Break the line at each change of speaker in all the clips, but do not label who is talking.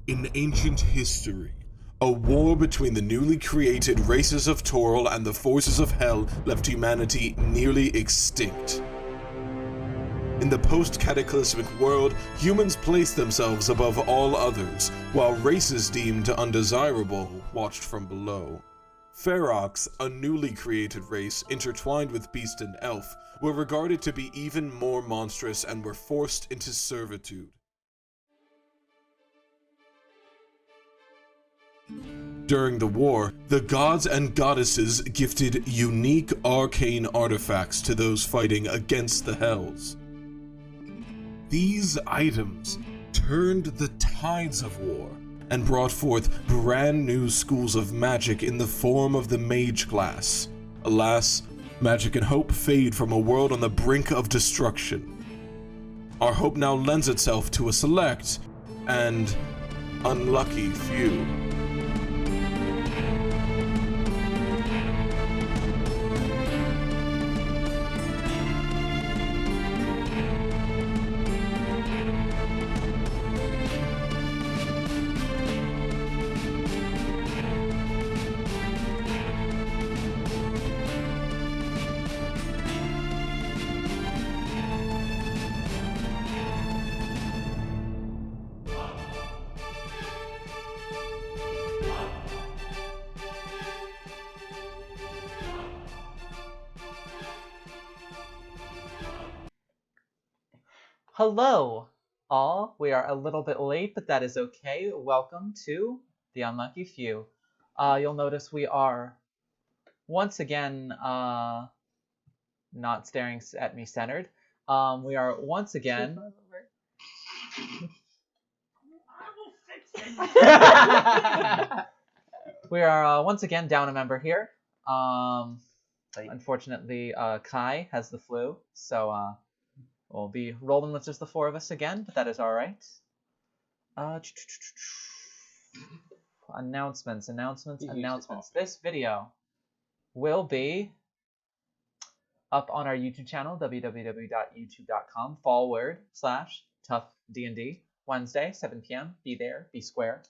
In ancient history, a war between the newly created races of Toril and the forces of Hell left humanity nearly extinct. In the post-cataclysmic world, humans placed themselves above all others, while races deemed undesirable watched from below. Ferox, a newly created race intertwined with beast and elf, were regarded to be even more monstrous and were forced into servitude. During the war, the gods and goddesses gifted unique arcane artifacts to those fighting against the Hells. These items turned the tides of war and brought forth brand new schools of magic in the form of the mage class. Alas, magic and hope fade from a world on the brink of destruction. Our hope now lends itself to a select and unlucky few.
Hello, all. We are a little bit late, but that is okay. Welcome to The Unlucky Few. You'll notice we are once again not staring at me centered. We are once again. We are once again down a member here. Unfortunately, Kai has the flu, so we'll be rolling with just the four of us again, but that is all right. Announcements. This video will be up on our YouTube channel, www.youtube.com/toughdnd. Wednesday, 7 p.m. Be there, be square.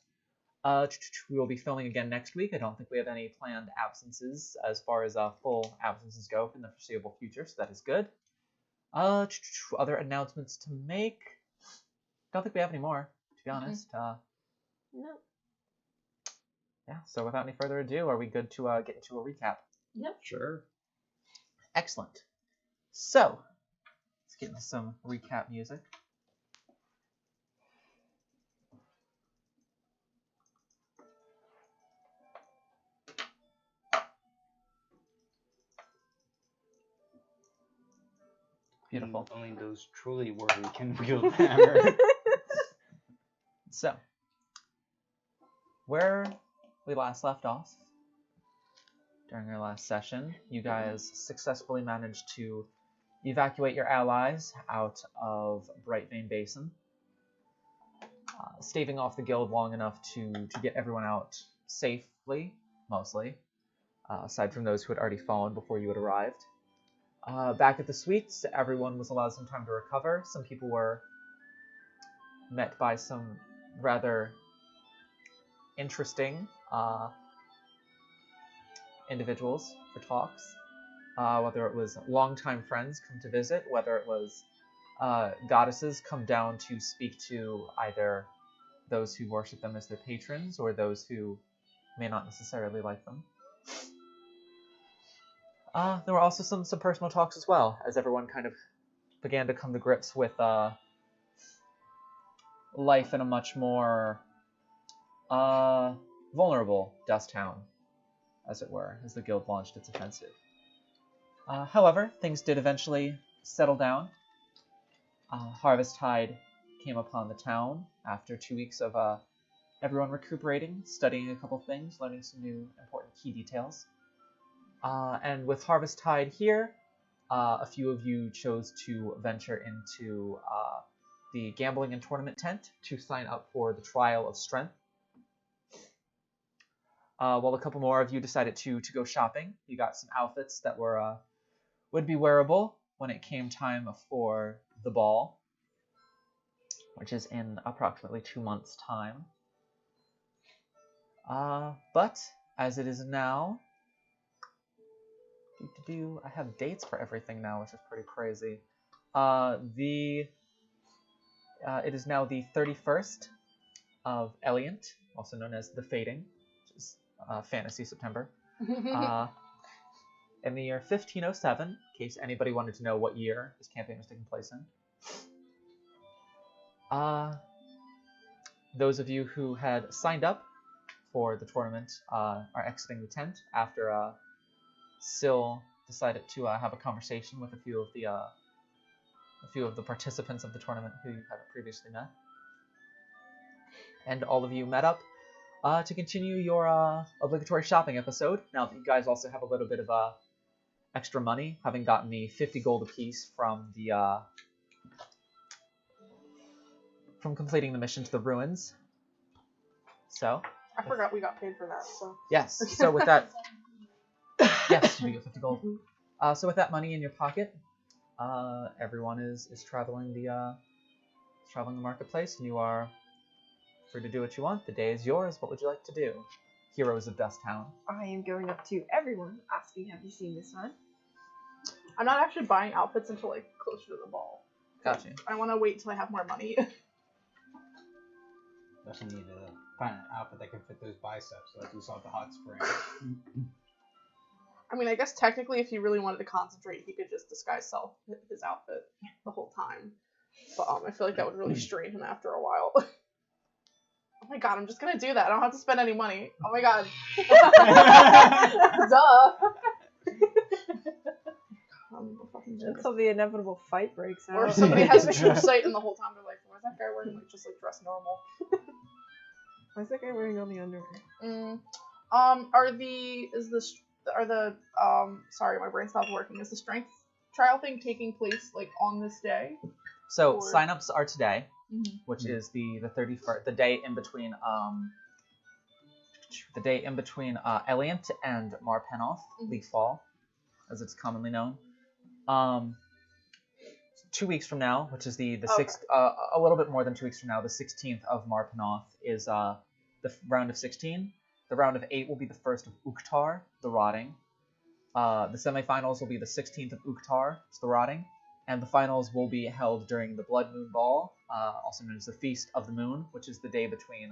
We will be filming again next week. I don't think we have any planned absences as far as full absences go in the foreseeable future, so that is good. Other announcements to make? Don't think we have any more, to be honest.
No.
Yeah, so without any further ado, are we good to get into a recap?
Yep.
Sure.
Excellent. So, let's get into some recap music. Beautiful.
Only those truly worthy can wield the hammer.
So, where we last left off during our last session, you guys successfully managed to evacuate your allies out of Brightvein Basin, staving off the guild long enough to get everyone out safely, mostly, aside from those who had already fallen before you had arrived. Back at the suites, everyone was allowed some time to recover. Some people were met by some rather interesting individuals for talks. Whether it was longtime friends come to visit, whether it was goddesses come down to speak to either those who worship them as their patrons or those who may not necessarily like them. There were also some personal talks as well, as everyone kind of began to come to grips with life in a much more vulnerable Dust Town, as it were, as the guild launched its offensive. However, things did eventually settle down. Harvestide came upon the town after 2 weeks of everyone recuperating, studying a couple things, learning some new important key details. And with Harvestide here, a few of you chose to venture into the gambling and tournament tent to sign up for the Trial of Strength. While a couple more of you decided to go shopping. You got some outfits that were would be wearable when it came time for the ball, which is in approximately 2 months' time. But as it is now, I have dates for everything now, which is pretty crazy. It is now the 31st of Eliant, also known as the Fading, which is fantasy September. In the year 1507, in case anybody wanted to know what year this campaign was taking place in. Those of you who had signed up for the tournament are exiting the tent after Syl decided to have a conversation with a few of the participants of the tournament who you had previously met. And all of you met up to continue your obligatory shopping episode. Now that you guys also have a little bit of extra money, having gotten the 50 gold apiece from from completing the mission to the ruins. So
I forgot we got paid for that. So
yes. So with that, yes, you get 50 gold. So with that money in your pocket, everyone is traveling the marketplace, and you are free to do what you want. The day is yours. What would you like to do, heroes of Dust Town?
I am going up to everyone asking, have you seen this one?
I'm not actually buying outfits until like closer to the ball.
Gotcha.
I want to wait till I have more money.
Doesn't need to find an outfit that can fit those biceps, like we saw at the hot spring.
I mean, I guess technically, if he really wanted to concentrate, he could just disguise self his outfit the whole time. But I feel like that would really strain him after a while. Oh my god, I'm just gonna do that. I don't have to spend any money. Oh my god. Duh.
Until the inevitable fight breaks out.
Or if somebody has visual sight and the whole time they're like, why is that guy wearing like just like dress normal?
Why is that guy wearing only underwear?
Sorry, my brain stopped working. Is the strength trial thing taking place like on this day?
So
Or-
signups are today,
Mm-hmm.
which is the 31st, the day in between Eliant and Marpenoth, Leafall, as it's commonly known. 2 weeks from now, which is the sixth, a little bit more than 2 weeks from now, the 16th of Marpenoth is the round of 16. The round of 8 will be the first of Uktar, the Rotting. The semifinals will be the 16th of Uktar, it's the Rotting. And the finals will be held during the Blood Moon Ball, also known as the Feast of the Moon, which is the day between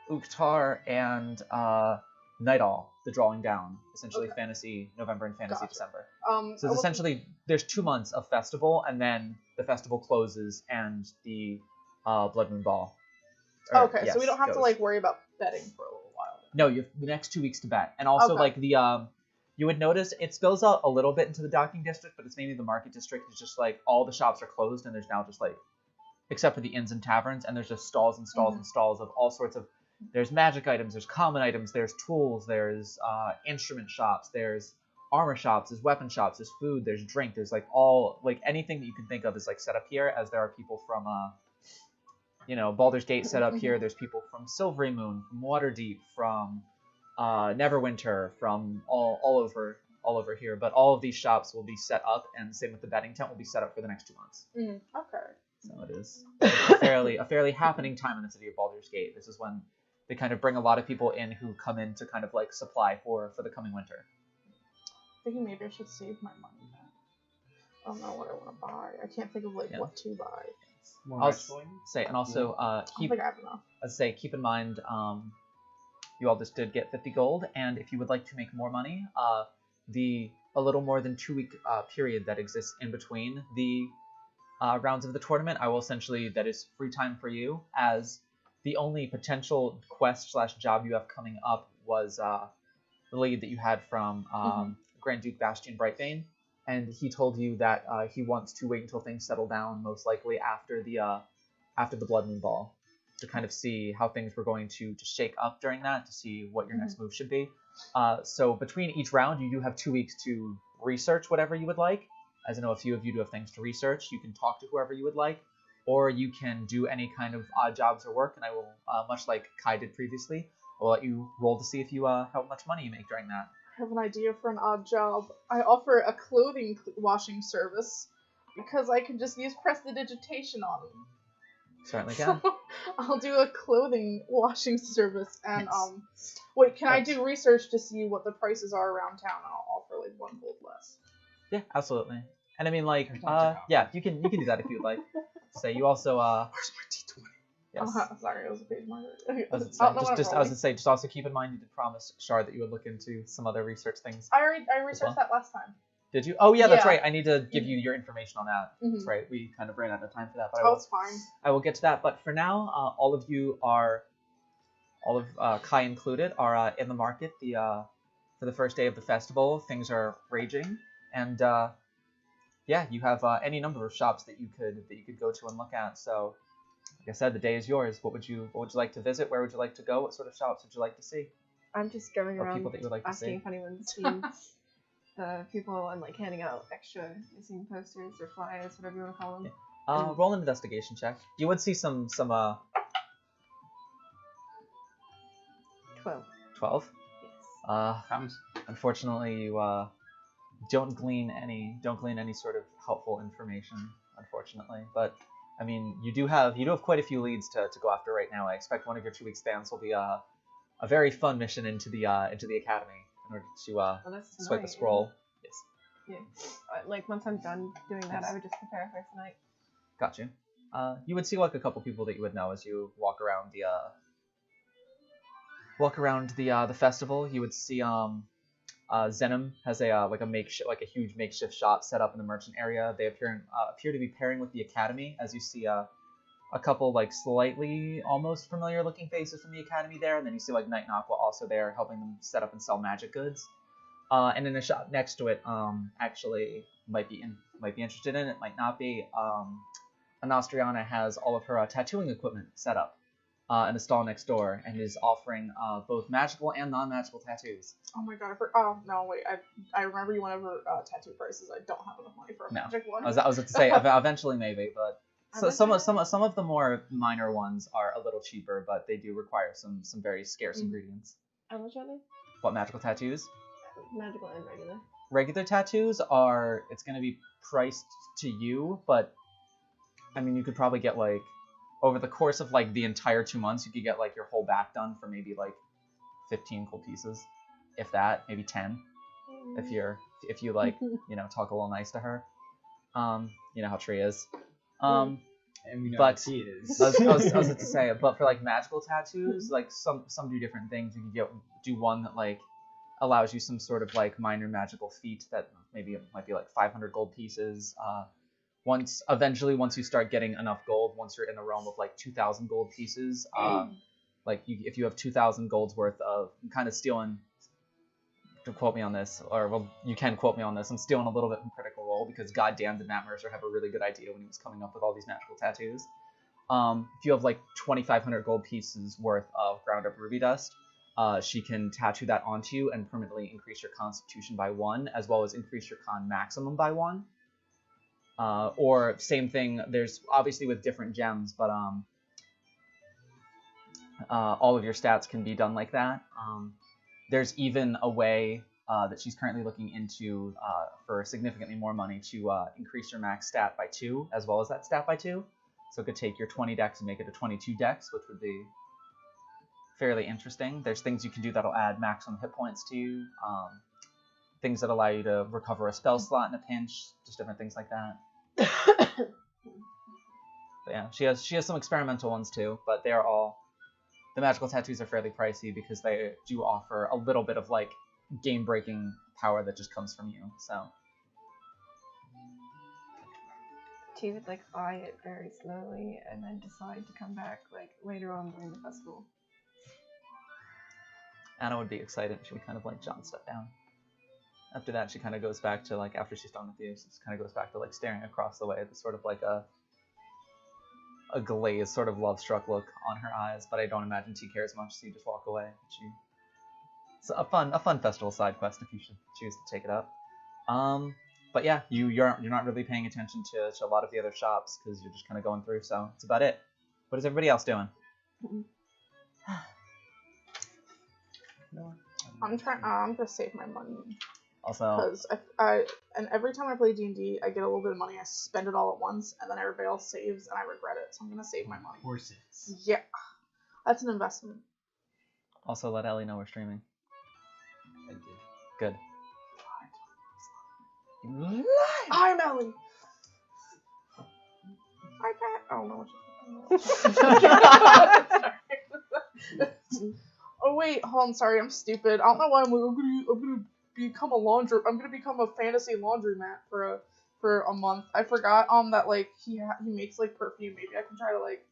Uktar and Nightall, the Drawing Down, essentially
Okay.
Fantasy November and Fantasy
Gotcha.
December.
I
So it's essentially, there's 2 months of festival, and then the festival closes and the Blood Moon Ball.
okay, so we don't have to
goes.
like worry about betting for a little while.
No, you have the next 2 weeks to bet. And also,
Okay.
like, you would notice it spills out a little bit into the docking district, but it's mainly the market district. It's just, like, all the shops are closed, and there's now just, like, except for the inns and taverns, and there's just stalls and stalls and stalls of all sorts of, there's magic items, there's common items, there's tools, there's instrument shops, there's armor shops, there's weapon shops, there's food, there's drink, there's, like, all, like, anything that you can think of is, like, set up here, as there are people from, Baldur's Gate set up here. There's people from Silvery Moon, from Waterdeep, from Neverwinter, from all over here. But all of these shops will be set up, and same with the betting tent will be set up for the next 2 months.
Okay.
So it is a fairly happening time in the city of Baldur's Gate. This is when they kind of bring a lot of people in who come in to kind of like supply for the coming winter.
Thinking maybe I should save my money. I don't know what I want to buy. I can't think of like what to buy.
More
I'll
wrestling?
say, and also
I don't think I have enough.
keep in mind, you all just did get 50 gold, and if you would like to make more money, a little more than 2 week period that exists in between the rounds of the tournament, I will essentially, that is free time for you, as the only potential quest/job you have coming up was the lead that you had from Grand Duke Bastian Brightbane, and he told you that he wants to wait until things settle down, most likely after the Blood Moon Ball, to kind of see how things were going to shake up during that, to see what your next move should be. So between each round, you do have 2 weeks to research whatever you would like. As I know a few of you do have things to research. You can talk to whoever you would like, or you can do any kind of odd jobs or work, and I will, much like Kai did previously, I'll let you roll to see if you how much money you make during that.
I have an idea for an odd job. I offer a clothing washing service because I can just use prestidigitation on them.
Certainly can.
I'll do a clothing washing service and
Yes.
wait, can I
That's-
do research to see what the prices are around town? And I'll offer like 1 gold less.
Yeah, absolutely. And I mean, like,
There's lots of
yeah, you can do that if you'd like. Say you also,
Where's my D20?
yes.
Sorry, it was a page marker.
I was
I don't know
gonna
what I'm
say, just
rolling.
just also keep in mind you did promise Shard that you would look into some other research things.
I researched that last time.
Did you? Oh yeah, that's
Yeah.
right. I need to give you your information on that. That's
Mhm.
right. We kind of ran out of time for that, but
Oh, it's fine.
I will get to that. But for now, all of Kai included, are in the market. For the first day of the festival, things are raging, and yeah, you have any number of shops that you could go to and look at. So, like I said, the day is yours. What would you like to visit? Where would you like to go? What sort of shops would you like to see?
I'm just going
Or
around
people that you would like to
asking
see?
if anyone's seen the people and like handing out extra missing posters or flyers, whatever you want to call them.
Roll an investigation check. You would see some
12.
12.
Yes.
Comes.
Unfortunately, you don't glean any sort of helpful information. Unfortunately, but I mean, you do have quite a few leads to go after right now. I expect one of your 2-week spans will be a very fun mission into the academy in order to
Well, that's
swipe a
tonight,
scroll. Yes,
yeah. Like once I'm done doing that, I would just prepare for tonight.
got you. You would see like a couple people that you would know as you walk around the festival. You would see Zenom has a huge makeshift shop set up in the merchant area. They appear to be pairing with the academy, as you see a couple like slightly almost familiar looking faces from the academy there, and then you see like Night and Aqua also there helping them set up and sell magic goods. And in a shop next to it, actually might be interested in it, might not be. Anastriana has all of her tattooing equipment set up in a stall next door, and is offering both magical and non-magical tattoos.
Oh my god, oh no, wait, I remember you went over tattoo prices. I don't have enough money for a
No.
magic one.
I was about to say eventually maybe, but
I
so
would
some of the more minor ones are a little cheaper, but they do require some very scarce ingredients.
How much are they?
What magical tattoos?
Magical and regular.
Regular tattoos it's going to be priced to you, but I mean you could probably get like over the course of like the entire 2 months you could get like your whole back done for maybe like 15 gold pieces, if that, maybe 10 if you like talk a little nice to her. You know how Tree is.
And we know
But
what he is.
I was going to say, but for like magical tattoos, like some do different things. You can do one that like allows you some sort of like minor magical feat that maybe it might be like 500 gold pieces. Once you start getting enough gold, once you're in the realm of like 2,000 gold pieces, like if you have 2,000 gold's worth of, I'm kind of stealing. To quote me on this, or well, you can quote me on this. I'm stealing a little bit from Critical Role because goddamn did Matt Mercer have a really good idea when he was coming up with all these magical tattoos. If you have like 2,500 gold pieces worth of ground up ruby dust, she can tattoo that onto you and permanently increase your constitution by 1, as well as increase your con maximum by 1. Or same thing, there's obviously with different gems, but all of your stats can be done like that. There's even a way that she's currently looking into for significantly more money to increase your max stat by 2, as well as that stat by 2. So it could take your 20 dex and make it a 22 dex, which would be fairly interesting. There's things you can do that'll add maximum hit points to you. Things that allow you to recover a spell slot in a pinch, just different things like that. But yeah, she has some experimental ones too, but they are all, the magical tattoos are fairly pricey because they do offer a little bit of like game breaking power that just comes from you. So
She would like buy it very slowly and then decide to come back like later on during the festival.
Anna would be excited. She would kind of like jot stuff down. After that, she kind of goes back to like, after she's done with you, she just kind of goes back to like staring across the way. There's sort of like a glazed, sort of love-struck look on her eyes, but I don't imagine she cares much, so you just walk away. It's a fun festival side quest if you should choose to take it up. But yeah, you're not really paying attention to a lot of the other shops because you're just kind of going through. So that's about it. What is everybody else doing?
I'm trying to save my money.
Also,
Because and every time I play D&D, I get a little bit of money, I spend it all at once, and then everybody else saves, and I regret it. So I'm gonna save my money.
Horses.
Yeah, that's an investment.
also let Ellie know we're streaming.
I did.
Good.
I'm Ellie. Hi, Pat. I don't know what Oh wait, hold on. Sorry, I'm stupid. I don't know why I'm gonna become I'm gonna become a fantasy laundromat for a month. I forgot that like he makes like perfume. Maybe I can try to like.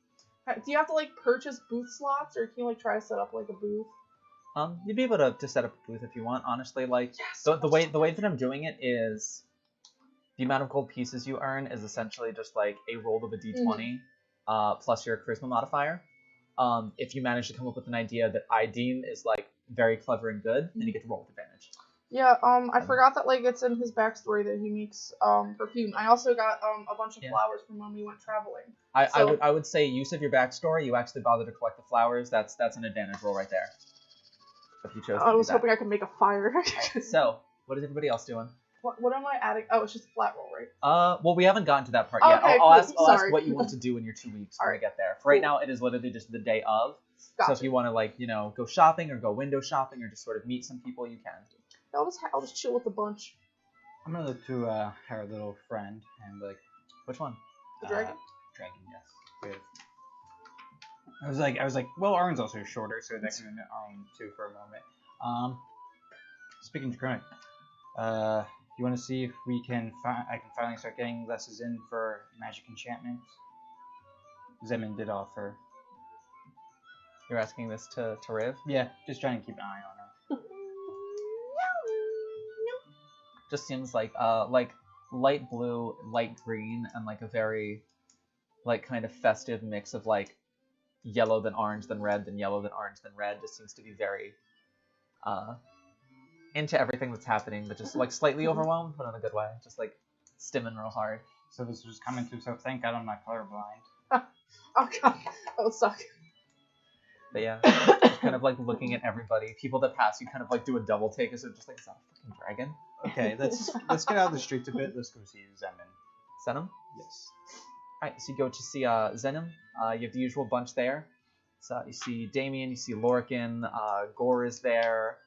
Do you have to like purchase booth slots, or can you like try to set up like a booth?
You'd be able to set up a booth if you want. Honestly, like the way that I'm doing it is the amount of gold pieces you earn is essentially just like a roll of a d20 plus your charisma modifier. If you manage to come up with an idea that I deem is like very clever and good, then you get to roll with advantage.
Yeah, I forgot that like it's in his backstory that he makes perfume. I also got a bunch of flowers from when we went traveling.
I would say use of your backstory. You actually bother to collect the flowers. That's an advantage roll right there. If you chose to
I was
do
hoping
that.
I could make a fire.
So, what is everybody else doing?
What am I adding? Oh, it's just a flat roll, right?
Well, we haven't gotten to that part
Oh,
yet.
okay,
I'll ask
sorry.
what you want to do in your 2 weeks when
Alright.
we get there. For right
Cool.
now, it is literally just the day of.
Gotcha.
So if you want to like, go shopping or go window shopping or just sort of meet some people, you can.
I'll just chill with the bunch.
I'm gonna look to our little friend and like
Which one?
The dragon?
Dragon, yes. Good. I was like, well, Arn's also shorter, so that can Arn too for a moment. Speaking to Chronic, you want to see if we can I can finally start getting lessons in for magic enchantments? Zemin did offer.
You're asking this to Riv?
Yeah, just trying to keep an eye on her.
Just seems like light blue, light green, and like a very like kind of festive mix of like yellow then orange then red then yellow then orange then red. Just seems to be very into everything that's happening, but just like slightly overwhelmed, but in a good way. Just like stimming real hard.
So this was coming through. So thank God I'm not colorblind.
Oh god, that would suck.
But yeah, just kind of like looking at everybody. People that pass you kind of like do a double take as if just like, is that a fucking dragon?
Okay, let's get out of the streets a bit. Let's go see Zemin.
Zenim?
Yes.
Alright, so you go to see Zenim. You have the usual bunch there. So you see Damien, you see Lorcan, Gore is there,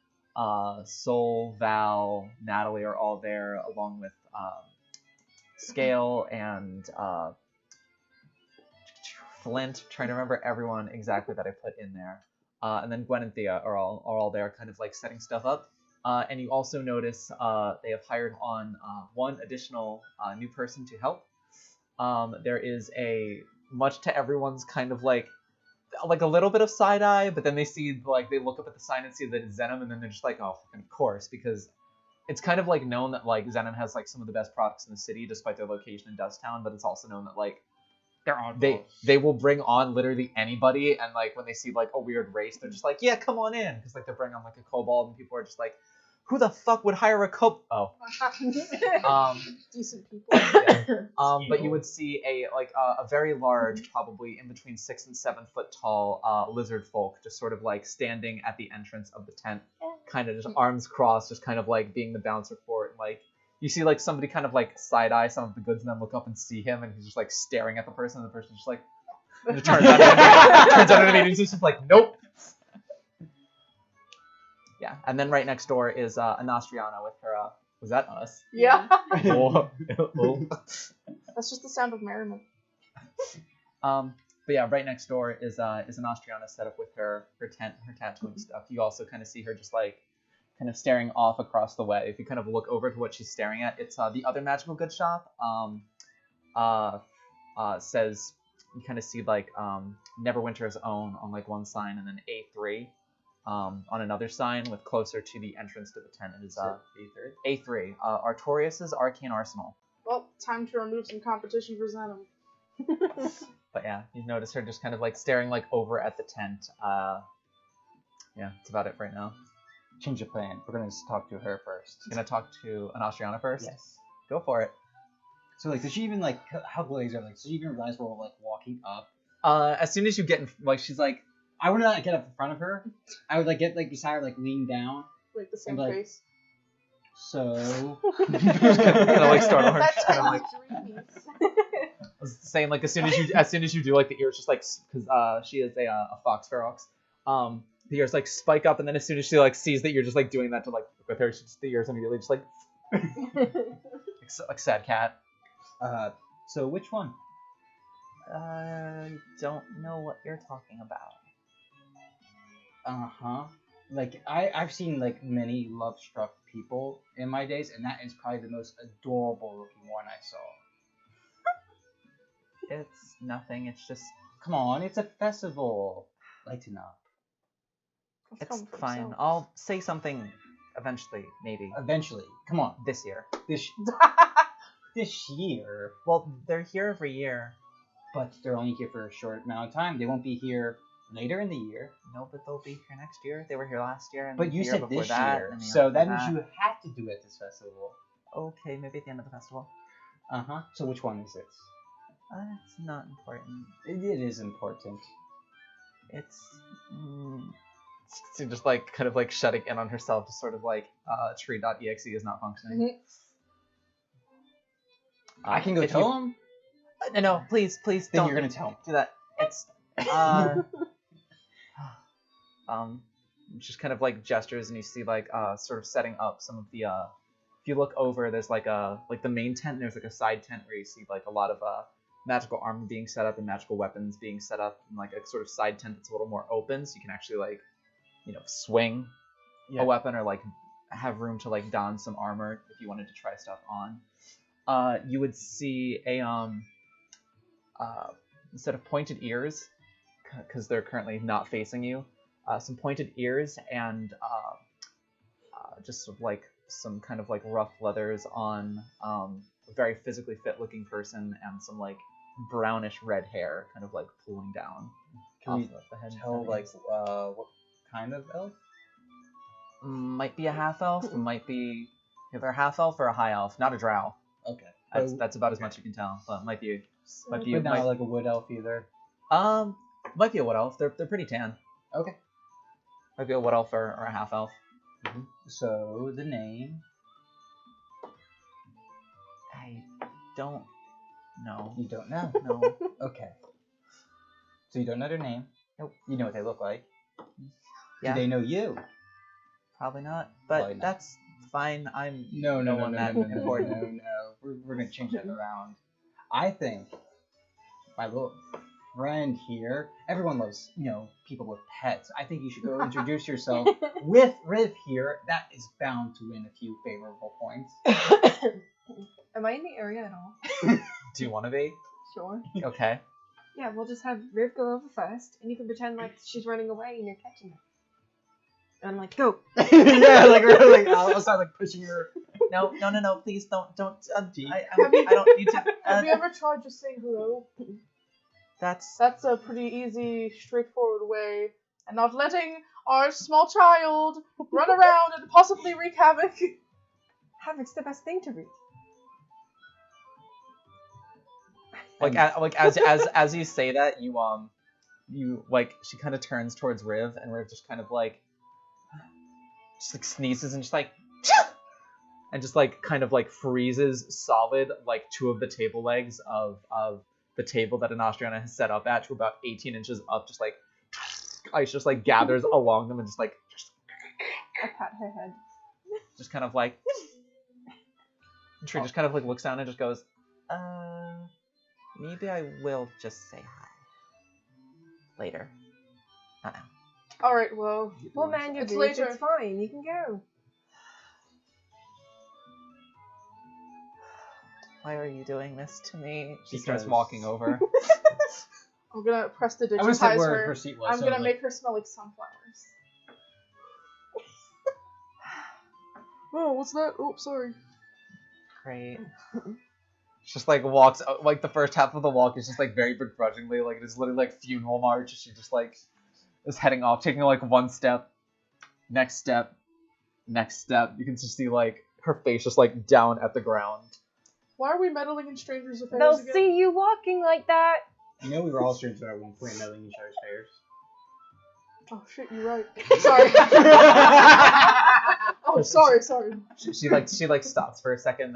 Sol, Val, Natalie are all there, along with Scale and Flint. Trying to remember everyone exactly that I put in there. And then Gwen and Thea are all there, kind of like setting stuff up. And you also notice they have hired on one additional new person to help. There is much to everyone's kind of like a little bit of side eye, but then they see they look up at the sign and see that it's Zenim, and then they're just like, oh, of course, because it's kind of like known that like Zenim has like some of the best products in the city, despite their location in Dusttown. But it's also known that like they will bring on literally anybody, and like when they see like a weird race, they're just like, yeah, come on in, because like they're bringing on like a kobold, and people are just like, who the fuck would hire a kobold? Oh.
Decent people.
Yeah. But you would see a very large, probably in between 6 and 7 foot tall lizard folk just sort of like standing at the entrance of the tent, kind of just arms crossed, just kind of like being the bouncer for it. And, like you see like somebody kind of like side eye some of the goods and then look up and see him, and he's just like staring at the person, and the person's just like turns out and he's just like, nope. Yeah, and then right next door is Anastriana with her. Was that us?
Yeah.
Oh.
That's just the sound of merriment.
But yeah, right next door is Anastriana set up with her tent, her tattooing stuff. You also kind of see her just like kind of staring off across the way. If you kind of look over to what she's staring at, it's the other magical goods shop. Says you kind of see like Neverwinter's Own on like one sign, and then A3. On another sign with closer to the entrance to the tent is A3. Artorius's Arcane Arsenal.
Well, time to remove some competition for Zenom.
But yeah, you notice her just kind of like staring like over at the tent. Yeah, that's about it for right now.
Change of plan. We're gonna talk to her first.
You're gonna talk to Anastriana first?
Yes.
Go for it.
So like, does she even like how blazed are like? Does she even realize we're like walking up?
As soon as you get in, like she's like.
I would not get up in front of her. I would like get like beside her, like lean down.
Like the same
like,
face.
So.
Just kind of like startle her.
That
Just kind of like
dreams.
I was saying, like as soon as you do, like the ears just like because she is a fox ferox. The ears like spike up, and then as soon as she like sees that you're just like doing that to like with her, the ears immediately just like like sad cat.
So which one?
Don't know what you're talking about.
Uh-huh. Like, I've seen, like, many love-struck people in my days, and that is probably the most adorable-looking one I saw.
It's nothing. It's just
Come on, it's a festival. Lighten up.
it's fine. I'll say something eventually, maybe
Eventually. Come on.
this year.
This year.
Well, they're here every year.
But they're only here for a short amount of time. They won't be here later in the year.
No, but they'll be here next year. They were here last year, and
But
the
you
year
said
before
this
that,
year.
and the year
So that
before
means you have to do it at this festival.
Okay, maybe at the end of the festival.
Uh-huh. So which one is this?
It's not important.
It is important.
It's just like kind of like shutting in on herself, just sort of like tree.exe is not functioning.
I can go
if
tell
you-
him.
No, please,
Then
don't
you're gonna tell him.
do that. It's just kind of like gestures, and you see like sort of setting up some of the if you look over, there's like the main tent, and there's like a side tent where you see like a lot of magical armor being set up and magical weapons being set up, and like a sort of side tent that's a little more open, so you can actually like swing a weapon or like have room to like don some armor if you wanted to try stuff on. You would see a instead of pointed ears, because they're currently not facing you, some pointed ears and just sort of like some kind of like rough leathers on a very physically fit looking person, and some like brownish red hair kind of like pulling down.
Can we
off the head and
tell, like,
feathers.
what kind of elf?
Might be a half elf, might be either a half elf or a high elf, not a drow.
Okay.
That's about as much you can tell, but might be
But not like a wood elf either.
might be a wood elf. They're pretty tan.
Okay.
Might be a wood elf or a half elf.
So the name.
I don't know.
You don't know.
No.
Okay. So you don't know their name.
Nope.
You know what they look like.
Yeah.
Do they know you?
Probably not.
Probably
But
not.
that's fine. I'm
No,
no one that important.
No. We're gonna change that around. I think my little friend here. Everyone loves, people with pets. I think you should go introduce yourself with Riv here. That is bound to win a few favorable points.
Am I in the area at all?
Do you want to be?
Sure.
Okay.
Yeah, we'll just have Riv go over first, and you can pretend like she's running away and you're catching her. And I'm like, go.
Yeah, like really. I'll start like pushing her.
No. Please don't. I
Have you-
don't need to.
Have you ever tried just saying hello?
That's
That's a pretty easy, straightforward way, and not letting our small child run around and possibly wreak havoc.
Havoc's the best thing to read.
like as you say that, you like she kind of turns towards Riv, and Riv just kind of like sneezes and just like and just like kind of like freezes solid like two of the table legs of the table that Anostriana has set up at to about 18 inches up, just like ice just like gathers along them and just like
I pat her head.
just kind of like and Tree just kind of like looks down and just goes, maybe I will just say hi later. Not now.
All right, well,
Well, man, you're
It's
boots.
later.
It's fine. You can go.
Why are you doing this to me? She starts
Because-
walking over.
I'm gonna
I would
prestidigitize
say where
her.
her seat was.
I'm
so,
gonna
like,
make her smell like sunflowers. Oh, what's that? Oh, sorry.
Great. She just like walks like the first half of the walk is just like very begrudgingly, like it is literally like funeral march. She just like is heading off, taking like one step, next step, next step. You can just see like her face just like down at the ground.
Why are we meddling in strangers' affairs
They'll
again?
see you walking like that.
You know we were all strangers at one point meddling each other's affairs.
Oh shit, you're right. Sorry. Oh, sorry.
She like stops for a second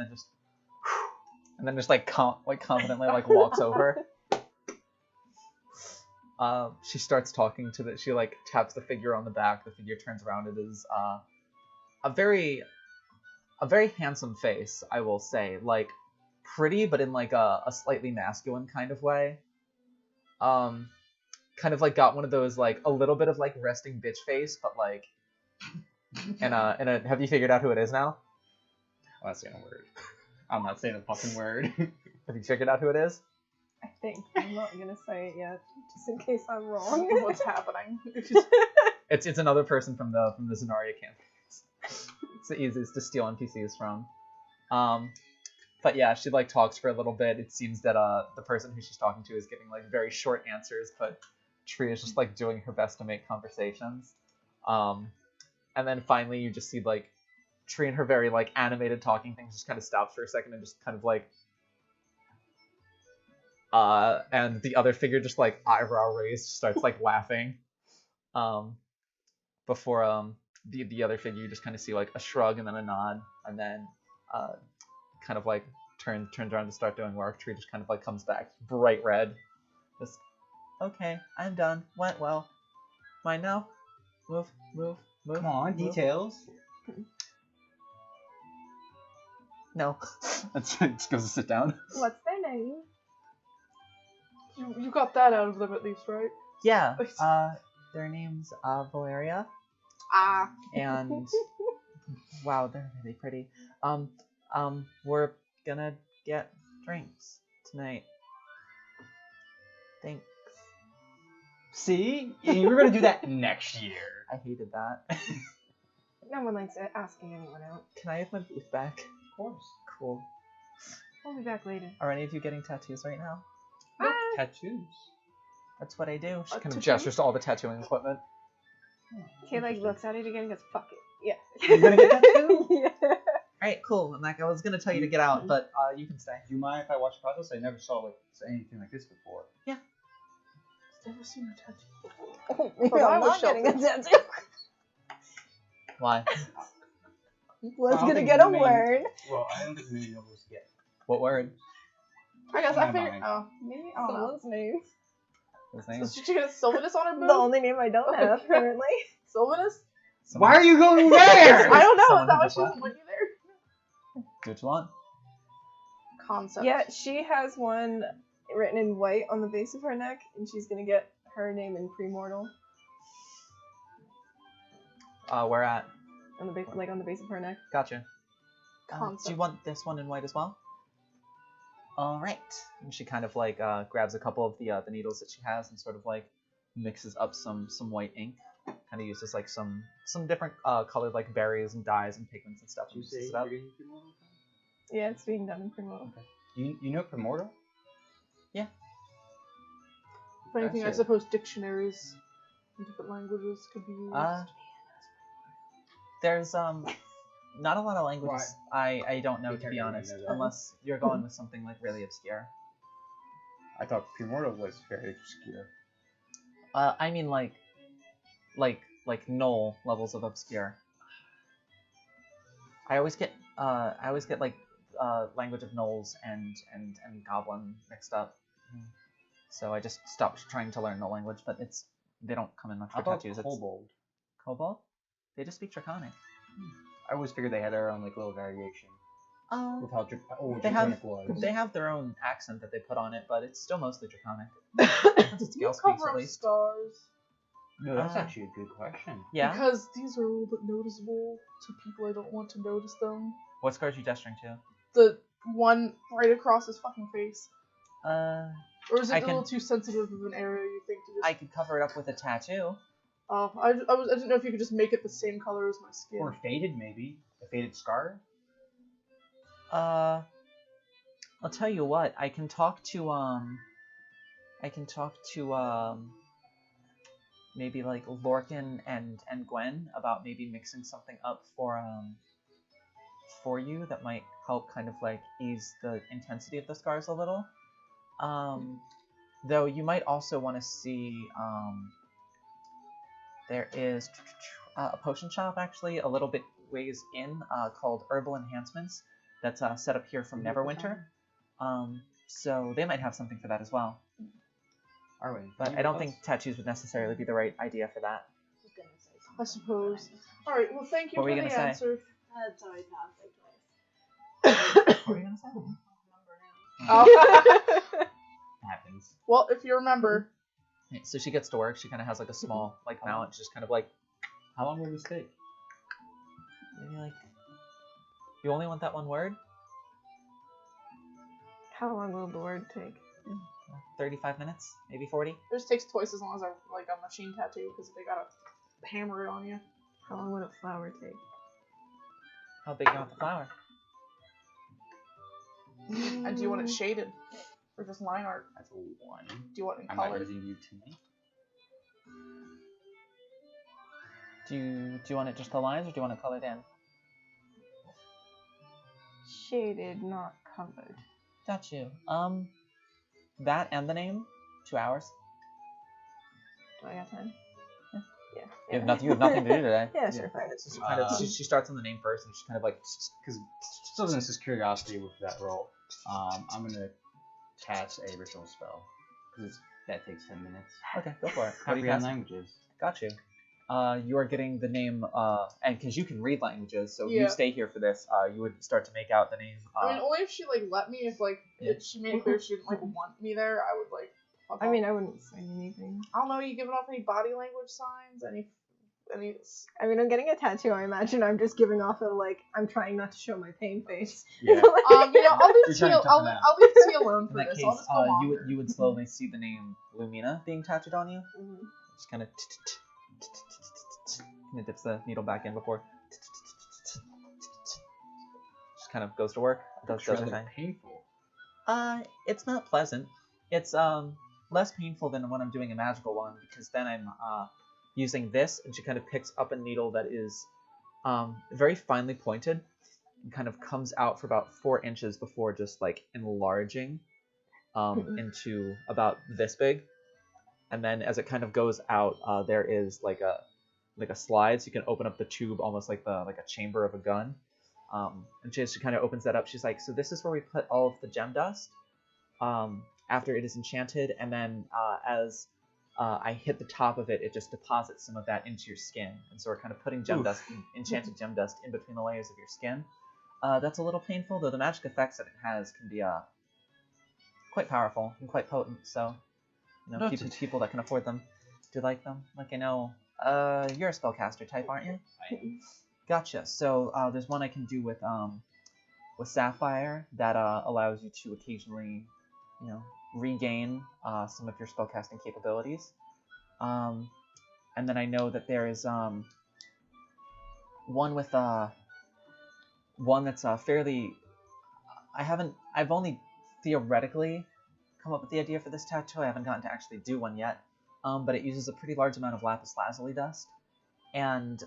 and then just like confidently like walks over. She starts talking to she like taps the figure on the back. The figure turns around. It is a very handsome face, I will say. Like pretty, but in like a slightly masculine kind of way. Kind of like got one of those like a little bit of like resting bitch face, but like and have you figured out who it is now?
I'm not saying a word. I'm not saying a fucking word.
Have you figured out who it is?
I think. I'm not gonna say it yet, just in case I'm wrong.
What's happening?
It's another person from the Zenaria campaigns. It's the easiest to steal NPCs from. But yeah, she like talks for a little bit. It seems that the person who she's talking to is giving like very short answers, but Tree is just like doing her best to make conversations. And then finally you just see like Tree and her very like animated talking thing just kind of stops for a second and just kind of like and the other figure just like eyebrow raised starts like laughing. Before the other figure you just kind of see like a shrug and then a nod and then kind of like turns around to start doing work. Tree just kind of like comes back bright red. Just okay, I'm done. Went well. Mine now. Move.
Come on,
move.
details.
No. Just goes to sit down.
What's their name?
You got that out of them at least, right?
Yeah. Their name's Valeria.
Ah.
And wow, they're really pretty. We're gonna get drinks tonight. Thanks.
See? You were gonna do that next year.
I hated that.
No one likes asking anyone out.
Can I have my booth back?
Of course.
Cool.
I'll be back later.
Are any of you getting tattoos right now?
Ah!
Tattoos.
That's what I do. She kind of
tattoo?
gestures to all the tattooing equipment.
He like looks at it again and goes, fuck it. Yeah.
You're gonna get that too?
Yeah.
Alright, cool. And like I was gonna tell you to get out, but you can stay.
Do you mind if I watch the process? I never saw like anything like this before.
I've never seen a tattoo before.
Oh,
But I
I'm
was
not getting a
sheltered.
tattoo.
Why?
Let's
I don't
gonna
think
get a
many-
word.
Well, I don't think many nobles get.
What word?
I guess I
Never
figured.
mind.
Oh, maybe I don't know.
Someone's name.
His name?
So she get Sylvanus on her booth?
The only name I don't have
Okay.
currently.
Sylvanus?
Why are you going there?
I don't know.
Someone
Is that
who
why
just
she
left.
doesn't let you there?
Do what you want.
Concept.
Yeah, she has one written in white on the base of her neck, and she's gonna get her name in premortal
Where at?
on the base, like on the base of her neck.
Gotcha. Do
Concept.
you want this one in white as well? All right. And she kind of like grabs a couple of the needles that she has and sort of like mixes up some white ink. Kind of uses like some different colored like berries and dyes and pigments and stuff.
You
And
say
mixes it
you're
up.
gonna use Primordial?
Yeah, it's being done in premortal.
You know Primordial?
If anything, I
That's it.
suppose dictionaries in different languages could be used.
There's not a lot of languages I don't know, to be honest,
know that.
unless you're going with something like really obscure.
I thought Primordial was very obscure.
I mean like null levels of obscure. I always get like language of gnolls and goblin mixed up. So I just stopped trying to learn the language, but they don't come in much
How
for
about
tattoos.
Kobold?
Kobold? They just speak Draconic.
I always figured they had their own like little variation with how
They have
Draconic was.
they have their own accent that they put on it, but it's still mostly Draconic. That's what
Do you
Scale speaks
cover
at
up
least.
stars?
No, that's actually a good question.
Yeah.
Because these are a little bit noticeable to people I don't want to notice them.
What scars are you gesturing to?
The one right across his fucking face. Or is it
I
a
can-
little too sensitive of an area you think to just...
I could cover it up with a tattoo.
Oh, I didn't know if you could just make it the same color as my skin.
Or faded, maybe. A faded scar?
I'll tell you what. I can talk to maybe like Lorcan and Gwen about maybe mixing something up for you that might help kind of like ease the intensity of the scars a little. Though you might also want to see there is a potion shop actually a little bit ways in called Herbal Enhancements that's set up here from Neverwinter. So they might have something for that as well.
Are we?
But I don't think tattoos would necessarily be the right idea for that.
I suppose. Alright, well thank you
What were
for
you
the
gonna say?
answer.
That's how I passed it twice.
What were you gonna say?
Oh.
Happens.
Well, if you remember,
Okay, so she gets to work. She kind of has like a small like mallet, just kind of like
How long will this take?
maybe like. You only want that one word?
How long will the word take?
35 minutes, maybe 40.
it just takes twice as long as a machine tattoo because they gotta hammer it on you.
How long would a flower take?
How big do you want the flower?
And do you want it shaded? Or just line art?
That's a 1.
Do you want it in
I'm not
color?
using you tonight.
Do you want it just the lines, or do you want it colored in?
Shaded, not colored.
Got you. That and the name, 2 hours.
Do I got time?
Yeah.
Yeah.
You have nothing. You have nothing to do today.
Yeah, sure, fine.
So she kind of she starts on the name first, and she's kind of like.
Because still this is curiosity with that roll. I'm gonna cast a ritual spell because that takes 10 minutes.
Okay, go for it. How do you
Comprehend
cast?
languages.
Got you. You are getting the name, and because you can read languages, so if
Yeah.
you stay here for this, you would start to make out the name.
I mean, only if she let me. If
Yeah.
if she made it clear she didn't want me there, I would fuck
I
off.
mean, I wouldn't say anything.
I don't know. You giving off any body language signs? Any?
I mean, I'm getting a tattoo. I imagine I'm just giving off a I'm trying not to show my pain face.
Yeah.
I'll leave
You're
T.
trying to toughen
I'll
out.
leave T alone
In
for
that
this.
case,
I'll just go on.
you would slowly see the name Lumina being tattooed on you.
Mhm.
Just kind of dips the needle back in before. Just kind of goes to work. Does her
rather
thing.
painful.
It's not pleasant. It's less painful than when I'm doing a magical one, because then I'm using this, and she kind of picks up a needle that is very finely pointed and kind of comes out for about 4 inches before just enlarging into about this big. And then as it kind of goes out, there is like a slide, so you can open up the tube almost like a chamber of a gun. And she kind of opens that up. She's like, so this is where we put all of the gem dust after it is enchanted, and then as I hit the top of it, it just deposits some of that into your skin. And so we're kind of putting gem dust, enchanted gem dust, in between the layers of your skin. That's a little painful, though the magic effects that it has can be quite powerful and quite potent. So, people that can afford them do like them. Like, I know, you're a spellcaster type, aren't you?
I am.
Gotcha. So there's one I can do with Sapphire that allows you to occasionally, regain some of your spellcasting capabilities. And then I know that there is one with one that's fairly. I've only theoretically come up with the idea for this tattoo. I haven't gotten to actually do one yet. But it uses a pretty large amount of lapis lazuli dust, and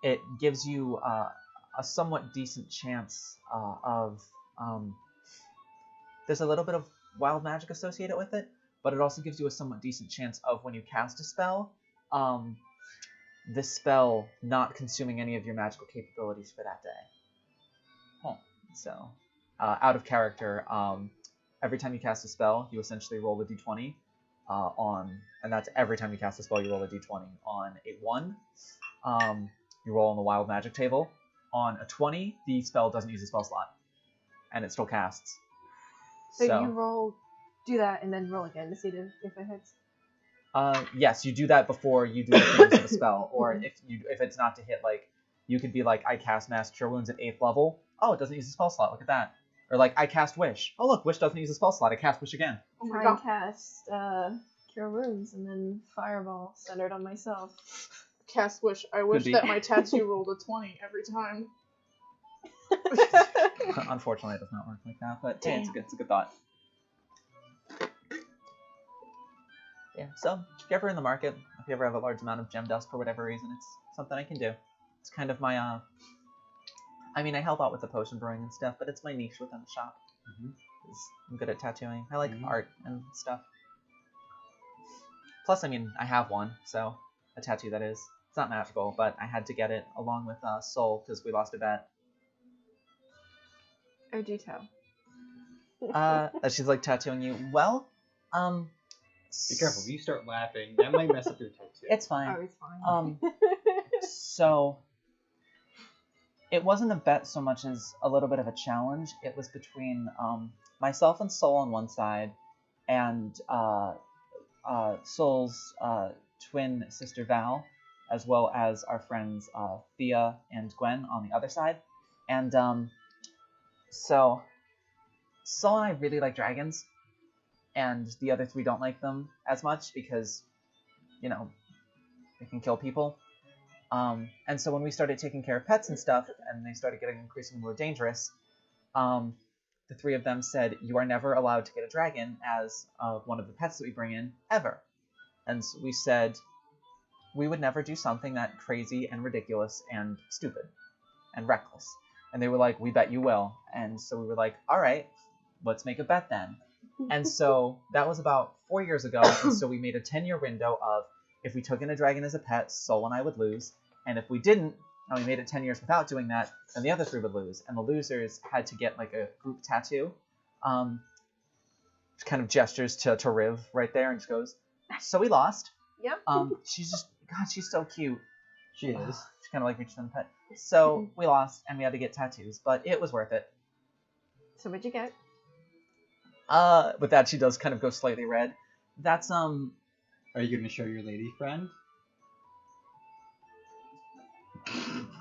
it gives you a somewhat decent chance of. There's a little bit of wild magic associated with it, but it also gives you a somewhat decent chance of, when you cast a spell, this spell not consuming any of your magical capabilities for that day.
Huh.
So, out of character, every time you cast a spell, you essentially roll a d20. And that's every time you cast a spell, you roll a d20. On a 1, you roll on the wild magic table. On a 20, the spell doesn't use a spell slot, and it still casts.
So you do that, and then roll again to see if it hits.
Yes, you do that before you do the things of a spell, or if it's not to hit, you could be like, I cast Mass Cure Wounds at 8th level. Oh, it doesn't use a spell slot. Look at that. Or I cast Wish. Oh, look, Wish doesn't use a spell slot. I cast Wish again.
Oh my
Try
god.
and cast Cure Wounds, and then Fireball centered on myself.
Cast Wish. I wish
be.
that my tattoo rolled a 20 every time.
Unfortunately, it does not work like that, but hey, it's a good thought. Yeah, so if you're ever in the market, if you ever have a large amount of gem dust for whatever reason, it's something I can do. It's kind of my, I mean, I help out with the potion brewing and stuff, but it's my niche within the shop.
Mm-hmm.
'Cause I'm good at tattooing. I like
Mhm.
art and stuff. Plus, I mean, I have one, so a tattoo that is. It's not magical, but I had to get it along with Soul because we lost a bet.
Oh, do tell.
That she's like tattooing you. Well,
Be careful. If you start laughing, that might mess up your tattoo.
It's fine.
Oh, it's fine.
So it wasn't a bet so much as a little bit of a challenge. It was between myself and Soul on one side, and Soul's twin sister Val, as well as our friends Thea and Gwen on the other side. And so Soul and I really like dragons, and the other three don't like them as much because, you know, they can kill people. And so when we started taking care of pets and stuff, and they started getting increasingly more dangerous, the three of them said, you are never allowed to get a dragon as one of the pets that we bring in, ever. And so we said, we would never do something that crazy and ridiculous and stupid and reckless. And they were like, we bet you will. And so we were like, all right, let's make a bet then. And so that was about 4 years ago, and so we made a 10-year window of, if we took in a dragon as a pet, Soul and I would lose. And if we didn't, and we made it 10 years without doing that, then the other three would lose. And the losers had to get like a group tattoo. Kind of gestures to Riv right there and just goes, so we lost.
Yep.
She's just, God, she's so cute.
She is.
She kind of like reached on the pet. So we lost and we had to get tattoos, but it was worth it.
So what'd you get?
With that, she does kind of go slightly red. That's,
Are you going to show your lady friend?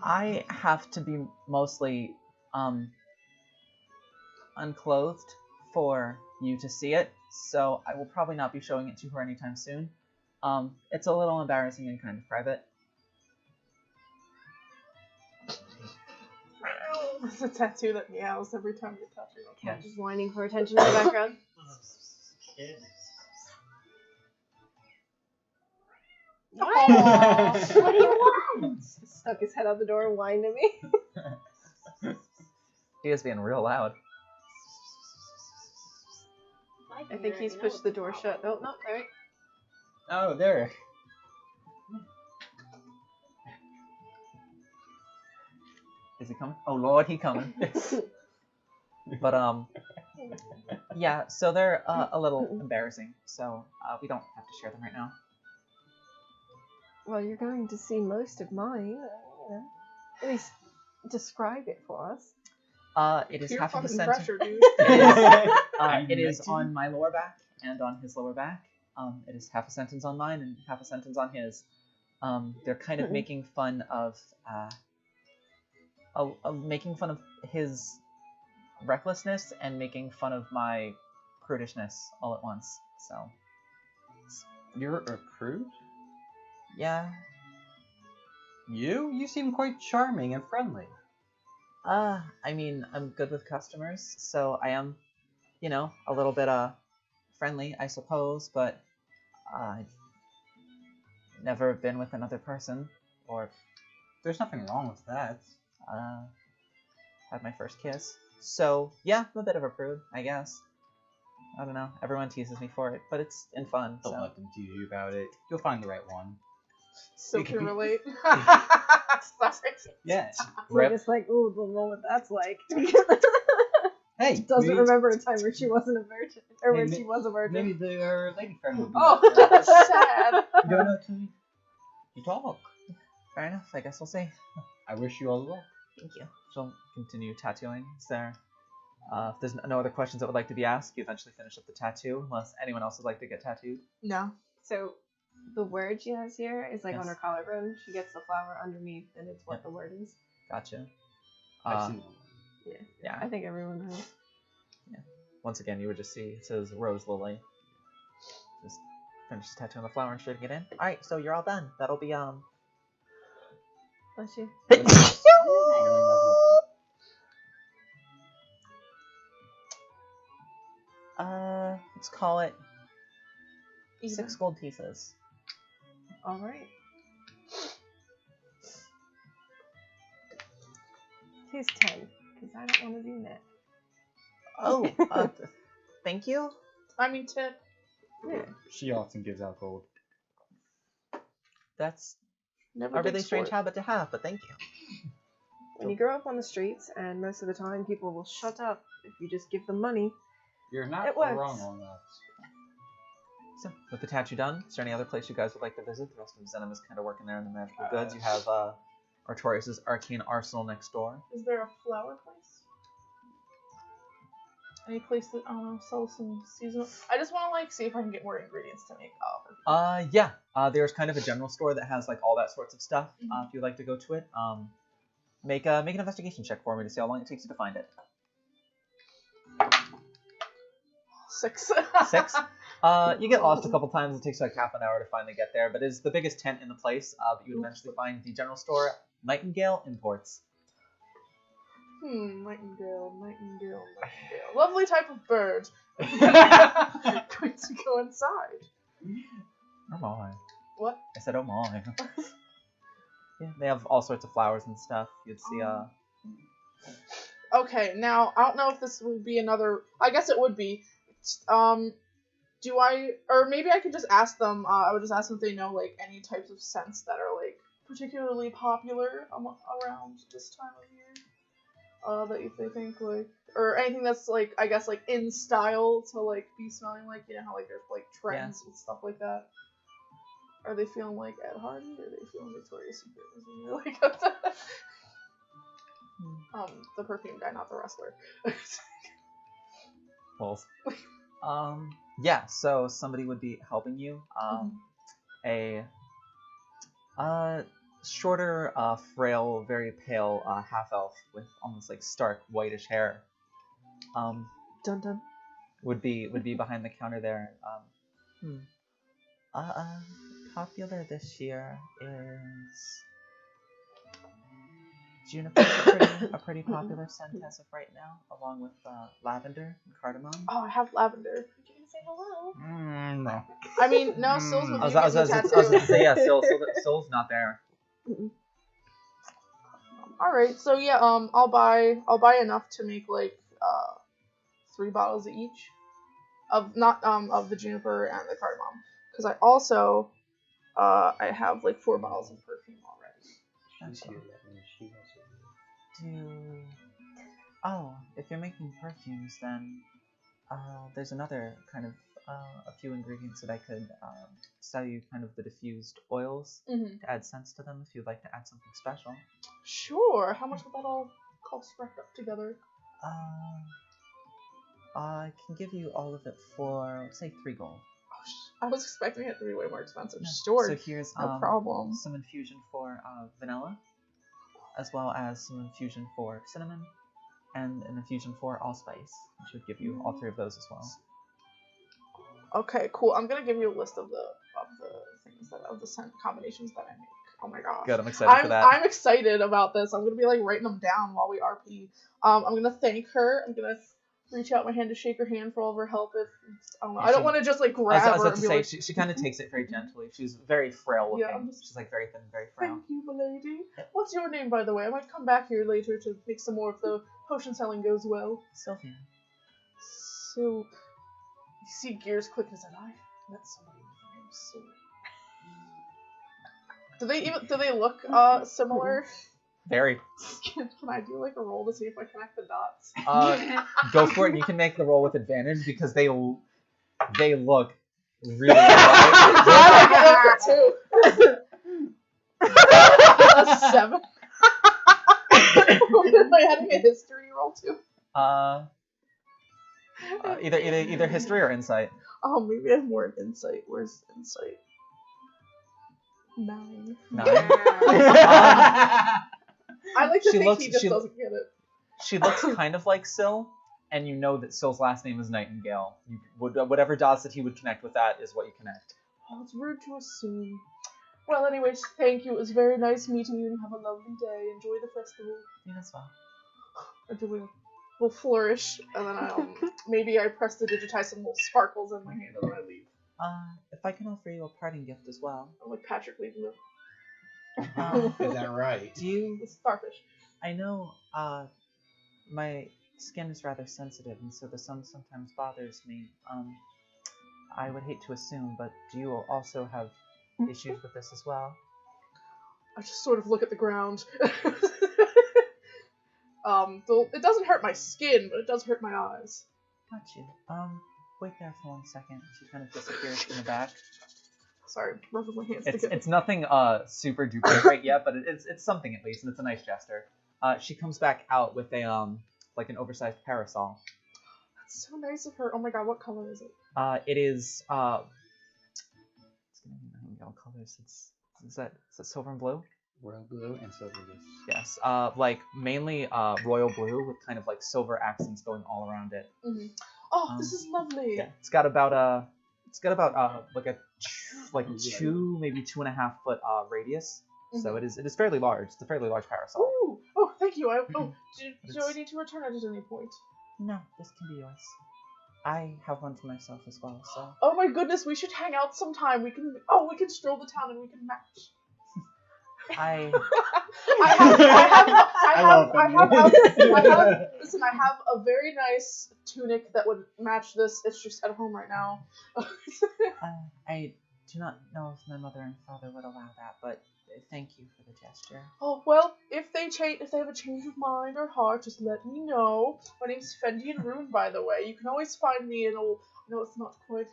I have to be mostly, unclothed for you to see it, so I will probably not be showing it to her anytime soon. It's a little embarrassing and kind of private.
It's a tattoo that meows every time you touch it.
Yeah, just whining for attention in the background.
Aw.
What do you want?
Stuck his head out the door and whined at me.
He is being real loud.
I think he's pushed the door shut. Oh, no, alright.
Oh, there.
Is he coming? Oh lord, he coming. But yeah, so they're a little embarrassing, so we don't have to share them right now.
Well, you're going to see most of mine. You know, at least describe it for us.
It is
Peer
half of a
fucking
centimeter.
pressure, dude.
It is on my lower back and on his lower back. It is half a sentence on mine and half a sentence on his. They're kind of making fun of his recklessness and making fun of my prudishness all at once. So
You're a prude?
yeah.
You seem quite charming and friendly.
I mean, I'm good with customers, so I am, you know, a little bit friendly, I suppose, but I've never been with another person or
There's nothing wrong with that.
had my first kiss. So yeah, I'm a bit of a prude, I guess. I don't know. Everyone teases me for it, but it's in fun.
Don't
So
let them tease you about it. You'll find the right one.
So
You can
can
be-
relate. Sorry.
Yeah.
We're
Rip.
just like, ooh, don't know what that's like.
Hey,
Doesn't
maybe,
remember a time where she wasn't a virgin, or
Hey,
when she was a virgin.
maybe their lady friend would be
Oh,
there.
sad.
You don't know till you talk.
Fair enough. I guess we'll see.
I wish you all the luck.
Thank you. She'll continue tattooing. Is there? If there's no other questions that would like to be asked, you eventually finish up the tattoo, unless anyone else would like to get tattooed.
No.
So, the word she has here is like on
Yes.
her collarbone. She gets the flower underneath, and it's what the word is.
Gotcha.
I've seen
Yeah.
I think everyone knows.
Once again, you would just see it says Rose Lily. Just finish the tattoo on the flower and straight get in. All right, so you're all done. That'll be
Bless you.
let's call it
Even.
6 gold pieces.
All right. Here's 10, because I don't want to do that.
Oh, thank you.
I mean, tip.
Yeah.
She often gives out gold.
That's
Never
A
big
really strange
sport.
habit to have, but thank you.
When you grow up on the streets, and most of the time people will shut up if you just give them money.
You're not
It works.
wrong on that.
So, with the tattoo done, is there any other place you guys would like to visit? The rest of Zenom is kind of working there in the magical goods. You have Artorias' Arcane Arsenal next door.
Is there a flower place? Any place that, I don't know, sells some seasonal... I just want to, like, see if I can get more ingredients to make perfume.
Yeah. There's kind of a general store that has, like, all that sorts of stuff. If you'd like to go to it, make an investigation check for me to see how long it takes you to find it.
6.
6. You get lost a couple times. It takes like half an hour to finally get there, but it's the biggest tent in the place. But you would eventually find the general store, Nightingale Imports.
Nightingale. Lovely type of bird. Going to go inside.
Oh my.
What?
I said, oh my. Yeah, they have all sorts of flowers and stuff. You'd see,
Okay, now, I don't know if this would be another... I guess it would be. Do I... Or maybe I could just ask them, I would just ask them if they know, like, any types of scents that are, like, particularly popular around this time of year. That if they think, like... Or anything that's, like, I guess, like, in style to, like, be smelling like, you know how, like, there's, like, trends and stuff like that. Are they feeling like Ed Hardy, or are they feeling Victoria's Secret? Like, the perfume guy, not the wrestler.
Well, yeah, so somebody would be helping you. A shorter, frail, very pale half-elf with almost like stark whitish hair.
Dun dun.
Would be behind the counter there. Popular this year is juniper. A pretty popular scent as of right now, along with lavender and cardamom.
Oh, I have lavender.
Are you gonna say hello?
No.
I mean, no, Sil's with
I
you.
was gonna say, yeah, Sil's not there.
All right, so yeah, I'll buy enough to make like 3 bottles of each of the juniper and the cardamom, because I also I have like 4 bottles of perfume already.
If you're making perfumes, then there's another kind of a few ingredients that I could sell you, kind of the diffused oils to add scents to them if you'd like to add something special.
Sure. How much would that all cost wrapped up together?
I can give you all of it for, let's say, 3 gold.
I was expecting it to be way more expensive.
No.
Sure.
So here's
no problem.
some infusion for vanilla, as well as some infusion for cinnamon, and an infusion for allspice, which would give you all 3 of those as well.
Okay, cool. I'm gonna give you a list of the things of the scent combinations that I make. Oh my gosh.
Good, I'm excited for that.
I'm excited about this. I'm gonna be like writing them down while we RP. I'm gonna thank her. I'm gonna reach out my hand to shake her hand for all of her help. If I don't know, I don't want to just like grab
I was
her
about
and
to
be
say,
like,
she kind of takes it very gently. She's very frail looking.
Yeah,
She's like very thin, very frail.
thank you, milady. What's your name, by the way? I might come back here later to make some more if the potion selling goes well.
Sylvia.
So, you see gears click and said, I met somebody with the name Sue. Do they look similar?
Very.
Can I do like a roll to see if I connect the dots?
Go for it. And you can make the roll with advantage because they look really alike.
Two. A 7. Am I having a history roll too?
Either history or insight.
Oh, maybe I have more insight. Where's insight? 9.
9.
I like to
She
think
looks-
he just
she-
doesn't get it.
She looks kind of like Syl, and you know that Syl's last name is Nightingale. You would whatever dots that he would connect with that is what you connect.
Oh, it's rude to assume. Well, anyways, thank you. It was very nice meeting you, and have a lovely day. Enjoy the festival.
You as well.
Until we'll flourish, and then maybe I press to digitize some little sparkles in my hand, and then I leave.
If I can offer you a parting gift as well.
I'm like Patrick leaving the
Is that right?
Do you?
the starfish.
I know. My skin is rather sensitive, and so the sun sometimes bothers me. I would hate to assume, but do you also have issues with this as well?
I just sort of look at the ground. It doesn't hurt my skin, but it does hurt my eyes.
Got you. Wait there for 1 second. She kind of disappears in the back.
Sorry, rubbing my hands
It's
together.
it's nothing super duper great yet, but it's something at least, and it's a nice gesture. She comes back out with a like an oversized parasol.
That's so nice of her. Oh my god, what color is it?
It is it's gonna be yellow colors. Is that silver and blue?
Royal blue and silver blue.
Yes. Like mainly royal blue with kind of like silver accents going all around it.
Mm-hmm. Oh, this is lovely.
Yeah. It's got about like 2 maybe 2.5 foot radius. So it is fairly large. It's a fairly large parasol.
Ooh. Oh, thank you. Do I need to return it at any point?
No, this can be yours. I have one for myself as well. So.
Oh my goodness, we should hang out sometime. We can stroll the town and we can match.
I
have a very nice tunic that would match this. It's just at home right now.
I do not know if my mother and father would allow that, but thank you for the gesture.
Oh well, if they have a change of mind or heart, just let me know. My name's Fendi and Rune, by the way. You can always find me in old. I know it's not quite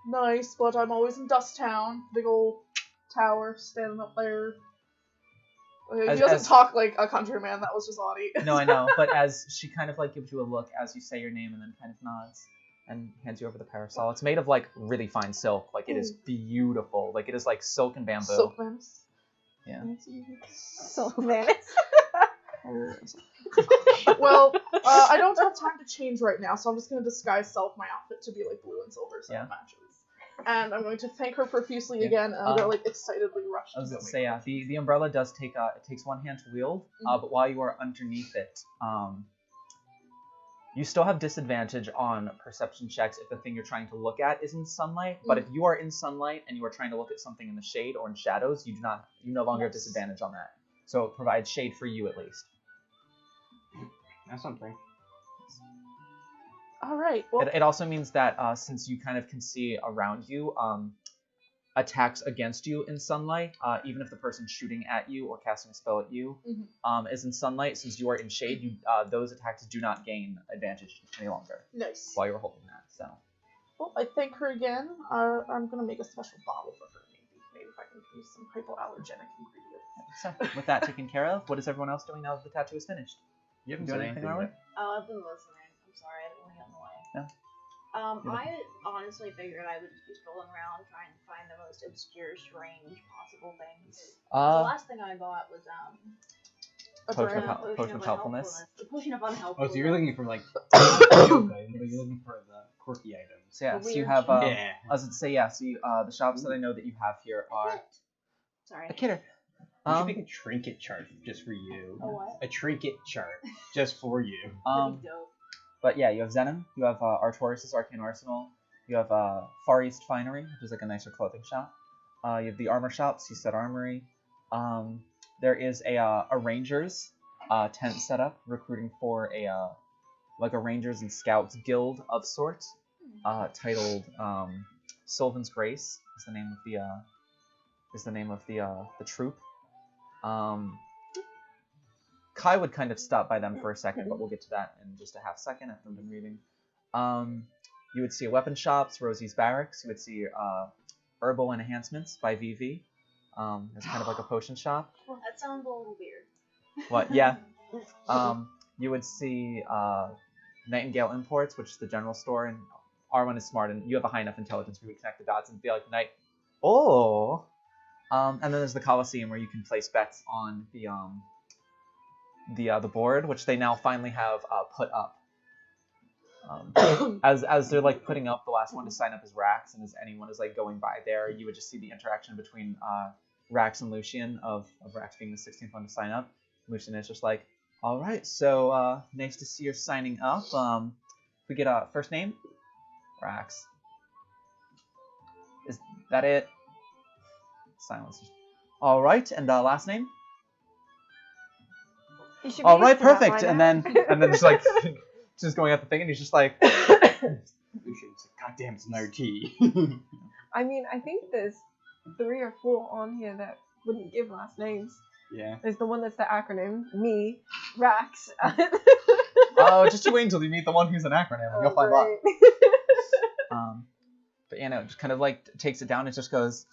nice, but I'm always in Dust Town, big old tower standing up there. He doesn't talk like a countryman. That was just Audie.
No, I know, but as she kind of like gives you a look as you say your name and then kind of nods and hands you over the parasol. It's made of like really fine silk. Like it is beautiful. Like it is like silk and bamboo.
Silk Venice.
Yeah.
Silk Venice.
Well, I don't have time to change right now, so I'm just going to disguise self my outfit to be like blue and silver so it matches. And I'm going to thank her profusely again, and I'm going to like excitedly rush.
I was going to say, yeah, the umbrella does take it takes one hand to wield, but while you are underneath it, you still have disadvantage on perception checks if the thing you're trying to look at is in sunlight. But if you are in sunlight and you are trying to look at something in the shade or in shadows, you no longer have disadvantage on that. So it provides shade for you at least.
That's something.
All right. Well,
it also means that since you kind of can see around you, attacks against you in sunlight, even if the person shooting at you or casting a spell at you is in sunlight, since you are in shade, those attacks do not gain advantage any longer.
Nice.
While you're holding that, so.
Well, I thank her again. I'm gonna make a special bottle for her. Maybe if I can use some hypoallergenic ingredients.
So with that taken care of, what is everyone else doing now that the tattoo is finished?
You haven't
doing
said
anything,
anything
Arlen?
Oh, I've been listening. I'm sorry, I didn't want to get in the way.
No.
I honestly figured I would just be strolling around trying to find the most obscure, strange possible things. The last thing I got was
Potion of helpfulness.
The potion of unhelpfulness.
Oh, so you're looking for like you're looking for the quirky items.
So yeah,
The
so you
weird
have
shit.
I was going to say the shops that I know that you have here are
Sorry.
a kidder.
You should make a trinket chart just for you.
A what?
A trinket chart just for you.
Pretty dope.
But yeah, you have Zenon, you have Artorias' Arcane Arsenal, you have Far East Finery, which is like a nicer clothing shop. You have the armor shops, you said Armory. There is a Rangers tent set up, recruiting for a Rangers and Scouts guild of sorts, titled Sylvan's Grace is the name of the troop. Kai would kind of stop by them for a second, but we'll get to that in just a half second after I'm done reading. You would see weapon shops, Rosie's Barracks. You would see Herbal Enhancements by VV. It's kind of like a potion shop.
That sounds a little weird.
What? Yeah. You would see Nightingale Imports, which is the general store, and Arwen is smart, and you have a high enough intelligence where you would connect the dots and be like, and then there's the Coliseum where you can place bets on the board, which they now finally have put up. As they're like putting up the last one to sign up as Rax, and as anyone is like going by there, you would just see the interaction between Rax and Lucian of Rax being the 16th one to sign up. Lucian is just like, all right, so nice to see you're signing up. We get a first name, Rax. Is that it? Silence. All right, and last name. All right, perfect. And then just like just going at the thing, and he's just like,
Lucian's like, God damn, it's another T.
I mean, I think there's 3 or 4 on here that wouldn't give last names.
Yeah.
There's the one that's the acronym, me, Rax.
Oh, just you wait until you meet the one who's an acronym, and you'll find out. But you know, just kind of like takes it down and just goes,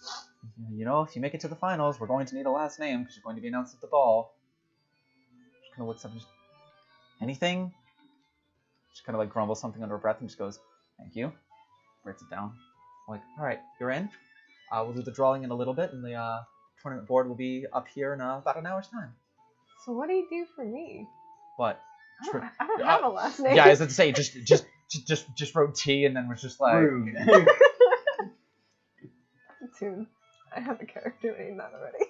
you know, if you make it to the finals, we're going to need a last name because you're going to be announced at the ball. Just kind of looks up and just, anything? Just kind of like grumbles something under her breath and just goes, thank you. Writes it down. I'm like, all right, you're in. We'll do the drawing in a little bit, and the tournament board will be up here in about an hour's time.
So what do you do for me?
What?
I don't have a last name.
Yeah, I was going to say, just wrote T and then was just like...
Tune. I have a character name that already.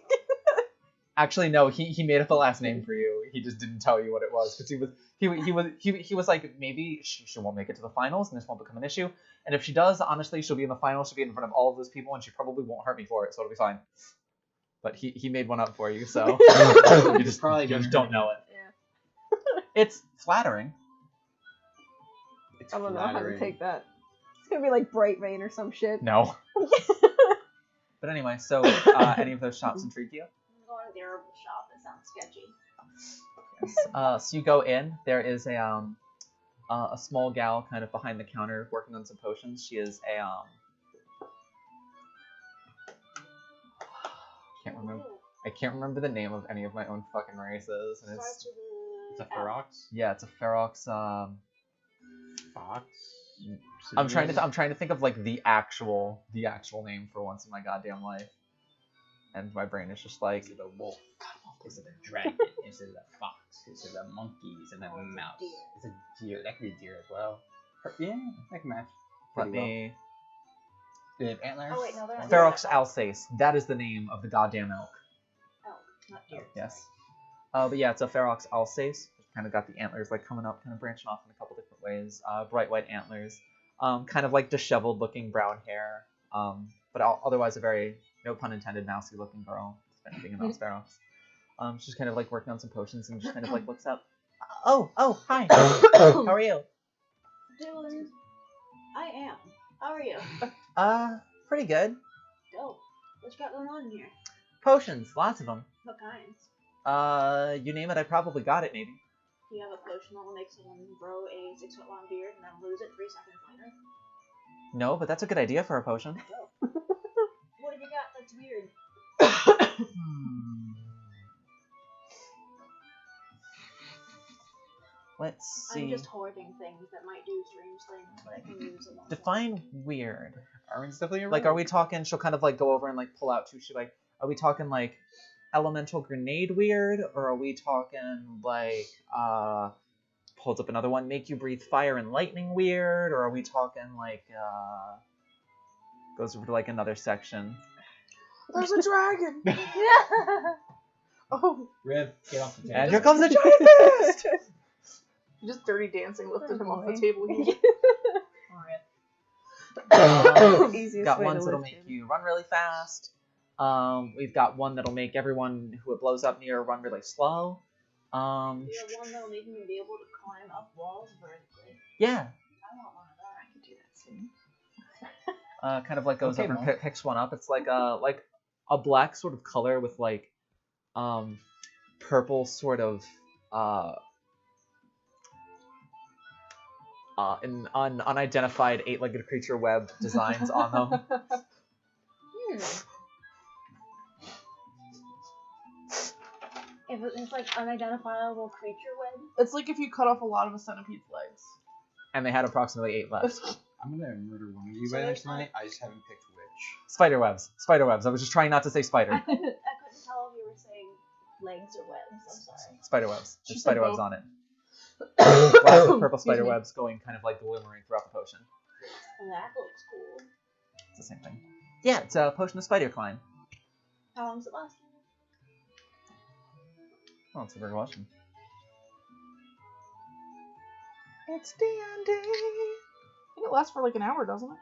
Actually, no. He made up the last name for you. He just didn't tell you what it was because he was like, maybe she won't make it to the finals and this won't become an issue. And if she does, honestly, she'll be in the finals. She'll be in front of all of those people, and she probably won't hurt me for it, so it'll be fine. But he made one up for you, so you just don't know it.
Yeah.
It's flattering.
It's
I don't know how to
flattering.
take that. It's gonna be like Bright Rain or some shit.
No. But anyway, so any of those shops intrigue you?
I'm going to the herbal shop. It sounds sketchy.
Yes. So you go in. There is a small gal kind of behind the counter working on some potions. She is a I can't remember the name of any of my own fucking races, and
Starts
It's
with
a Ferox?
yeah, it's a Ferox.
Fox?
I'm trying to think of like the actual name for once in my goddamn life, and my brain is just like,
Is it a wolf? Is it a dragon? Is it a fox? Is it a monkey? Is it a mouse? Is it a deer? That could be a deer as well. Yeah, that can match.
let
pretty well.
me.
Do they have antlers?
Oh wait, no, they're not.
Ferox Alsace. That is the name of the goddamn elk.
Elk, not deer.
Yes. But yeah, it's a Ferox Alsace. Kind of got the antlers like coming up, kind of branching off in a couple different ways. Bright white antlers. Kind of like disheveled looking brown hair. But otherwise a very, no pun intended, mousy looking girl. Despite being a mouse Ferox. She's kind of like working on some potions and just kind of like looks up. Oh, hi. How are you?
Doing. I am. How are you?
Pretty good.
Dope. What you got going on in here?
Potions, lots of them.
What kinds?
You name it, I probably got it, maybe.
Do you have a potion that will make someone grow a 6-foot long beard and then lose it 3 seconds later?
No, but that's a good idea for a potion.
What have you got that's weird?
Let's see.
I'm just hoarding things that might do strange things, but I can use them.
Define weird.
Armin's definitely a
Like, are we talking, she'll kind of like go over and like pull out two, are we talking like elemental grenade weird, or are we talking like, holds up another one, make you breathe fire and lightning weird, or are we talking like, goes over to like another section?
There's a dragon. Oh,
Riv, get off the table.
And here comes the giant fist!
just Dirty Dancing lifted him off the
boy.
table.
Alright.
Easiest
Got
way
ones
to
that'll
lift
make
him.
you run really fast. We've got one that'll make everyone who it blows up near run really slow.
You have one that'll make me be able to climb up walls vertically.
Yeah.
I want one of that. I can do that soon.
Kind of like goes
Okay,
over and
Mom.
picks one up. It's like a black sort of color with like purple sort of an unidentified 8-legged creature web designs on them.
If it's like unidentifiable creature web.
It's like if you cut off a lot of a centipede's legs.
And they had approximately 8 left.
I'm gonna murder one of you
So
by
there's
tonight. I just haven't picked which.
Spider webs. Spider webs. I was just trying not to say spider.
I couldn't tell if you were saying legs or webs. I'm sorry.
Spider webs.
She
There's
said
spider webs
both.
on it. Lots of purple
Excuse
spider
me.
webs going kind of like glimmering throughout the potion.
That looks cool.
It's the same thing. Yeah, it's a potion of spider climb.
How long does it last?
Oh, that's a good question.
It's D&D. I think it lasts for like an hour, doesn't it?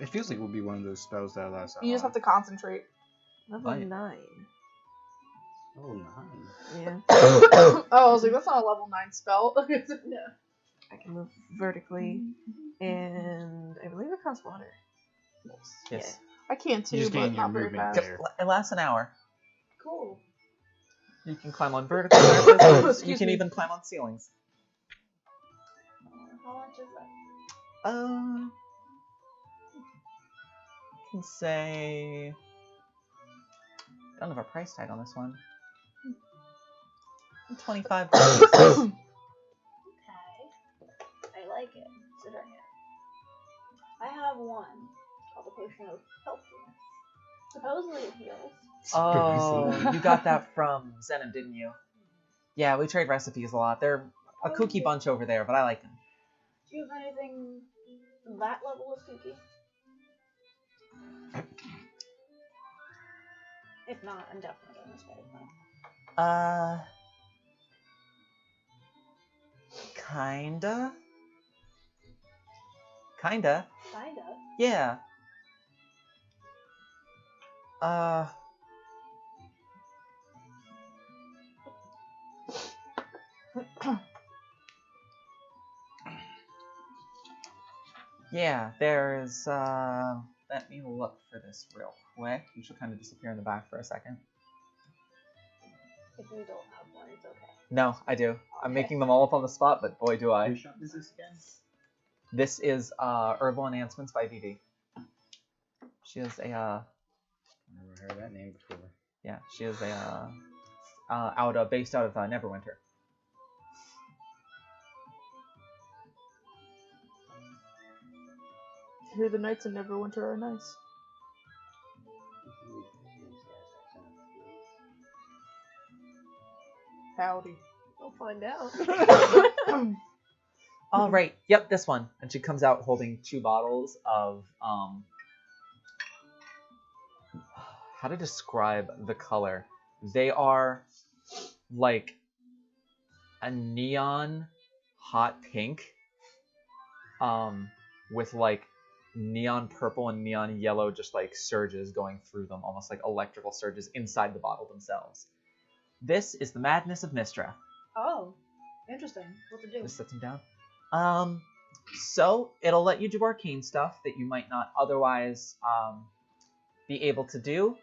It feels like it would be one of those spells that lasts.
You just have to concentrate.
Level
Right.
9.
Oh, nice.
Yeah.
Oh, I was like, that's not a level 9 spell.
No.
I can move vertically and I believe across water.
Yes.
I can too,
just
but
gain your
not very
movement
fast.
there.
It lasts an hour.
Cool.
You can climb on vertical surfaces. You
Excuse
can
me.
even climb on ceilings.
How much is that?
I can say. I don't have a price tag on this one. $25.
Okay. I like it, considering it. I have one called the Potion of Healthiness. Supposedly it heals.
Oh, you got that from Zenon, didn't you? Yeah, we trade recipes a lot. They're a kooky bunch over there, but I like them.
Do you have anything that level of kooky? If not, I'm definitely going to spend it.
Kinda?
Kinda.
Yeah. Yeah, there's, let me look for this real quick. You should kind of disappear in the back for a second.
If you don't have one, it's okay.
No, I do. I'm making them all up on the spot, but boy, do I.
Whose shop is this again?
This is, Herbal Enhancements by Vivi. She is a,
Never heard that name before.
yeah, she is a, based out of, Neverwinter.
I hear the nights in Neverwinter are nice. Howdy.
We'll find out.
All right. Yep, this one. And she comes out holding 2 bottles of how to describe the color. They are like a neon hot pink with like neon purple and neon yellow just like surges going through them, almost like electrical surges inside the bottle themselves. This is the Madness of Mystra.
Oh, interesting. What's it do?
Just set them down. So it'll let you do arcane stuff that you might not otherwise be able to do,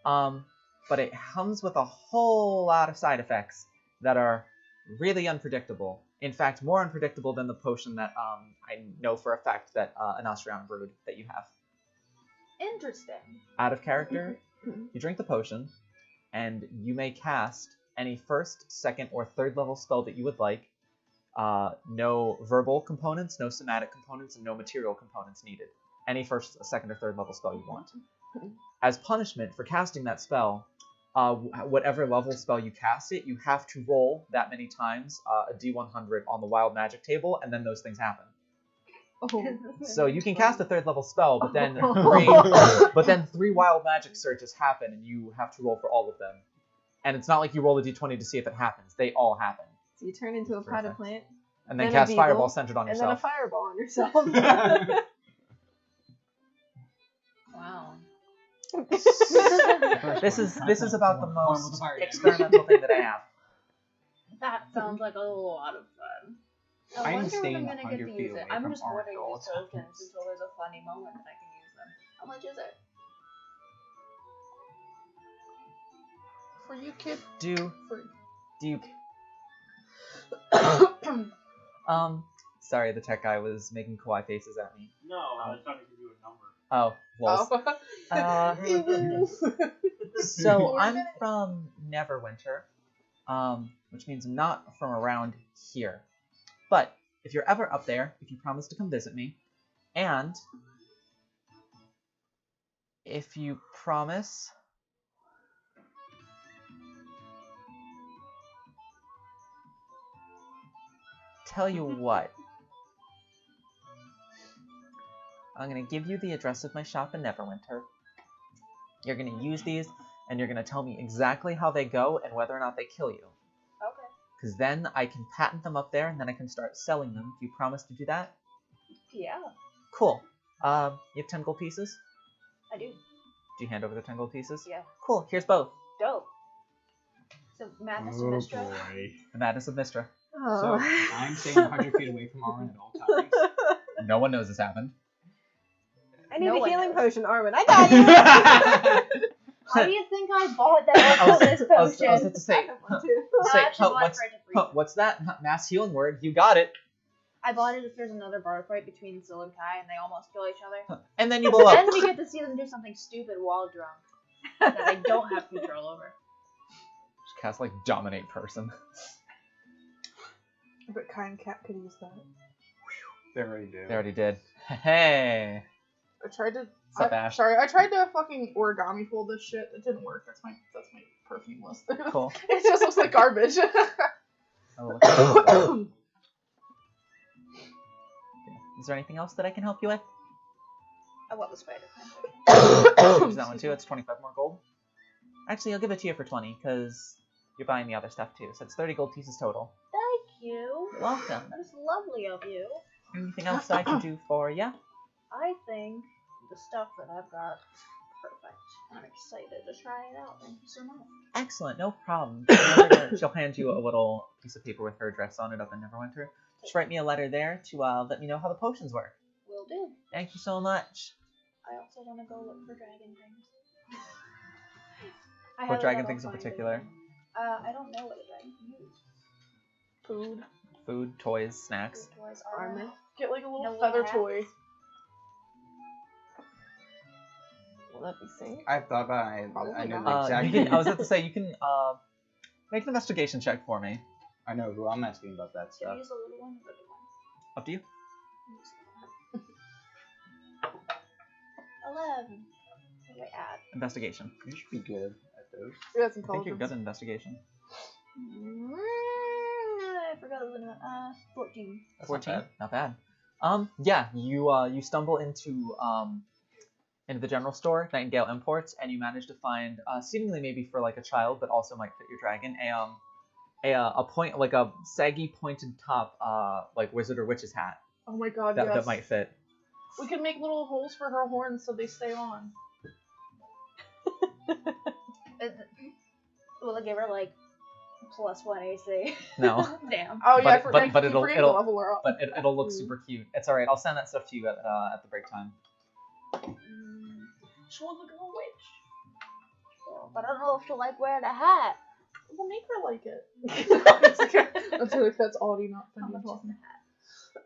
but it comes with a whole lot of side effects that are really unpredictable. In fact, more unpredictable than the potion that I know for a fact that an Austrian brewed that you have.
Interesting.
Out of character, you drink the potion, and you may cast any first, second, or third level spell that you would like. No verbal components, no somatic components, and no material components needed. Any first, second, or third level spell you want. As punishment for casting that spell, whatever level spell you cast it, you have to roll that many times a d100 on the wild magic table, and then those things happen.
Oh.
So you can cast a third level spell, but then three wild magic surges happen, and you have to roll for all of them. And it's not like you roll a d20 to see if it happens. They all happen.
So you turn into a potted plant.
And then
then
cast
a beetle,
Fireball centered on
and then a
yourself.
fireball on yourself.
Wow.
This is about the most experimental thing that I have.
That sounds like a lot of fun. I
I'm
wonder when
staying
I'm gonna
100
get to
feet
use it.
away
I'm
from
just
Orange
hoarding
all
these
the time.
tokens until there's a funny moment that I can use them. How much is it?
For you, kid.
Do you sorry, the tech guy was making kawaii faces at me.
No, I was trying to give you a number.
Oh, well. So I'm from Neverwinter, which means I'm not from around here. But if you're ever up there, if you promise to come visit me, and if you promise tell you what, I'm going to give you the address of my shop in Neverwinter. You're going to use these, and you're going to tell me exactly how they go and whether or not they kill you.
Okay.
Because then I can patent them up there, and then I can start selling them. Do you promise to do that?
Yeah,
Cool. You have 10 gold pieces?
I do.
Do you hand over the 10 gold pieces?
Yeah.
Cool, here's both.
Dope. So Madness of
Oh
Mystra.
boy.
The Madness of Mystra.
So
Oh.
I'm staying 100 feet away from Arwen at all times.
No one knows this happened.
I
I need
No
a
one
healing
knows.
potion, Armin. I got you.
Why do you think I bought that alchemist
I was
potion?
about to say,
I have one too.
say,
I actually bought it
what's,
for a different reason.
what's that? Mass healing word. You got it.
I bought it if there's another bar fight between Syl and Kai and they almost kill each other.
And then you blow up.
And we get to see them do something stupid while drunk that they don't have control over.
Just cast like dominate person.
But Kai and Cat could use that.
They already do.
They already did. Hey.
I tried to.
What's up, Ash?
Sorry, I tried to fucking origami fold this shit. It didn't work. That's my perfume list.
Cool.
It just looks like garbage.
Oh, look at that. Is there anything else that I can help you with?
I want the spider climber.
Use that one too. It's 25 more gold. Actually, I'll give it to you for 20 because you're buying the other stuff too. So it's 30 gold pieces total.
Thank you.
You're welcome.
That is lovely of you.
Anything else I can do for you?
I think the stuff that I've got is perfect. I'm excited to try it out. Thank you so much.
Excellent, no problem. She'll hand you a little piece of paper with her address on it up in Neverwinter. Just write me a letter there to let me know how the potions work.
Will do.
Thank you so much.
I also want to go look for dragon things.
What dragon things in particular?
I don't know what a dragon can use.
Food.
Food, toys, snacks.
Food, toys,
Armor. Get like a little
No
feather
hats.
toy.
Let me see.
I've thought about it.
Probably
I know
not.
the exact.
You can, I was about to say, you can make an investigation check for me.
I know who I'm asking about that
Can I
stuff.
use the little one or the big one?
Up to you.
11. What do I add?
Investigation.
You should be good at those.
Yeah, that's
I think you're
intelligence.
good at investigation.
I forgot the limit. 14.
That's not
14.
bad.
Not bad. Yeah, you stumble into the general store, Nightingale Imports, and you manage to find, seemingly maybe for like a child, but also might fit your dragon, a point, like a saggy pointed top, like wizard or witch's hat
Oh my god,
that,
yes.
that might fit.
We could make little holes for her horns so they stay on.
Will it give her like +1 AC?
No.
Damn.
Oh yeah,
But
I
it'll-
forget
it'll-
to level her up.
But it'll look super cute. It's alright, I'll send that stuff to you at the break time.
She'll look like a witch. So, but I don't know if she'll like wearing a hat.
We'll make her like it. I feel like that's already not
How
funny.
much is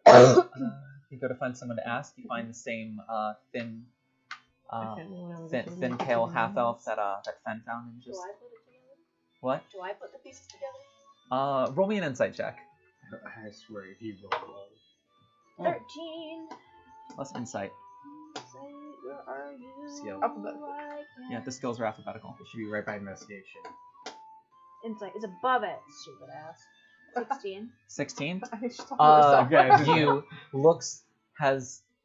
the hat?
You go to find someone to ask, you find the same thin tail half elf that Fen found and
Do
just
I put it together?
what?
Do I put the pieces together?
Roll me an insight check.
I swear, if you roll low.
13.
Plus insight.
Say, where are you?
See how-
Alphabetical.
I can't-
Yeah, the skills are alphabetical.
It should be right by investigation.
Insight is above it, stupid ass. 16.
16.
I should talk to myself.
You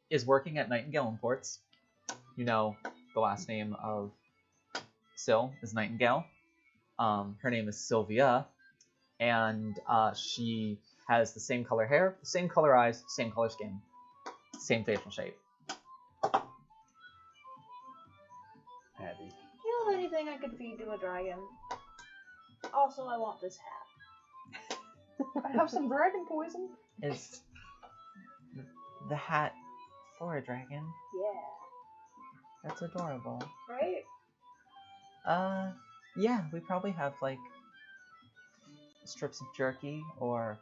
is working at Nightingale Imports. You know the last name of Syl is Nightingale. Her name is Sylvia, and she has the same color hair, the same color eyes, same color skin, same facial shape.
Patty.
Do you have anything I could feed to a dragon? Also, I want this hat.
I have some dragon poison.
Is the hat for a dragon?
Yeah.
That's adorable.
Right?
Yeah, we probably have like strips of jerky or,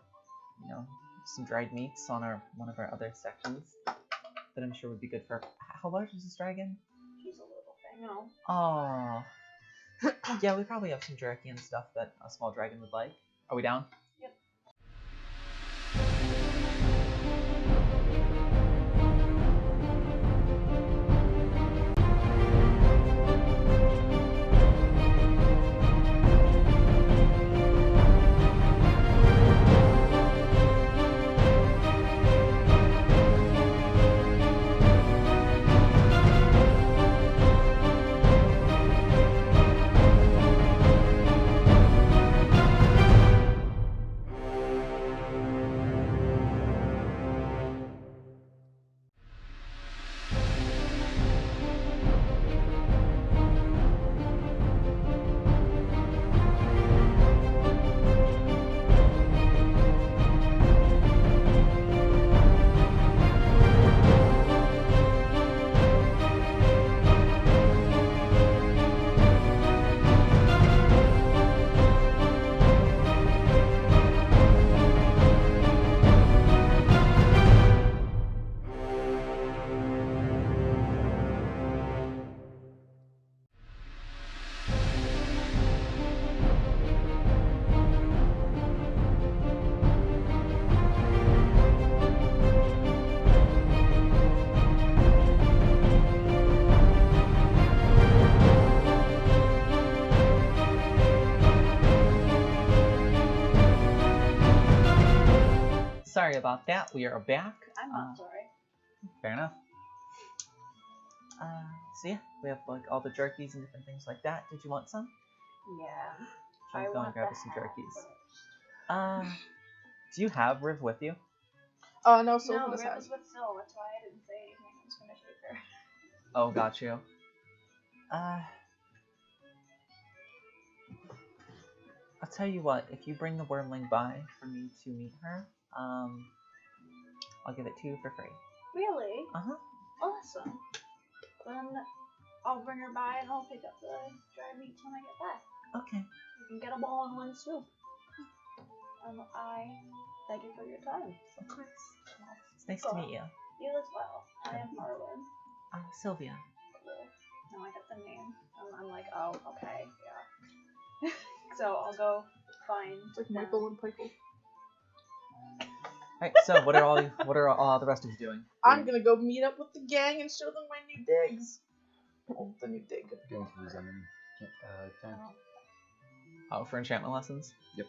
you know, some dried meats on one of our other sections that I'm sure would be good for. How large is this dragon?
She's a little thing, you know.
Oh. Yeah, we probably have some jerky and stuff that a small dragon would like. Are we down? sorry about that. We are back.
I'm not sorry.
Fair enough. So yeah, we have like all the jerkies and different things like that. Did you want some?
Yeah.
Shall we
I
go and
want
grab
the
us some
hat
jerkies?
first.
Do you have Riv with you?
No,
No,
Sylvanus
Riv
has.
was with Syl. That's why I didn't say anything. I was gonna shake her.
Oh, got you. I'll tell you what. If you bring the wormling by for me to meet her, I'll give it to you for free.
Really?
Uh-huh.
Awesome. Then I'll bring her by and I'll pick up the dried meats when I get back.
Okay.
You can get them all in one swoop. I thank you for your time.
Of course. It's nice to meet you.
You as well. I am Harlan.
Sylvia.
Cool. Now I got the name. I'm like, oh, okay, yeah. So I'll go find.
It's like Michael and Pikel.
Alright, so what are all the rest of you doing?
I'm gonna go meet up with the gang and show them my new digs. Oh, the new dig.
Going through Zen tent.
Oh, for enchantment lessons?
Yep.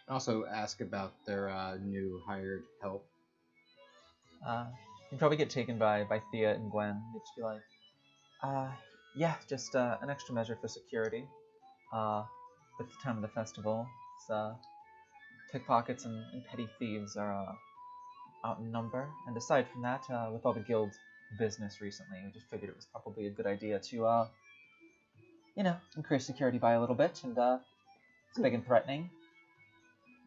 Also ask about their new hired help.
You'd probably get taken by Thea and Gwen. They'd just be like, yeah, just an extra measure for security. At the time of the festival, pickpockets and petty thieves are outnumbered. And aside from that, with all the guild business recently, we just figured it was probably a good idea to, increase security by a little bit. And it's big and threatening.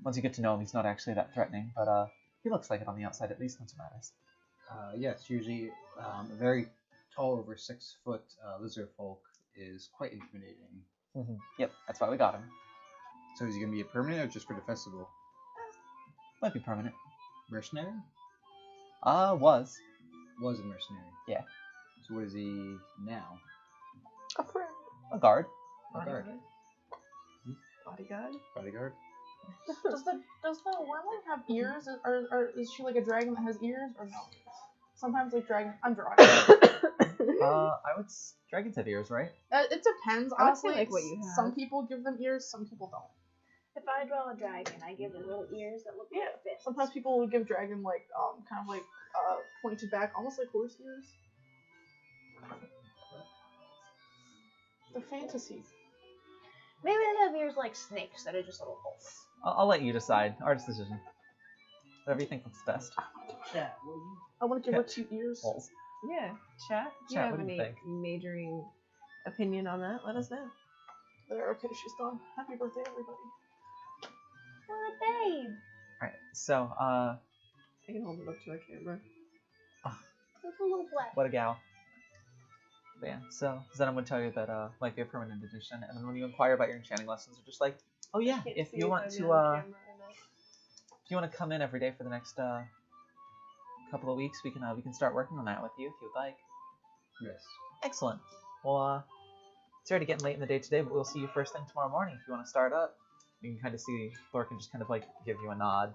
Once you get to know him, he's not actually that threatening, but he looks like it on the outside, at least, once it matters.
Yes, usually a very tall, over 6 foot lizard folk is quite intimidating.
Yep, that's why we got him.
So is he gonna be a permanent or just for the festival?
Might be permanent.
Mercenary?
Was.
Was a mercenary.
Yeah.
So what is he now?
A friend.
A guard.
A guard.
Bodyguard.
Bodyguard?
Does the wormling have ears, or is she like a dragon that has ears, or no? Sometimes like dragon. I'm drawing.
Dragons have ears, right?
It depends.
I would say,
Honestly,
like, what you have.
Some people give them ears, some people don't.
If I draw a dragon, I give it little ears that look like fists.
Sometimes people will give dragon like kind of like pointed back, almost like horse ears. The fantasy.
Maybe they have ears like snakes that are just little holes.
I'll let you decide. Artist decision. Whatever you think looks best.
Chat, will you?
I want to give her 2 ears.
Holes.
Yeah, chat. Do you
Chat,
have
what do you
any
think?
majoring opinion on that? Let us know.
There, okay, she's done. Happy birthday, everybody.
What a babe!
Alright, so,
I can hold it up to a camera.
It's a little black.
what a gal. But yeah, so Zenon would tell you that might be a permanent addition, and then when you inquire about your enchanting lessons, you're just like, oh yeah, if you want to come in every day for the next couple of weeks, we can start working on that with you if you'd like.
Yes.
Excellent. Well, it's already getting late in the day today, but we'll see you first thing tomorrow morning if you want to start up. You can kind of see Thorkin just kind of like give you a nod.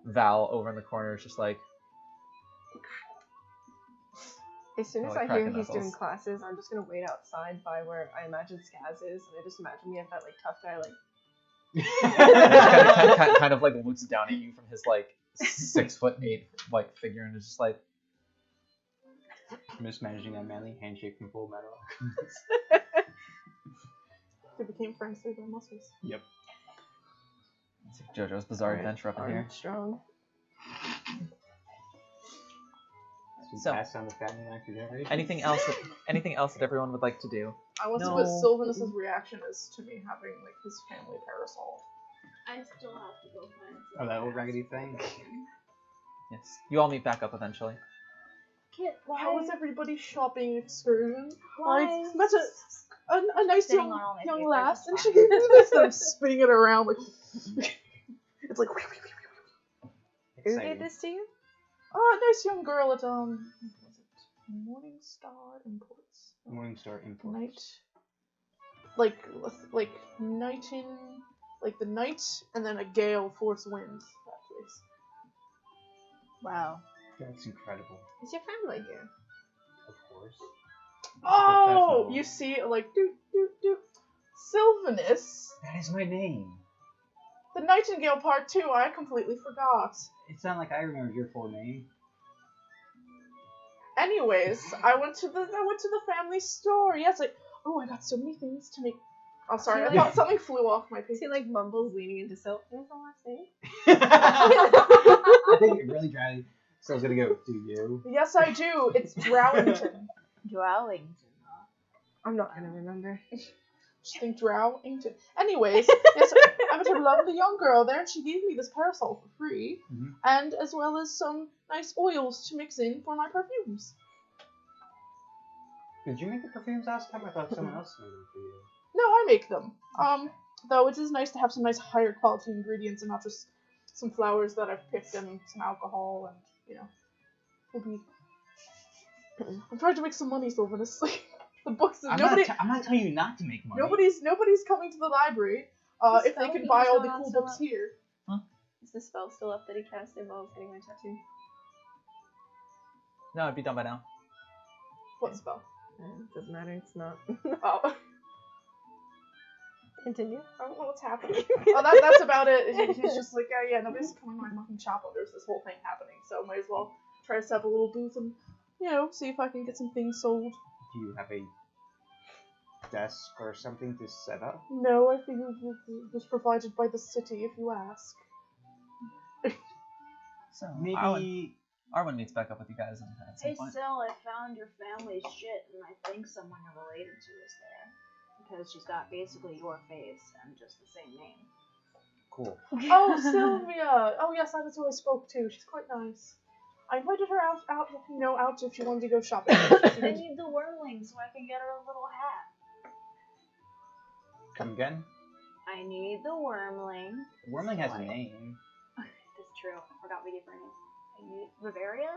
Val over in the corner is just like,
As soon as
like
I hear
cracking
he's doing
knuckles.
classes, I'm just gonna wait outside by where I imagine Skaz is, and I just imagine we have that like tough guy like.
kind of like looks down at you from his like 6'8" like figure and is just like,
Mismanaging that manly handshake from Full Metal.
They became friends through their muscles.
Yep.
it's like JoJo's Bizarre Adventure up in here.
Strong.
So-
Pass down the family line for generations.
Anything else that everyone would like to do?
I want to see
No.
what Sylvanus' reaction is to me having like his family parasol.
I still have to go find
Oh, that old raggedy thing?
Yes. You all meet back up eventually.
Kit, why?
How was everybody's shopping excursion?
Why?
I met a nice
Sitting
young,
on all my
young
papers
lass,
is
and
fine.
she starts spinning it around like it's like.
Who gave this to you?
Oh, a nice young girl at was it Morningstar Imports?
Morningstar Import.
Night, like night in, like the night, and then a gale force winds. That place.
Wow.
That's incredible.
Is your family here?
Of course.
Oh,
Professional.
you see, like Sylvanus.
That is my name.
The Nightingale part too. I completely forgot.
It sounded like I remembered your full name.
Anyways, I went to the family store. Yes, like, oh, I got so many things to make. Oh, sorry, I thought something flew off my page.
He like mumbles, leaning into Silk. What's the last name?
I think it really dry. So I was gonna go. Do you?
Yes, I do. It's Drowington.
Drowington.
I'm not gonna remember.
Just think Drowington. Anyways, yes, I met a lovely young girl there, and she gave me this parasol for free, and as well as some nice oils to mix in for my perfumes.
Did you make the perfumes last time? I thought someone else made them for you.
No, I make them. Though it is nice to have some nice higher quality ingredients and not just some flowers that I've picked and some alcohol and, you know, will be. I'm trying to make some money, Sylvanus. The books.
I'm not telling you not to make money.
Nobody's coming to the library. If they can buy all the cool books here.
Is the spell still up that he cast it while I was getting my tattoo?
No, it'd be done by now.
What spell?
Doesn't matter. It's not.
Oh.
Continue.
I don't know what's happening. Oh, that's about it. He's just like, oh yeah, nobody's coming to my fucking shop while there's this whole thing happening, so might as well try to set up a little booth and, you know, see if I can get some things sold.
Do you have a desk or something to set up?
No, I think it was provided by the city, if you ask.
So
Maybe.
Arwen meets back up with you guys at some
Hey,
point.
Sil, I found your family's shit, and I think someone you're related to is there. Because she's got basically your face and just the same name.
Cool.
Oh, Sylvia! Oh yes, that's who I spoke to. She's quite nice. I invited her out if she wanted to go shopping.
I need the wormling so I can get her a little hat.
Come again?
I need the wormling.
The wormling has a name.
That's true. I forgot we gave her a name. I need Bavaria.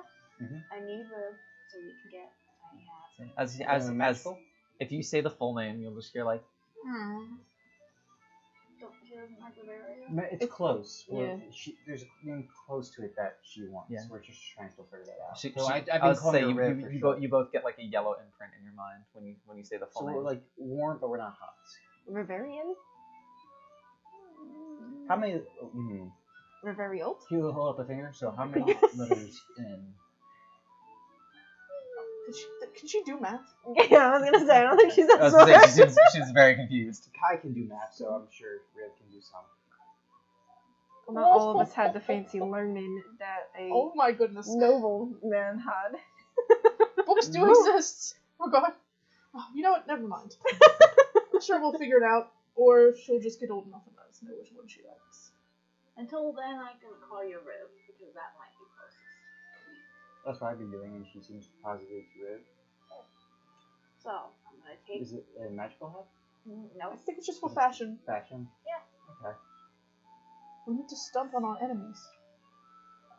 I need the so we can get a tiny hat.
As
magical?
if you say the full name, you'll just hear like.
Don't she doesn't like Bavaria?
It's close.
Yeah.
There's a name close to it that she wants.
Yeah.
We're just trying to figure that out.
She,
So
she-
I've
I
been
was
calling
say
her
you,
Riv
you,
for
you,
short.
both, you both get like a yellow imprint in your mind when you say the full
So
name.
we're like warm, but we're not hot.
Riverian?
How many?
Riverial?
Can you hold up a finger? So how many letters in?
Can she do math?
Yeah, I was gonna say, I don't think she's
I
that
was
smart.
gonna say, she's very confused.
Kai can do math, so I'm sure Riv can do some.
Not all of us had the fancy learning that a
Oh my goodness.
noble man had.
Books do exist. Oh god. Oh, you know what? Never mind. I'm sure we'll figure it out, or she'll just get old enough and let us know which one she likes.
Until then, I'm gonna call you Riv because that might be closest.
That's what I've been doing, and she seems positive to Riv.
So I'm gonna take.
Is it a magical hat?
No.
I think it's just for fashion.
Fashion?
Yeah.
Okay.
We need to stump on our enemies.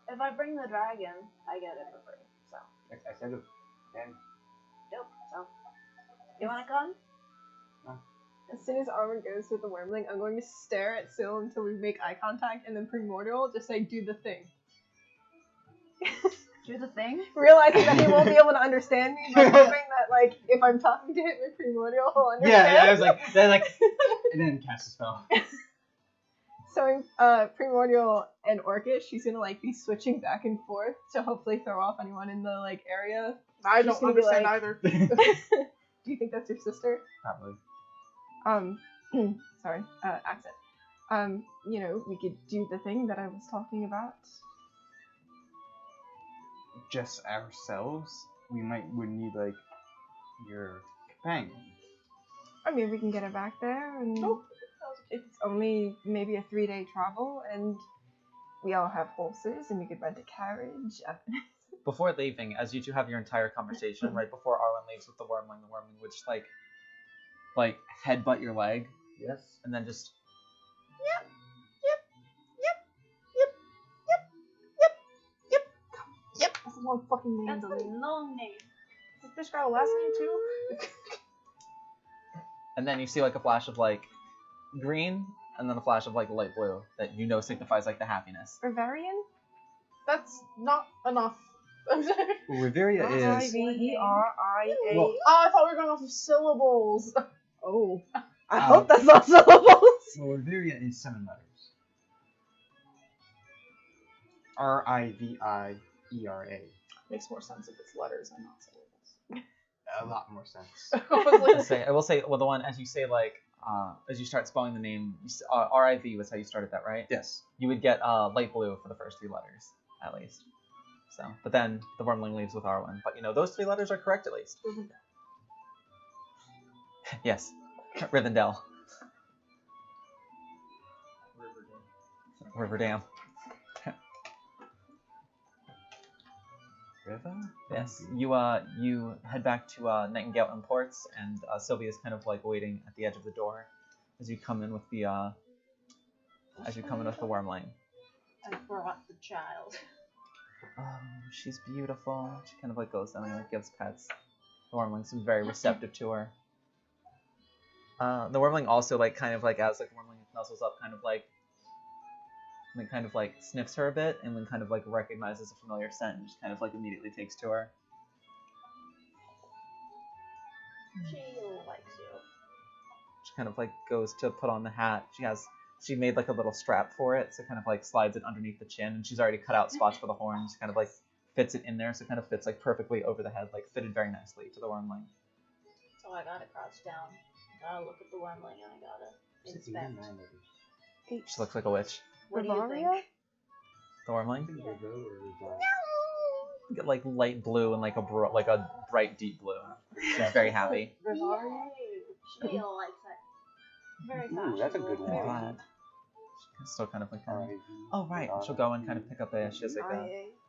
If I bring the dragon, I get it for free. So
I said it. And
dope. So you wanna come?
As soon as Arwen goes with the wormling, I'm going to stare at Syl until we make eye contact, and then Primordial just say, do the thing.
Do the thing.
Realizing that he won't be able to understand me, but hoping that, like, if I'm talking to him in Primordial, he'll understand.
yeah, I was like, and then cast a spell.
So in Primordial and Orcish, she's gonna, like, be switching back and forth to hopefully throw off anyone in the, like, area.
I
She's
don't
gonna be
understand
like-
either.
Do you think that's your sister?
Probably.
Sorry, accent. You know, we could do the thing that I was talking about.
Just ourselves? We would need like your companion.
I mean, we can get her back there, and it's only maybe a 3-day travel, and we all have horses, and we could rent a carriage.
Before leaving, as you two have your entire conversation, right before Arwen leaves with the wormling would just like headbutt your leg,
Yes.
and then just
Yep, that's a long fucking name.
That's a long name.
This bitch got a last name too?
and then you see like a flash of like green, and then a flash of like light blue that you know signifies like the happiness.
Riverian?
That's not enough.
Riveria is.
Riveria.
Well,
I thought we were going off of syllables.
Oh. I hope that's not syllables.
Well, Riveria is 7 letters. Riviera.
Makes more sense if it's letters and not syllables.
A lot more sense.
I will say, well, the one as you say, like, as you start spelling the name, R-I-V was how you started that, right?
Yes.
You would get light blue for the first 3 letters, at least. So, but then the wormling leaves with R1. But those 3 letters are correct at least. Yes, Rivendell. Riverdam.
River?
Yes, you head back to Nightingale Imports, and Sylvia's kind of like waiting at the edge of the door as you come in with the wormling.
I brought the child.
Oh, she's beautiful. She kind of like goes down and like gives pets. The wormling seems very receptive to her. The wormling also like kind of like as like the wormling nuzzles up, kind of like sniffs her a bit, and then kind of like recognizes a familiar scent, and just kind of like immediately takes to her.
She likes you.
She kind of like goes to put on the hat. She made like a little strap for it, so kind of like slides it underneath the chin, and she's already cut out spots for the horns. Kind of like fits it in there, so it kind of fits like perfectly over the head, like fitted very nicely to the wormling.
So I gotta crouch down. Gotta look at the wormling and I gotta inspect.
She looks like a witch.
What do you think?
The wormling?
Yeah.
Get like light blue and like a bright deep blue. She's very happy.
Rivaria?
She likes it. Very
Ooh,
fashionable.
that's a good one.
Very
Glad. She's still kind of like, oh right. She'll go and kind of pick up she has like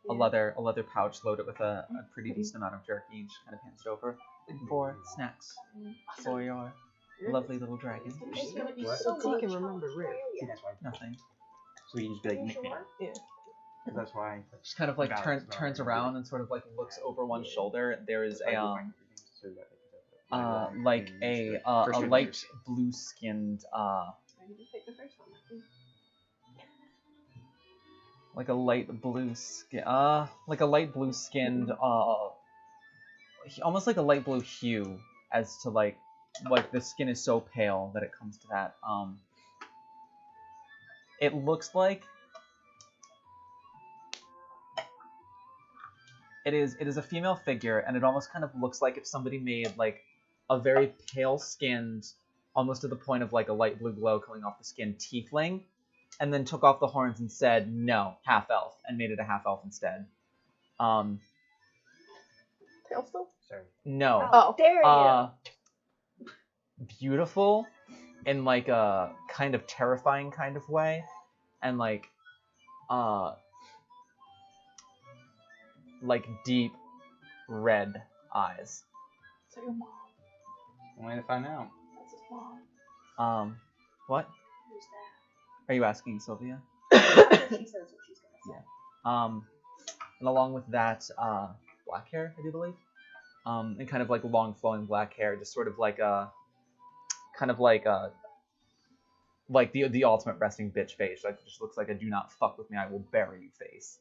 a leather pouch loaded with a pretty decent amount of jerky, and she kind of hands it over for snacks for your lovely little dragon.
It's gonna be
What?
so
So you
much
can remember
fun.
Riv.
See, that's why.
Nothing.
So you can just be like
You
nickname.
sure?
Yeah.
That's why.
She kind of like
Balance,
turns around and sort of like looks over one shoulder. There is a light blue skinned
I can just take the first one.
like a light blue skinned almost like a light blue hue, as to like the skin is so pale that it comes to that. It looks like it is a female figure, and it almost kind of looks like if somebody made like a very pale skinned, almost to the point of like a light blue glow coming off the skin, tiefling, and then took off the horns and said no, half elf, and made it a half elf instead.
Tail still?
Sorry.
No.
Oh.
Dare you?
Beautiful in like a kind of terrifying kind of way, and like deep red eyes.
Is that your mom?
Only to find out.
That's his mom.
What
Who's
are you asking, Sylvia?
that? She says what she's gonna say.
And along with that, black hair, I do believe. And kind of like long flowing black hair, just sort of like the ultimate resting bitch face. Like, just looks like a do not fuck with me, I will bury you face.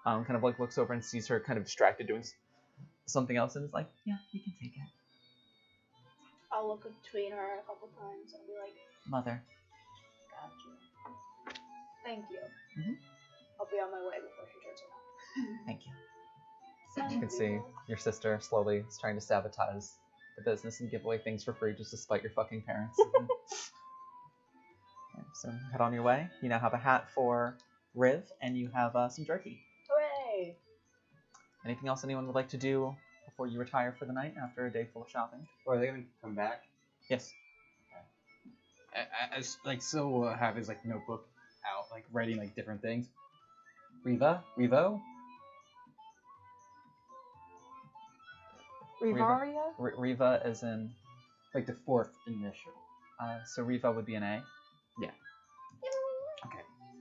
Kind of like looks over and sees her kind of distracted doing something else, and is like, yeah, you can take it.
I'll look between her a couple times and be like,
Mother.
got you. Thank you.
Mhm.
I'll be on my way before she turns around.
Thank you. You can see your sister slowly is trying to sabotage the business and give away things for free just to spite your fucking parents. Yeah, so head on your way. You now have a hat for Riv, and you have some jerky.
Hooray!
Anything else anyone would like to do before you retire for the night after a day full of shopping?
Or are they gonna come back?
Yes.
So we'll have his like notebook out, like writing like different things. Revo.
Rivaria?
Riva is in.
Like the 4th initial.
So Riva would be an A.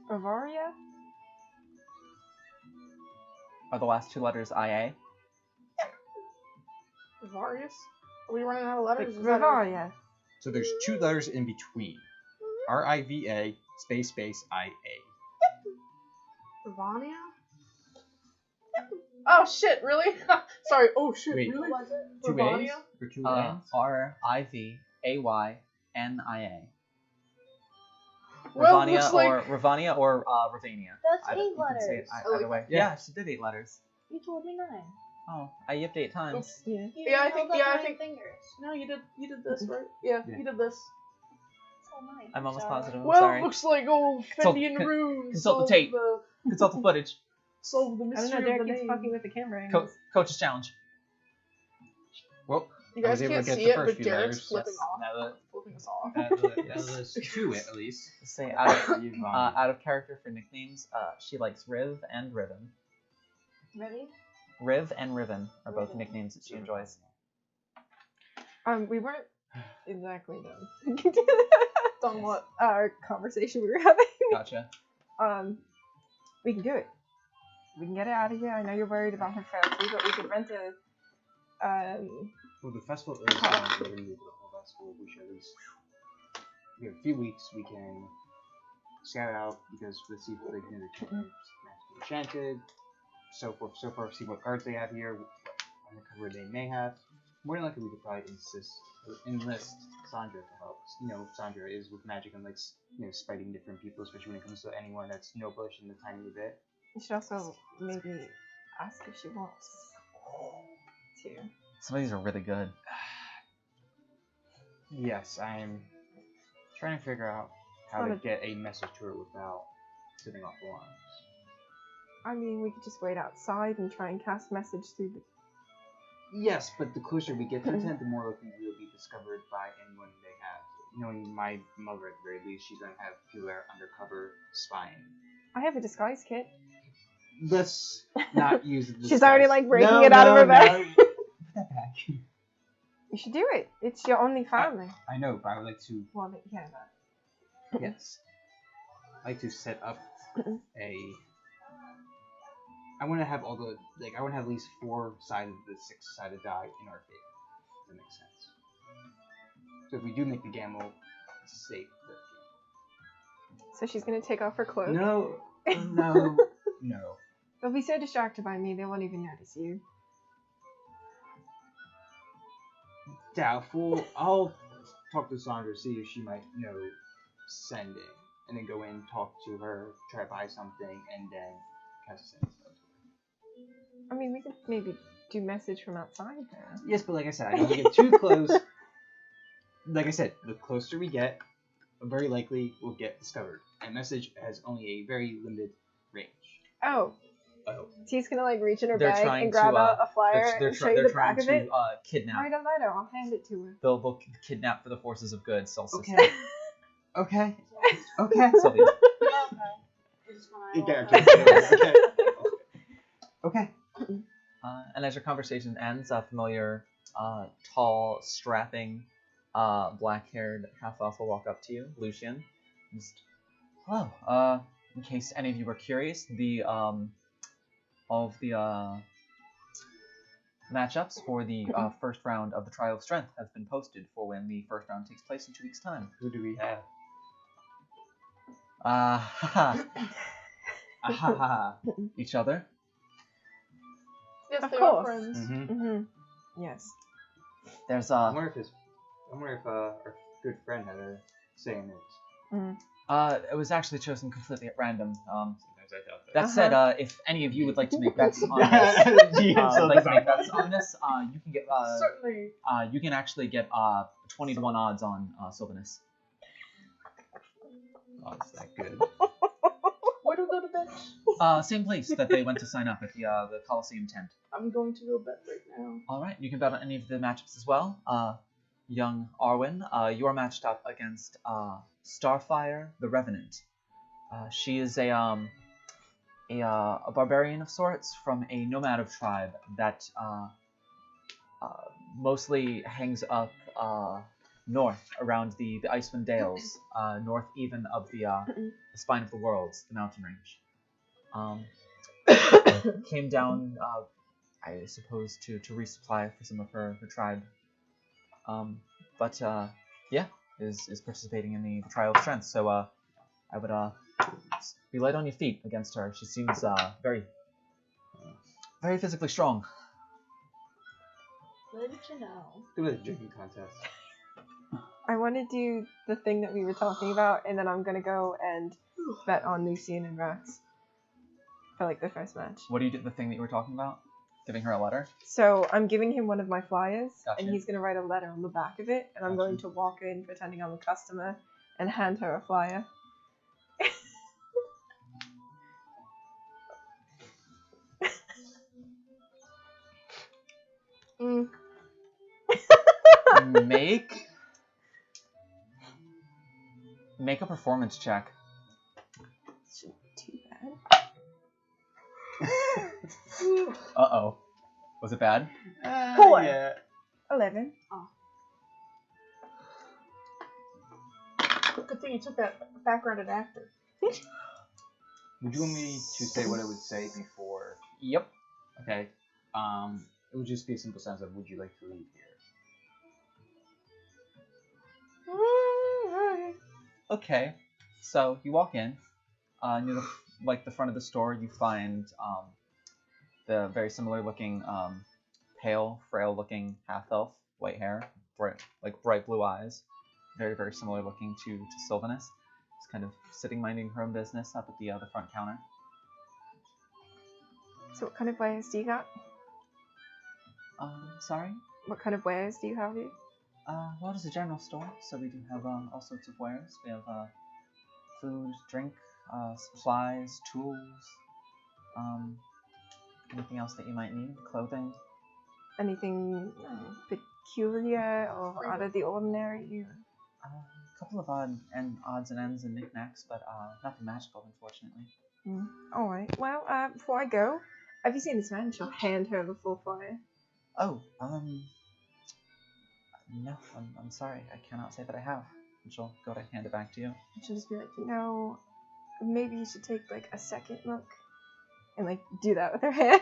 Rivaria?
Are the last 2 letters IA?
Various? Are we running out of letters? Is that
Rivaria.
So there's 2 letters in between. RIVA space IA.
Ravania? Oh shit, really? Sorry, oh shit,
Wait.
really?
Was it?
2 A's
Ravania?
or 2 N's?
RIVAYNIA.
Well,
Ravania
looks like
or Ravania.
That's
Either-
8
you can say
letters.
it
I like
either way.
that.
Yeah, she did 8 letters.
You told me 9.
Oh, I yipped 8 times.
Yeah.
You
Yeah, I
held
think-
up
yeah, I
9
think-
fingers.
no, you did this right. Yeah,
Yeah.
you did this.
So 9.
I'm almost positive. I'm
Well,
sorry.
looks like old
Consult-
Fendian
con-
Rune
consult the
solved
tape.
the
Consult the footage.
solved the
I don't
mystery
know.
of
Derek
the
keeps
name.
fucking with the camera. angles.
Coach's challenge.
Well,
You
I
guys
was able
can't
to get
see
the
it,
first
but
few
Derek's
letters.
flipping
Yes.
off.
Now
Flipping us off.
there's 2 at least.
say out
You've
out of character for nicknames, she likes Riv and Riven.
Ready?
Riv and Riven are both
Riven.
nicknames that she enjoys.
We weren't exactly done.
Done what?
Our conversation we were having.
Gotcha.
We can do it. We can get it out of here. I know you're worried about her fancy, but we could rent a.
Well, the festival is we're going to do the whole festival. We should at least. We have a few weeks. We can scout out because let's see if they can do the Magically Enchanted, so forth, so far. See what cards they have here, what undercover they may have. More than likely, we could probably enlist Sandra to help. You know, Sandra is with magic and likes, spiting different people, especially when it comes to anyone that's noblish in the tiny bit.
You should also maybe ask if she wants to.
Some of these are really good.
Yes, I'm trying to figure out how to get a message to her without setting off alarms.
I mean, we could just wait outside and try and cast message through the.
Yes, but the closer we get to the tent, the more likely we'll be discovered by anyone they have. Knowing my mother, at the very least, she's going to have people that are undercover spying.
I have a disguise kit.
Let's not use the
She's already like breaking it out of her bag.
Put that back.
You should do it. It's your only family.
I know, but I would like to.
Well, yeah, but
Yes. I like to set up a. I want to have all the I want to have at least 4 sides of the 6-sided die in our favor. If that makes sense. So if we do make the gamble, it's safe.
so she's gonna take off her cloak.
No, no.
They'll be so distracted by me they won't even notice you.
Doubtful. I'll talk to Sandra, see if she might know sending, and then go in, talk to her, try to buy something, and then cast a send.
I mean, we could maybe do message from outside there.
Yes, but like I said, I don't want to get too close. Like I said, the closer we get, very likely we'll get discovered. And message has only a very limited range.
Oh.
Oh.
T's gonna reach in her
They're
bag
trying
and grab
to,
a flyer
They're
and show you the
trying
back of
to
it.
kidnap.
Write a letter. I'll hand it to her.
They'll kidnap for the forces of good. Solstice.
Okay. Okay. Okay.
Sylvia.
Okay. It's fine.
Okay. Okay.
And as your conversation ends, a familiar, tall, strapping, black-haired half-elf will walk up to you, Lucian. Just, hello. In case any of you were curious, all of the matchups for the first round of the Trial of Strength have been posted for when the first round takes place in 2 weeks' time.
Who do we have?
Each other.
Yes,
Of
they are
course.
friends.
Mm-hmm. Yes.
There's
I wonder if our good friend had a say in it.
it was actually chosen completely at random.
Sometimes I doubt
That said, if any of you would like to make bets on this, you can get
Certainly.
you can actually get 20-1 odds on Sylvanus.
Oh, it's that good.
Where do we go to bet?
Same place that they went to sign up at the Coliseum tent.
I'm going to go bet right now.
All right, you can bet on any of the matchups as well. Young Arwen, you're matched up against Starfire the Revenant. She is a barbarian of sorts from a nomad of tribe that mostly hangs up north around the Icewind Dales, north even of the Spine of the Worlds, the mountain range. Came down, I suppose, to resupply for some of her tribe. But is participating in the Trial of Strength. So I would be light on your feet against her. She seems very physically strong.
Good to know.
It was a drinking contest.
I want to do the thing that we were talking about, and then I'm gonna go and bet on Lucian and Rax for like the first match.
What do you do? The thing that you were talking about? Giving her a letter?
So I'm giving him one of my flyers,
Gotcha.
and he's gonna write a letter on the back of it, and I'm going to walk in pretending I'm a customer and hand her a flyer.
Make a performance check.
Shouldn't be too bad.
Uh-oh. Was it bad?
4.
Yeah.
11.
Good thing you took that background and actor.
Would you want me to say what I would say before?
Yep.
Okay. It would just be a simple sense of, would you like to leave here?
Okay. So you walk in. Near the front of the store, you find the very similar looking, pale, frail looking half elf, white hair, bright blue eyes, very very similar looking to Sylvanus. Just kind of sitting minding her own business up at the front counter.
So what kind of wares do you got?
Sorry.
What kind of wares do you have here?
Well, it's a general store, so we do have all sorts of wares. We have food, drink, supplies, tools, anything else that you might need, clothing.
Anything peculiar or out of the ordinary?
A couple of odds and ends and knickknacks, but nothing magical, unfortunately.
Alright, well, before I go, have you seen this man? She'll hand her the full flyer.
Oh, no, I'm sorry, I cannot say that I have. And she'll go to hand it back to you.
She'll just be like, maybe you should take like a second look and like do that with her hand,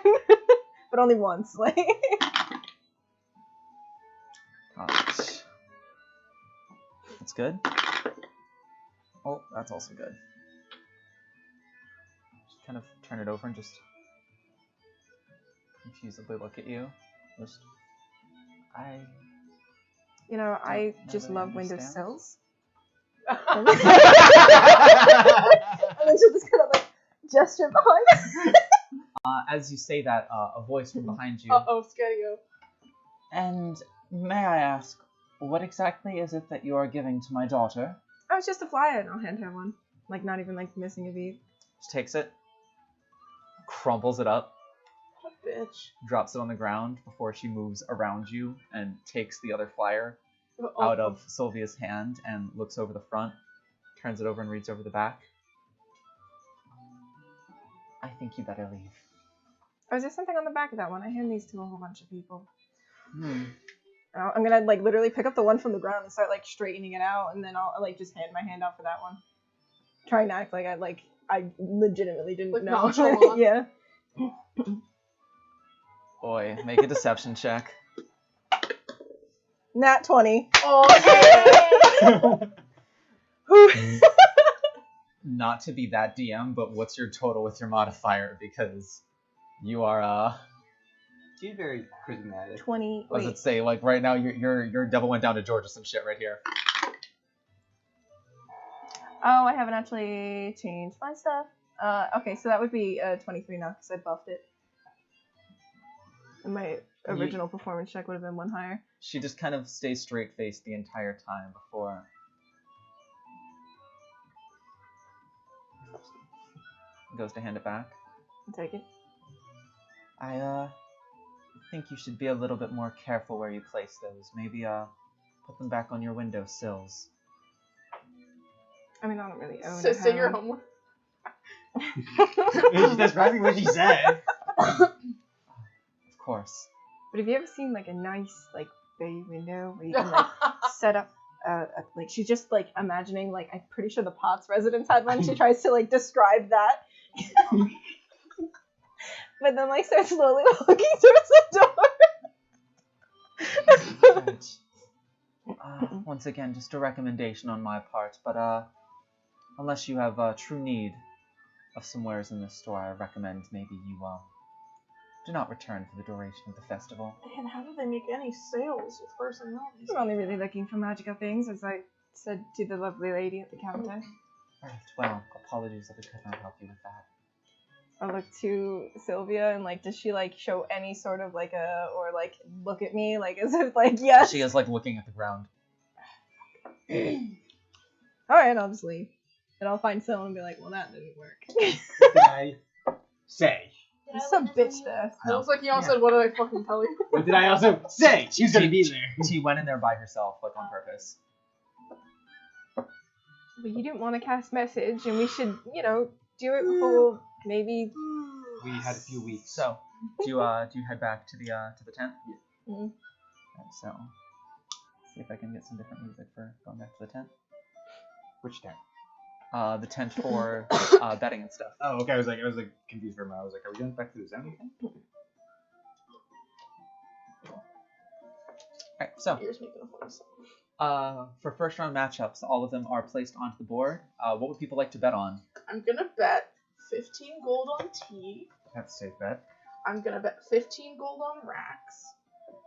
but only once, like.
That's good. Oh, that's also good. Just kind of turn it over and just confusedly look at you. I
just
really
love
understand.
windowsills. And then she'll just kind of like gesture behind.
As you say that, a voice from behind you.
Uh-oh, Scadio.
And may I ask, what exactly is it that you are giving to my daughter?
Oh, it's just a flyer, and I'll hand her one. Like, not even like missing a beat.
She takes it, crumples it up,
Bitch.
drops it on the ground before she moves around you and takes the other flyer out of Sylvia's hand and looks over the front, turns it over and reads over the back. I think you better leave.
Oh, is there something on the back of that one? I hand these to a whole bunch of people. I'm gonna like literally pick up the one from the ground and start like straightening it out, and then I'll like just hand my hand out for that one, trying to act like I legitimately didn't
Like
know.
nonchalant.
Yeah.
Boy, make a deception check.
Nat 20.
Oh,
Not to be that DM, but what's your total with your modifier? Because you are
She's very charismatic.
20.
I was
Wait.
gonna say, like right now your devil went down to Georgia some shit right here.
Oh, I haven't actually changed my stuff. Okay, so that would be 23 now because I buffed it. And my original performance check would have been one higher.
She just kind of stays straight faced the entire time before goes to hand it back.
I'll take it.
I think you should be a little bit more careful where you place those. Maybe put them back on your windowsills.
I mean, I don't really own
so
a
say your
house.
homework.
That's probably what she said.
Of course.
But have you ever seen like a nice like bay window where you can like set up like she's just like imagining like I'm pretty sure the Potts residence had one. She tries to like describe that. But then like starts slowly walking towards the door.
Once again, just a recommendation on my part, but unless you have true need of some wares in this store, I recommend maybe you Do not return for the duration of the festival.
And how do they make any sales with personalities?
I'm only really looking for magical things, as I said to the lovely lady at the counter.
Right, well, apologies that we could not help you with that.
I look to Sylvia and like, does she like show any sort of like or like look at me like as if like yes?
She is like looking at the ground.
All right, I'll just leave, and I'll find someone and be like, well, that didn't work.
What did I say?
Did I
Some
witness
bitch
any-
there.
It looks like you all said, what did I fucking tell you?
What did I also say? She's gonna be there.
She went in there by herself, like on purpose.
But you didn't want to cast message, and we should, you know, do it before maybe.
We had a few weeks.
So, do you head back to the tent?
Mhm.
Alright, so see if I can get some different music for going back to the tent.
Which tent?
The tent for betting and stuff.
Oh, okay. I was like confused for a moment. I was like, are we going back to the zone?
Alright, so
Here's making a voice.
for first round matchups, all of them are placed onto the board. What would people like to bet on?
I'm gonna bet 15 gold on tea.
That's a safe bet.
I'm gonna bet 15 gold on racks.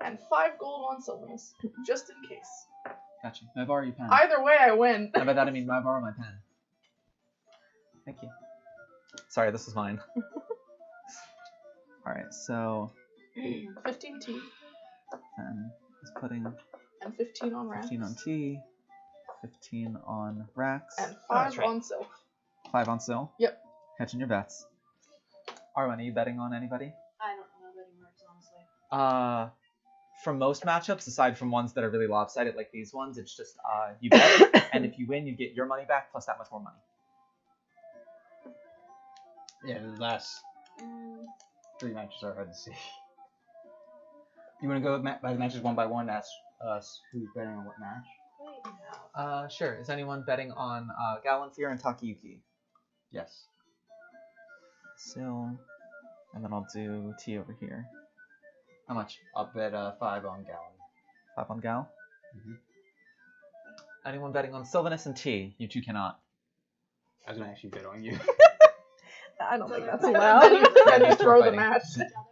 And 5 gold on Sylvanus. Just in case.
Gotcha. May I borrow your pen?
Either way, I win.
And by that I mean, may I borrow my pen? Thank you. Sorry, this is mine. Alright, so
15 tea.
10 is putting
And 15 on racks.
15 on tea, 15 on racks,
And
Oh,
5
that's right.
on Sylph.
5 on Sil.
Yep.
Catching your bets. Arwen, are you betting on anybody?
I don't know betting works, honestly.
From most matchups, aside from ones that are really lopsided like these ones, it's just you bet, and if you win, you get your money back plus that much more money.
Yeah, the last 3 matches are hard to see. You want to go by the matches one by one? Ask us who's betting on what match.
Wait, no.
Sure. Is anyone betting on Galanthir and Takayuki?
Yes.
Sil, and then I'll do T over here. How much?
I'll bet 5 on Gallon.
5 on Gal?
Mhm.
Anyone betting on Sylvanus and T? You two cannot.
I was gonna actually bet on you.
I don't think that's
Then
allowed.
you throw the
Fighting.
match.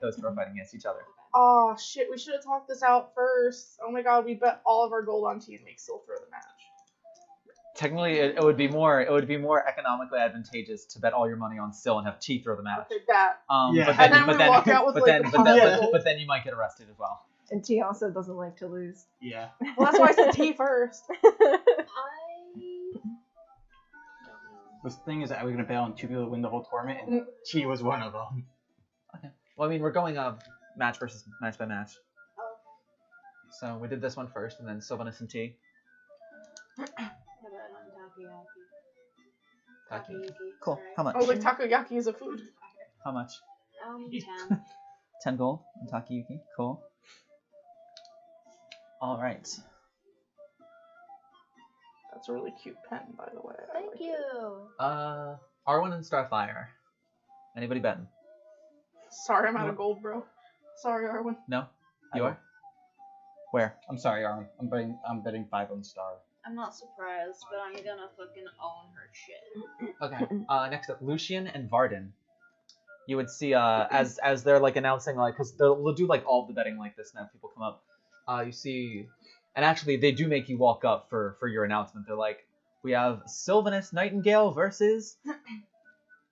Those two are fighting against each other.
Oh shit, we should have talked this out first. Oh my god, we bet all of our gold on tea and make Syl throw the match.
Technically, it would be more economically advantageous to bet all your money on Sil and have T throw the match.
Okay, that.
Yeah.
But
And
then,
then we walk out with,
but
like,
then,
the
but then,
pot of gold.
but then you might get arrested as well.
And T also doesn't like to lose.
Yeah.
Well, that's why I said tea first.
I don't know.
The thing is that I was gonna bet on 2 people to win the whole tournament, and she was one of them.
Well, I mean, we're going match versus match by match.
Oh,
So we did this one first, and then Sylvanus and T.
I bet on takoyaki.
Taki.
Takoyaki.
Cool.
Sorry.
How much?
I was like, takoyaki is a food.
How much?
10.
10 gold and Takayuki. Cool. All right.
That's a really cute pen, by the way. I
Thank
like
you.
it.
Arwen and Starfire. Anybody betting?
Sorry, I'm out of gold, bro. Sorry, Arwen.
No. You
I
are. Where?
I'm sorry, Arm. I'm betting 5 on Star.
I'm not surprised, but I'm gonna fucking own her shit.
Okay. Next up, Lucian and Varden. You would see as they're like announcing like because they'll do like all of the betting like this now. People come up. You see, and actually they do make you walk up for your announcement. They're like, we have Sylvanus Nightingale versus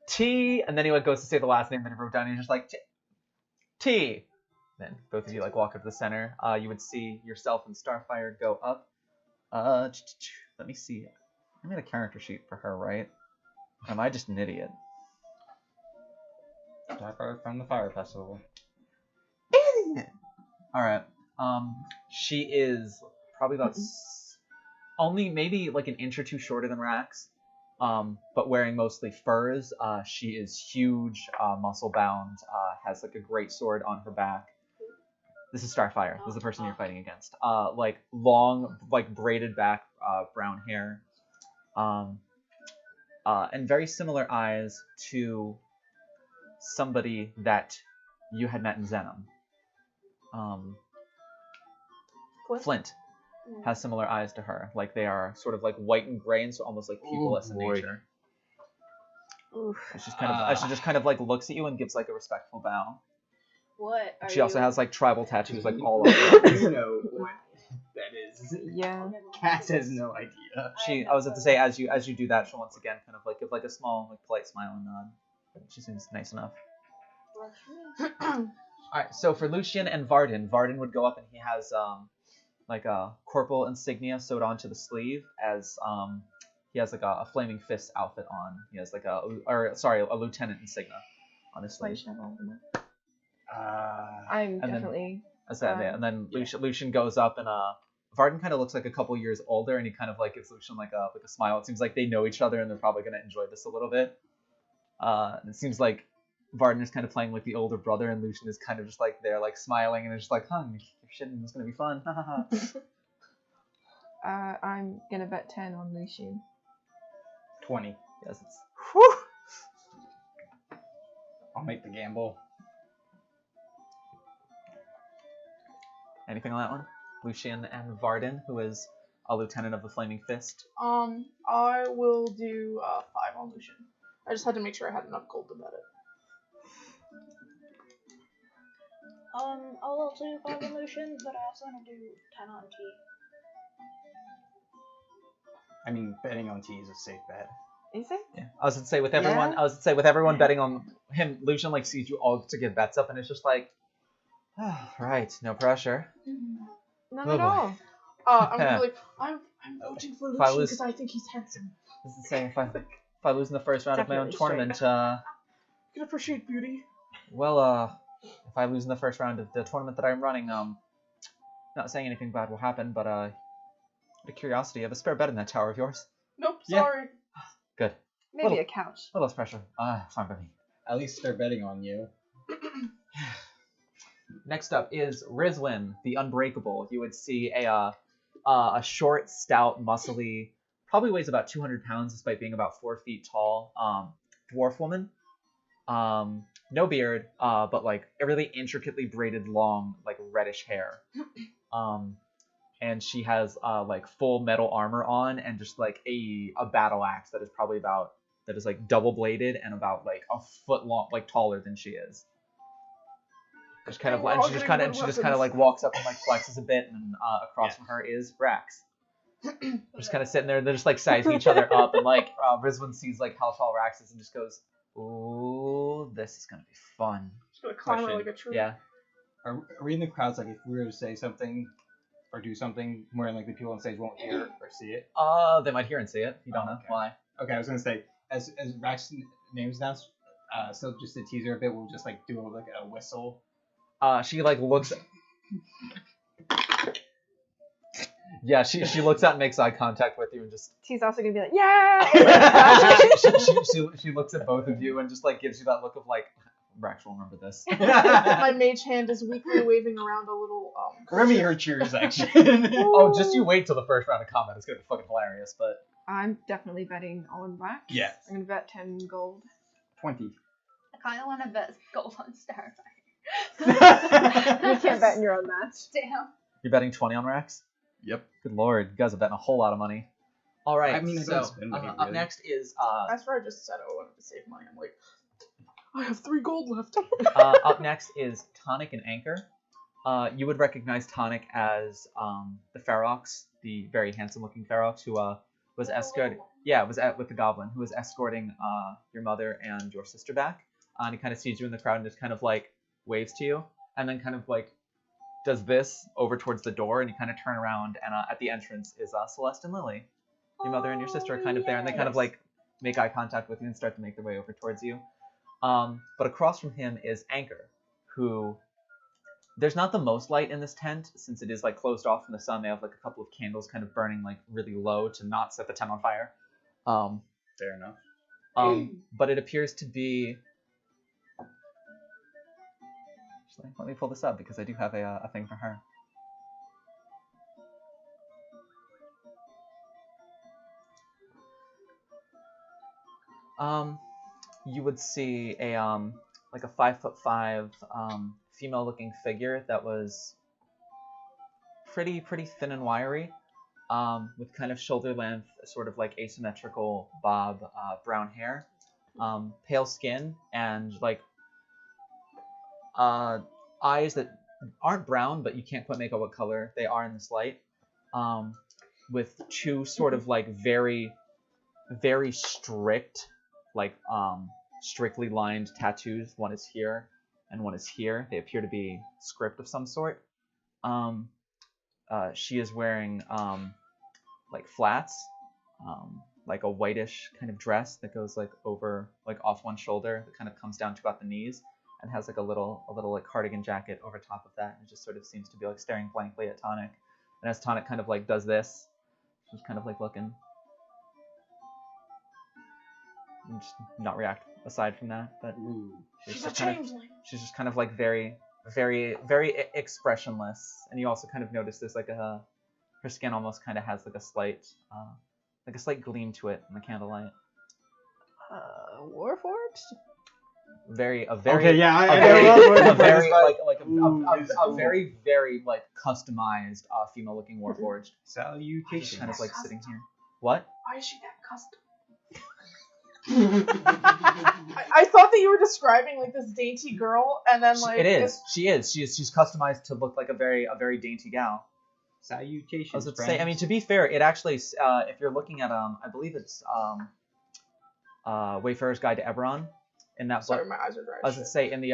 T, and then he like goes to say the last name that he wrote down. And he's just like T. Then both of you like walk up to the center. You would see yourself and Starfire go up. Let me see. I made a character sheet for her, right? Or am I just an idiot?
Starfire from the Fire Festival.
All right. She is probably about only maybe like an inch or two shorter than Rax. But wearing mostly furs. She is huge, muscle bound. Has like a great sword on her back. This is Starfire. This is the person you're fighting against. Like long, like braided back, brown hair. And very similar eyes to somebody that you had met in Zenom. Flint has similar eyes to her. Like they are sort of like white and gray, and so almost like pupilless in
boy.
nature.
Oof.
She just kind of like looks at you and gives like a respectful bow.
What? Are
She also
you...
has like tribal tattoos like all over.
You know what that is.
Yeah.
Cass has no idea.
I was about to say as you do that, she'll once again kind of like give like a small like polite smile and nod. She seems nice enough. All right, so for Lucian and Varden would go up and he has like a corporal insignia sewed onto the sleeve as he has like a flaming fist outfit on. He has like a lieutenant insignia on his sleeve.
I'm definitely.
That's that. And then Lucian goes up and Varden kind of looks like a couple years older and he kind of like gives Lucian like a smile. It seems like they know each other and they're probably gonna enjoy this a little bit. And it seems like Varden is kind of playing like the older brother and Lucian is kind of just like there like smiling and it's just like, you're shitting, it's gonna be fun.
I'm gonna bet 10 on Lucian.
20.
Yes, it's
I'll make the gamble.
anything on that one? Lucian and Varden, who is a lieutenant of the Flaming Fist.
I will do 5 on Lucian. I just had to make sure I had enough gold to bet it.
I'll also do 5 on Lucian, but I also want to do 10 on T.
I mean, betting on T is a safe bet.
Is it?
Yeah. I was gonna say with everyone betting on him, Lucian like sees you all to give bets up and it's just like, right, no pressure.
None
Oh,
at
boy.
all.
I'm gonna be like, I'm voting for
If I
Lucian
lose-
because I think he's handsome.
I was gonna say if I lose in the first round of my own
Definitely
tournament,
You can appreciate beauty.
well, if I lose in the first round of the tournament that I'm running, not saying anything bad will happen, but out of curiosity, you have a spare bed in that tower of yours?
Nope,
Yeah.
sorry.
Good.
Maybe
Little-
a couch.
A little less pressure. Fine by me.
At least they're betting on you.
Next up is Rizwin, the Unbreakable. You would see a short, stout, muscly, probably weighs about 200 pounds despite being about 4 feet tall, dwarf woman. No beard, but like a really intricately braided long, like reddish hair. And she has like full metal armor on and just like a battle axe that is like double bladed and about like a foot long, like taller than she is. Just kind of,
We're
and
all
she just
getting
kind of,
good
like
weapons.
walks up and like flexes a bit, and across from her is Rax. They're just kind of sitting there, they're just like sizing each other up, and like Rizwin sees like how tall Rax is and just goes, "Ooh, this is gonna be fun."
Just gonna climb her
Question.
like a tree.
Yeah.
Are we in the crowds, like, if we were to say something or do something, more than likely people on stage won't hear or see it?
They might hear and see it. You don't know
Okay.
why.
Okay, I was gonna say, as Rax names announced, so just to tease her a bit, we'll just like do like a whistle.
She like looks. Yeah, she looks out and makes eye contact with you and just.
He's also gonna be like, yeah!
she looks at both of you and just like gives you that look of like, Rax will remember this.
My mage hand is weakly waving around a little
Remy her cheers action.
Oh, just you wait till the first round of combat. It's gonna be fucking hilarious, but.
I'm definitely betting on Rax.
Yeah.
I'm gonna bet 10 gold.
20.
I kind of want to bet gold on Starfire.
You can't bet in your own match.
Damn.
You're betting 20 on Rax?
Yep.
Good lord, you guys are betting a whole lot of money. All right,
I mean, I
so
don't spend money,
up
really.
next is
That's where I just said I wanted to save money. I'm like, I have 3 gold left.
up next is Tonic and Anchor. You would recognize Tonic as the Ferox, the very handsome-looking Ferox who was escorting. Yeah, with the Goblin who was escorting your mother and your sister back. And he kind of sees you in the crowd and just kind of like waves to you, and then kind of like does this over towards the door, and you kind of turn around, and at the entrance is Celeste and Lily. Your mother and your sister are kind of there, and they kind of like make eye contact with you and start to make their way over towards you. But across from him is Anchor, who there's not the most light in this tent since it is like closed off from the sun. They have like a couple of candles kind of burning like really low to not set the tent on fire.
Fair enough.
But it appears to be. Actually, let me pull this up because I do have a thing for her. You would see a like a 5'5" female-looking figure that was pretty thin and wiry, with kind of shoulder-length, sort of like asymmetrical bob brown hair, pale skin, and like eyes that aren't brown, but you can't quite make out what color they are in this light. With two sort of like very, very strict, like strictly lined tattoos. One is here and one is here. They appear to be script of some sort. She is wearing like flats, like a whitish kind of dress that goes like over, like off one shoulder, that kind of comes down to about the knees, and has like a little like cardigan jacket over top of that, and it just sort of seems to be like staring blankly at Tonic. And as Tonic kind of like does this, she's kind of like looking, and just not react aside from that. But she's just kind of like very, very, very expressionless. And you also kind of notice there's like her skin almost kind of has like a slight gleam to it in the candlelight.
Warforged?
Very like a very like customized female looking warforged.
Salutations.
Kind of like sitting here. What?
Why is she that custom? I thought that you were describing like this dainty girl, and then like
it is. She's customized to look like a very dainty gal.
Salutations.
I was about to say, I mean, to be fair, it actually, if you're looking at I believe it's Wayfarer's Guide to Eberron. In that
Sorry,
book,
my eyes are dry.
I was going to say in the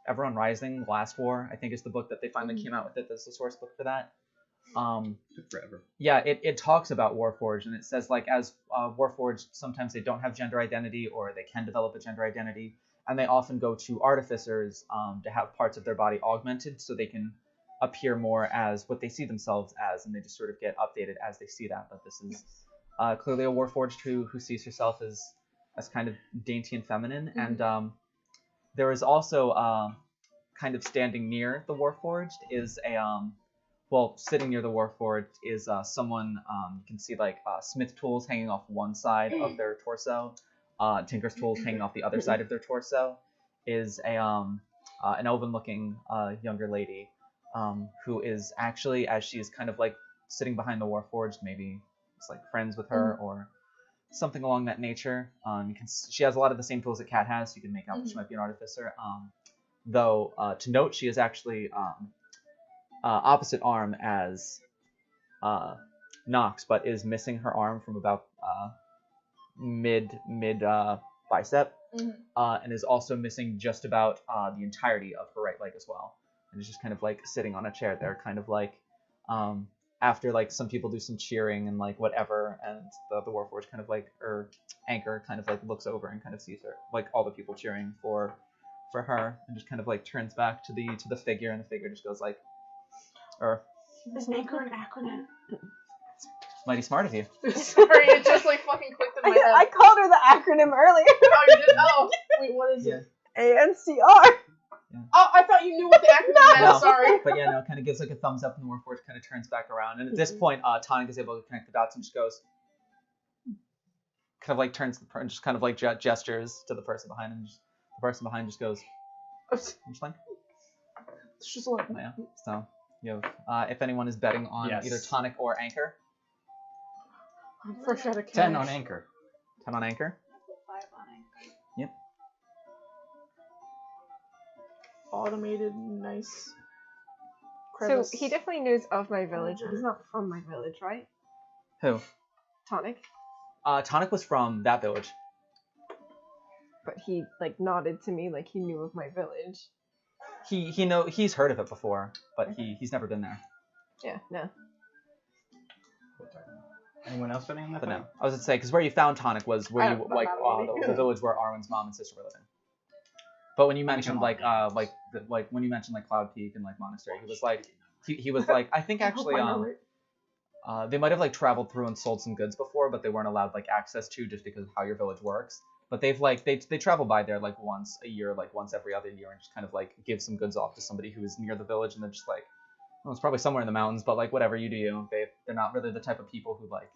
Eberron Rising, Last War, I think is the book that they finally came out with. That's the source book for that.
Took forever.
Yeah, it talks about Warforged, and it says like as Warforged, sometimes they don't have gender identity, or they can develop a gender identity, and they often go to artificers to have parts of their body augmented so they can appear more as what they see themselves as, and they just sort of get updated as they see that. But this is clearly a Warforged who sees herself as kind of dainty and feminine. And there is also kind of standing near the Warforged is sitting near the Warforged is someone, you can see like smith tools hanging off one side of their torso, tinker's tools hanging off the other side of their torso, is an elven-looking younger lady who is actually, as she is kind of like sitting behind the Warforged, maybe it's like friends with her or something along that nature. She has a lot of the same tools that Kat has, so you can make out that she might be an artificer. Though to note, she is actually opposite arm as Nox, but is missing her arm from about mid bicep, and is also missing just about the entirety of her right leg as well, and is just kind of like sitting on a chair there, kind of like after like some people do some cheering and like whatever, and the Warforged kind of like, or Anchor kind of like looks over and kind of sees her, like all the people cheering for her, and just kind of like turns back to the figure, and the figure just goes like,
Is Anchor an acronym?
Mighty smart of you.
Sorry, it just like fucking clicked in my head.
I called her the acronym earlier.
Oh, you did? Oh, wait, what is it?
ANCR.
Yeah.
Oh, I thought you knew what the acronym meant.
No.
Sorry.
But yeah, no, it kind of gives like a thumbs up, and the Warforged kind of turns back around. And at this point, Tonic is able to connect the dots and just goes, kind of like turns and just kind of like gestures to the person behind, and the person behind just goes, just like,
It's just like,
yeah. So, if anyone is betting on either Tonic or Anchor.
I'm fresh out of cash.
10 on Anchor.
10 on Anchor.
5 on Anchor.
Yep.
Automated, nice.
So
Crevice.
he definitely knows of my village, but he's not from my village, right?
Who?
Tonic.
Tonic was from that village.
But he like nodded to me like he knew of my village.
He's heard of it before, but he's never been there.
Yeah, no.
Anyone else betting on that?
But no, I was gonna say, because where you found Tonic was where you like the village where Arwen's mom and sister were living. But when you mentioned when you mentioned like Cloud Peak and like Monastery, he was like he was like, I think actually they might have like traveled through and sold some goods before, but they weren't allowed like access to just because of how your village works. But they've like they travel by there like once a year, like once every other year, and just kind of like give some goods off to somebody who is near the village, and they're just like, well, it's probably somewhere in the mountains, but like whatever, you do you. They're not really the type of people who like,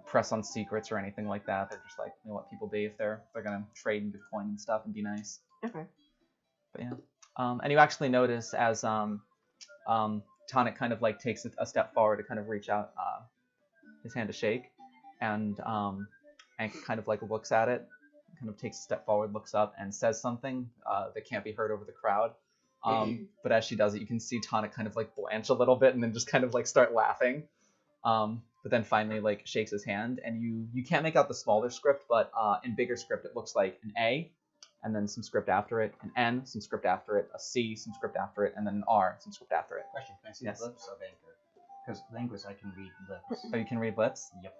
press on secrets or anything like that. They're just like, let people be if they're gonna trade and give coin and stuff and be nice.
Okay.
But yeah. And you actually notice as Tonic kind of like takes a step forward to kind of reach out his hand to shake, and Anchor kind of like looks at it, kind of takes a step forward, looks up, and says something that can't be heard over the crowd. But as she does it, you can see Tonic kind of like blanch a little bit and then just kind of like start laughing. But then finally like shakes his hand, and you can't make out the smaller script, but in bigger script it looks like an A, and then some script after it, an N, some script after it, a C, some script after it, and then an R, some script after it.
Question: can I see
Yes.
the lips of Anchor? Because language I can read lips.
Oh, you can read lips?
Yep.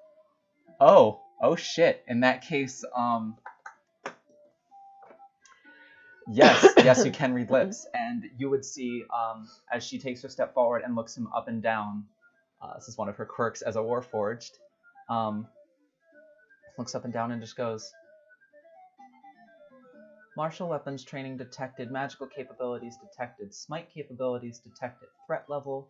Oh shit. In that case, yes, you can read lips, and you would see as she takes her step forward and looks him up and down. This is one of her quirks as a Warforged. Looks up and down and just goes, martial weapons training detected, magical capabilities detected, smite capabilities detected, threat level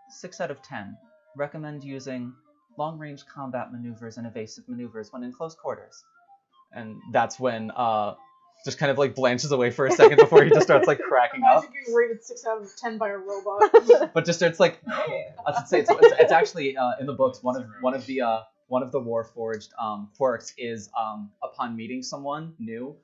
6 out of 10. Recommend using long-range combat maneuvers and evasive maneuvers when in close quarters. And that's when just kind of like blanches away for a second before he just starts like cracking up.
Imagine getting rated 6 out of 10 by a robot.
But just starts like, I should say it's actually in the books one of the Warforged quirks is upon meeting someone new,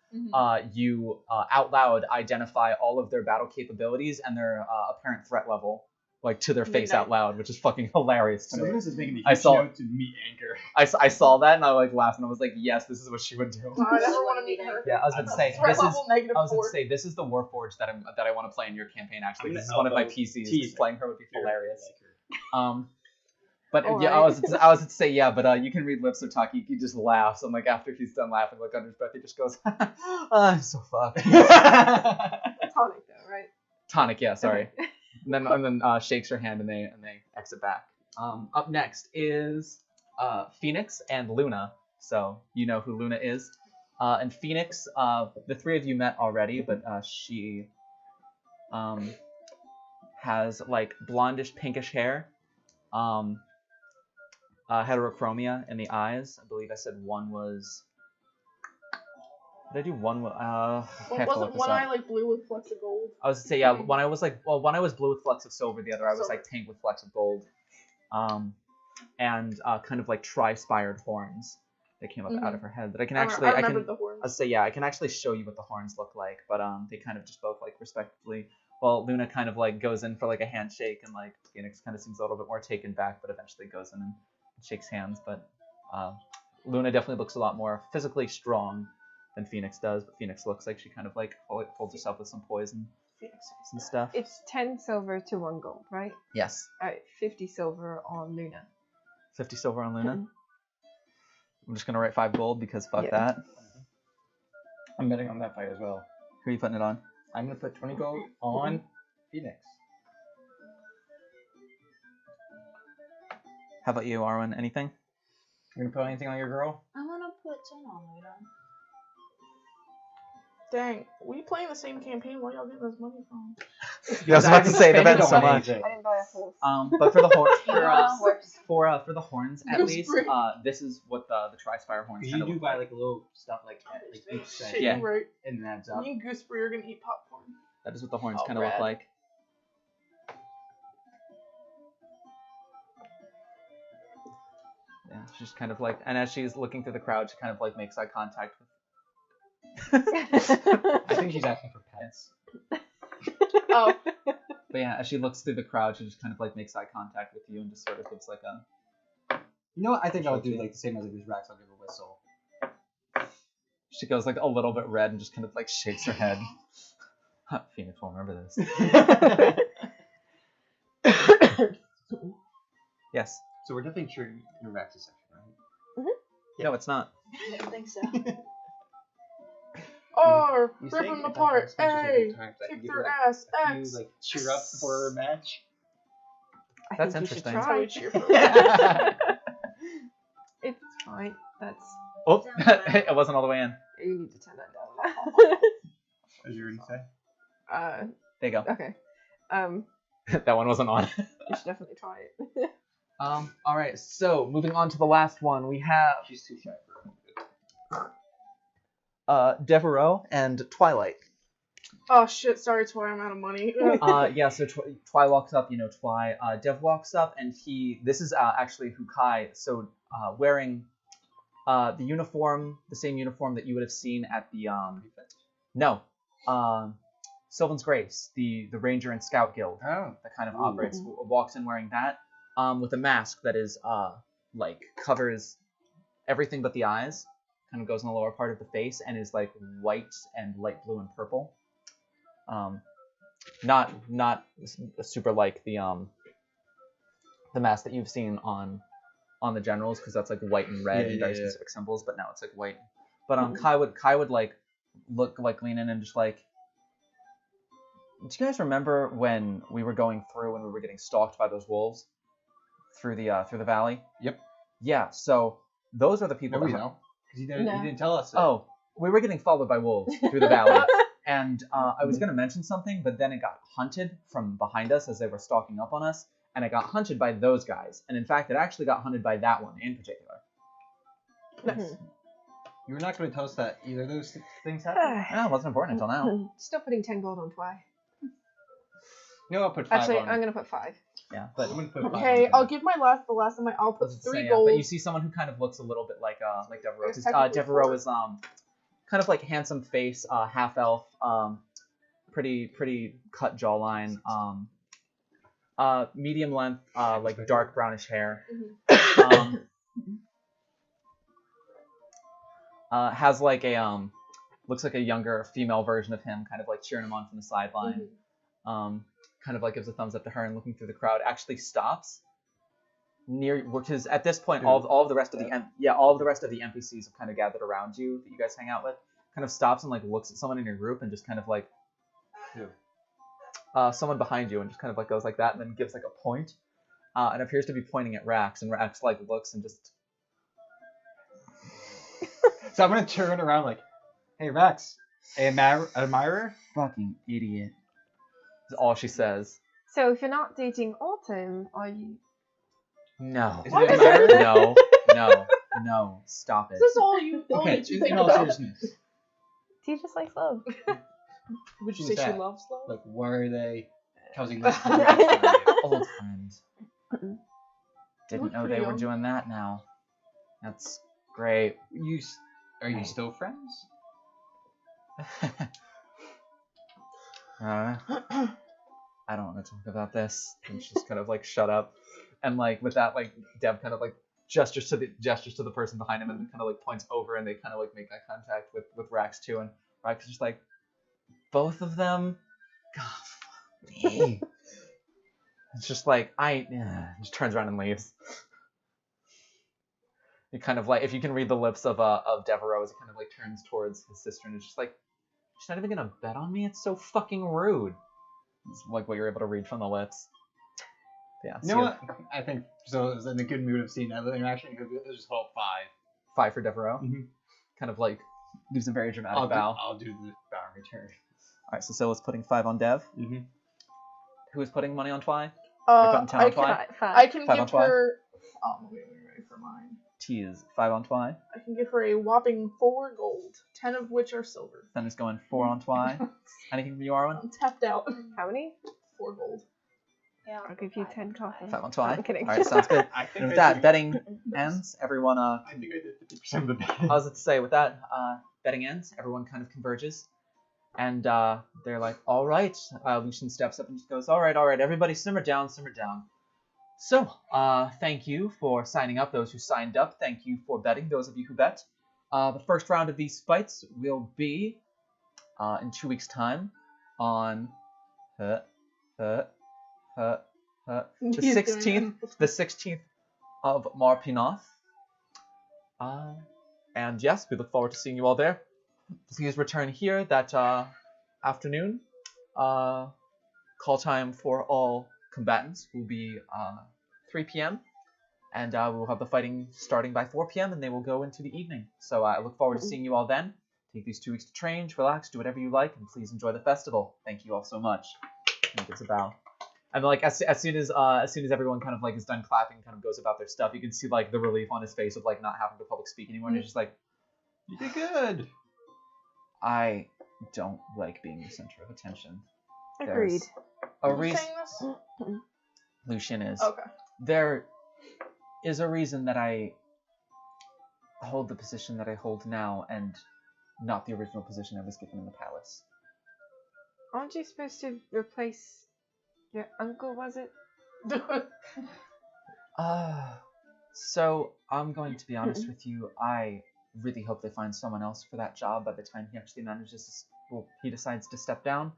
you out loud identify all of their battle capabilities and their apparent threat level, like to their face out loud, which is fucking hilarious to me.
This is making
I saw
to meet Anchor.
I saw that and I like laughed and I was like, yes, this is what she would do.
I never want to meet her.
Yeah, I was going to say
Threat level -4.
this is the Warforged that I want to play in your campaign. Actually,
I'm
this is
gonna
one of my
elbow
PCs.
tease
Playing her would be
Sure.
hilarious. But
All
yeah,
right.
I was to say yeah, but you can read lips or talk. He just laughs, and like after he's done laughing, like under his breath, he just goes, "I'm so fucked."
Tonic though, right?
Tonic, yeah, sorry. And then shakes her hand, and they exit back. Up next is Phoenix and Luna. So you know who Luna is. And Phoenix, the three of you met already, but she has like blondish pinkish hair. Heterochromia in the eyes. I believe I said one was. Did I do one? I have to look
Wasn't
this
one
up.
eye like blue with flecks of gold?
I was to say yeah. One I was like, well, one I was blue with flecks of silver. The other I was like pink with flecks of gold. And kind of like tri-spired horns that came up out of her head. That I can actually,
I remember the horns.
I'll say yeah. I can actually show you what the horns look like. But they kind of just both like respectively. Well, Luna kind of like goes in for like a handshake, and like Phoenix kind of seems a little bit more taken back, but eventually goes in and shakes hands. But Luna definitely looks a lot more physically strong than Phoenix does, but Phoenix looks like she kind of like holds herself with some poison and stuff.
It's 10 silver to 1 gold, right?
Yes.
Alright, 50 silver on Luna.
50 silver on Luna. I'm just gonna write 5 gold because fuck
Yeah.
that.
I'm betting on that fight as well.
Who are you putting it on?
I'm gonna put 20 gold on Phoenix.
How about you, Arwen? Anything?
You gonna put anything on your girl?
I want to put 10 on Luna.
Dang, we playing the same campaign? Where y'all getting this money from?
Yeah, I was about to say the bet so
Spend it on
much.
anything.
I didn't buy a horse.
But for the
Horse.
for the horns at
Goose
least,
fruit.
this is what the tri-spire horns
You
kind of
do
look
buy
like.
like a little stuff like that, like each set,
Shit,
Yeah.
you right.
and it adds up.
Me and Gooseberry are gonna eat popcorn.
That is what the horns
Oh,
kind of look
rad.
like. Yeah, she's kind of like, and as she's looking through the crowd, she kind of like makes eye contact with.
I think she's asking for pets.
Oh,
But yeah, as she looks through the crowd, she just kind of like makes eye contact with you and just sort of gives like a.
You know what? I think I'll do like the same as I do with Rax. I'll give a whistle.
She goes like a little bit red and just kind of like shakes her head. Phoenix will remember this. Yes.
So we're definitely sure in Rax's section, right?
No, it's not.
I don't think so.
or
You
rip
say
them
it back
apart.
on stage a
Hey,
couple times, like,
kick
you
their
like-
ass.
You
X.
like cheer up for a match.
I
That's
think you should
interesting.
That's how we
try.
cheer for
It's fine. That's.
Oh,
Sounds bad.
it wasn't all the way in.
You need to turn that down.
As you already said.
There you go.
Okay.
That one wasn't on.
You should definitely try it.
All right. So moving on to the last one, we have
She's too shy for
Devereaux and Twilight.
Oh shit, sorry Toy, I'm out of money.
Yeah. So Twi walks up. You know, Dev walks up, and this is actually Hukai. So wearing the uniform, the same uniform that you would have seen at the Sylvan's Grace, the Ranger and Scout Guild that kind of operates, walks in wearing that, with a mask that is like covers everything but the eyes, kind of goes in the lower part of the face, and is like white and light blue and purple. Not super like the mask that you've seen on the generals, because that's like white and red and very specific symbols, but now it's like white. But Kai would like lean in and just like, do you guys remember when we were going through when we were getting stalked by those wolves through the valley?
Yep.
Yeah. So those are the people.
No, we know. Because you didn't tell us.
Oh, we were getting followed by wolves through the valley, and I was gonna mention something, but then it got hunted from behind us as they were stalking up on us, and it got hunted by those guys. And in fact, it actually got hunted by that one in particular.
Nice.
You were not going to tell us that either of those things happened?
No, it wasn't important until now.
Still putting 10 gold on Twy.
No, I'll put 5
Actually,
on.
I'm gonna put 5.
Yeah, but
I'm gonna put 5
Okay,
on.
I'll give my the last of my. I'll put 3 gold.
But you see someone who kind of looks a little bit like Devereaux.
It's technically
Devereaux
4.
is kind of like handsome face, half elf, pretty cut jawline, medium length, like dark brownish hair. Has like a looks like a younger female version of him, kind of like cheering him on from the sideline. Kind of like gives a thumbs up to her, and looking through the crowd, actually stops near, because at this point all of the rest of the NPCs have kind of gathered around you that you guys hang out with. Kind of stops and like looks at someone in your group and just kind of like someone behind you, and just kind of like goes like that, and then gives like a point, and appears to be pointing at Rax, and Rax like looks and just.
So I'm gonna turn around like, hey Rex, admirer?
Fucking idiot. Is all she says.
So if you're not dating Autumn, are you?
No.
Is
What?
it admirer?
No. Stop it.
This is all you.
Okay,
that you think
in all
about.
seriousness,
Do you just like love?
Would you
Who's
say she
that?
loves love?
like, where are they? Causing
Old friends. Didn't
look
know
pretty
they were
young.
doing that now. That's great.
Are you still friends?
I don't want to talk about this. And she's kind of like shut up, and like with that, like Deb kind of like gestures to the person behind him, and kind of like points over, and they kind of like make eye contact with Rax too, and Rax is just like, both of them. God, fuck me. It's just like just turns around and leaves. It kind of like, if you can read the lips of Devereaux, it kind of like turns towards his sister and is just like, she's not even gonna bet on me. It's so fucking rude. It's like what you're able to read from the lips. Yeah.
You know what? I think so. I was in a good mood of seeing that little interaction. Let's just hold 5.
5 for Devereaux.
Mhm.
Kind of like gives a very dramatic bow.
I'll do the bow in return.
All right, so Sila's putting 5 on Dev.
Mm-hmm.
Who is putting money on Twy?
I
Twy?
can,
5.
I can
5 on
give
Twy?
her. Oh, wait for mine.
T is 5 on Twy.
I can give her a whopping 4 gold, 10 of which are silver.
Then is going 4 on Twy. Anything from you, Arwen?
I'm tapped out.
How many?
4 gold.
Yeah,
I'll give you 10 copper.
5 on Twy.
I'm kidding.
All right, sounds good.
I think
And with
I
that,
did-
betting ends. Everyone,
I think I did 50% of the bet.
I was about to say, with that, betting ends. Everyone kind of converges, and they're like, "All right." Lucian steps up and just goes, "All right, everybody, simmer down." So, thank you for signing up. Those who signed up, thank you for betting. Those of you who bet, the first round of these fights will be in 2 weeks' time on the 16th of Marpinoth. And yes, we look forward to seeing you all there. Please return here that afternoon. Call time for all combatants will be 3 p.m. And we'll have the fighting starting by 4 p.m. and they will go into the evening. So I look forward to seeing you all then. Take these 2 weeks to train, relax, do whatever you like, and please enjoy the festival. Thank you all so much. And he gives a bow. And like as soon as everyone kind of like is done clapping, kind of goes about their stuff, you can see like the relief on his face of like not having to public speak anymore. And he's just like,
You did good.
I don't like being the center of attention.
Agreed.
A
Are you
reason
saying this?
Lucian is.
Okay.
There is a reason that I hold the position that I hold now and not the original position I was given in the palace.
Aren't you supposed to replace your uncle, was it?
So I'm going to be honest with you. I really hope they find someone else for that job by the time he actually manages to, he decides to step down.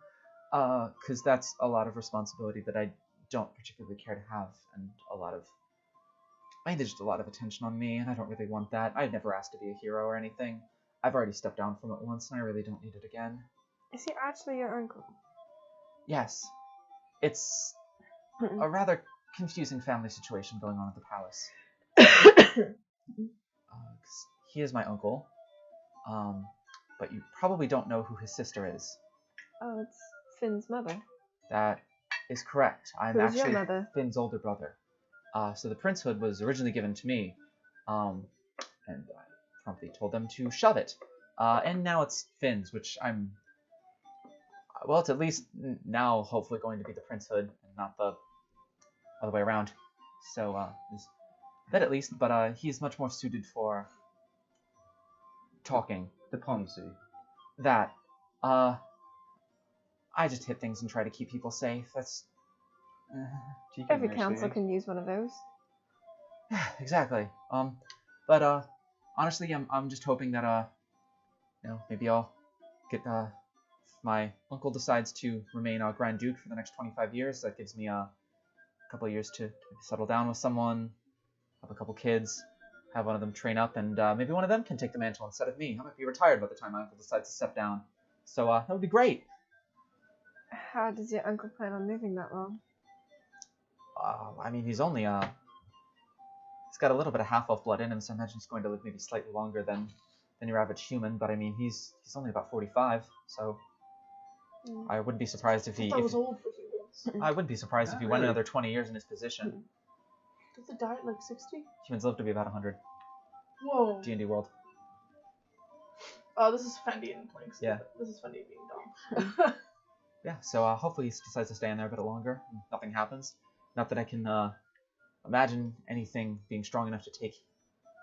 Because that's a lot of responsibility that I don't particularly care to have, and there's just a lot of attention on me, and I don't really want that. I've never asked to be a hero or anything. I've already stepped down from it once, and I really don't need it again.
Is he actually your uncle?
Yes. It's a rather confusing family situation going on at the palace. 'Cause he is my uncle, but you probably don't know who his sister is.
Oh, it's Finn's mother.
That is correct. I'm
Who's your
actually
mother?
Finn's older brother. So the princehood was originally given to me, and I promptly told them to shove it. And now it's Finn's, which it's at least now hopefully going to be the princehood and not the other way around. So, there's that at least, but he's much more suited for talking.
Diplomacy.
That, I just hit things and try to keep people safe. That's...
Every council can use one of those.
Exactly. But honestly, I'm just hoping that, maybe I'll get, if my uncle decides to remain Grand Duke for the next 25 years, that gives me a couple of years to settle down with someone, have a couple kids, have one of them train up, and maybe one of them can take the mantle instead of me. I might be retired by the time my uncle decides to step down. So that would be great.
How does your uncle plan on living that long?
I mean, he's only, he's got a little bit of half-elf blood in him, so I imagine he's going to live maybe slightly longer than your average human, but I mean, he's only about 45, so I wouldn't be surprised if he...
That was old for humans.
I wouldn't be surprised if he went another 20 years in his position.
Does it die at like 60?
Humans live to be about 100.
Whoa.
D&D world.
This is Fendian playing.
Yeah.
This is Fendian being dumb.
Yeah, so hopefully he decides to stay in there a bit longer and nothing happens. Not that I can imagine anything being strong enough to take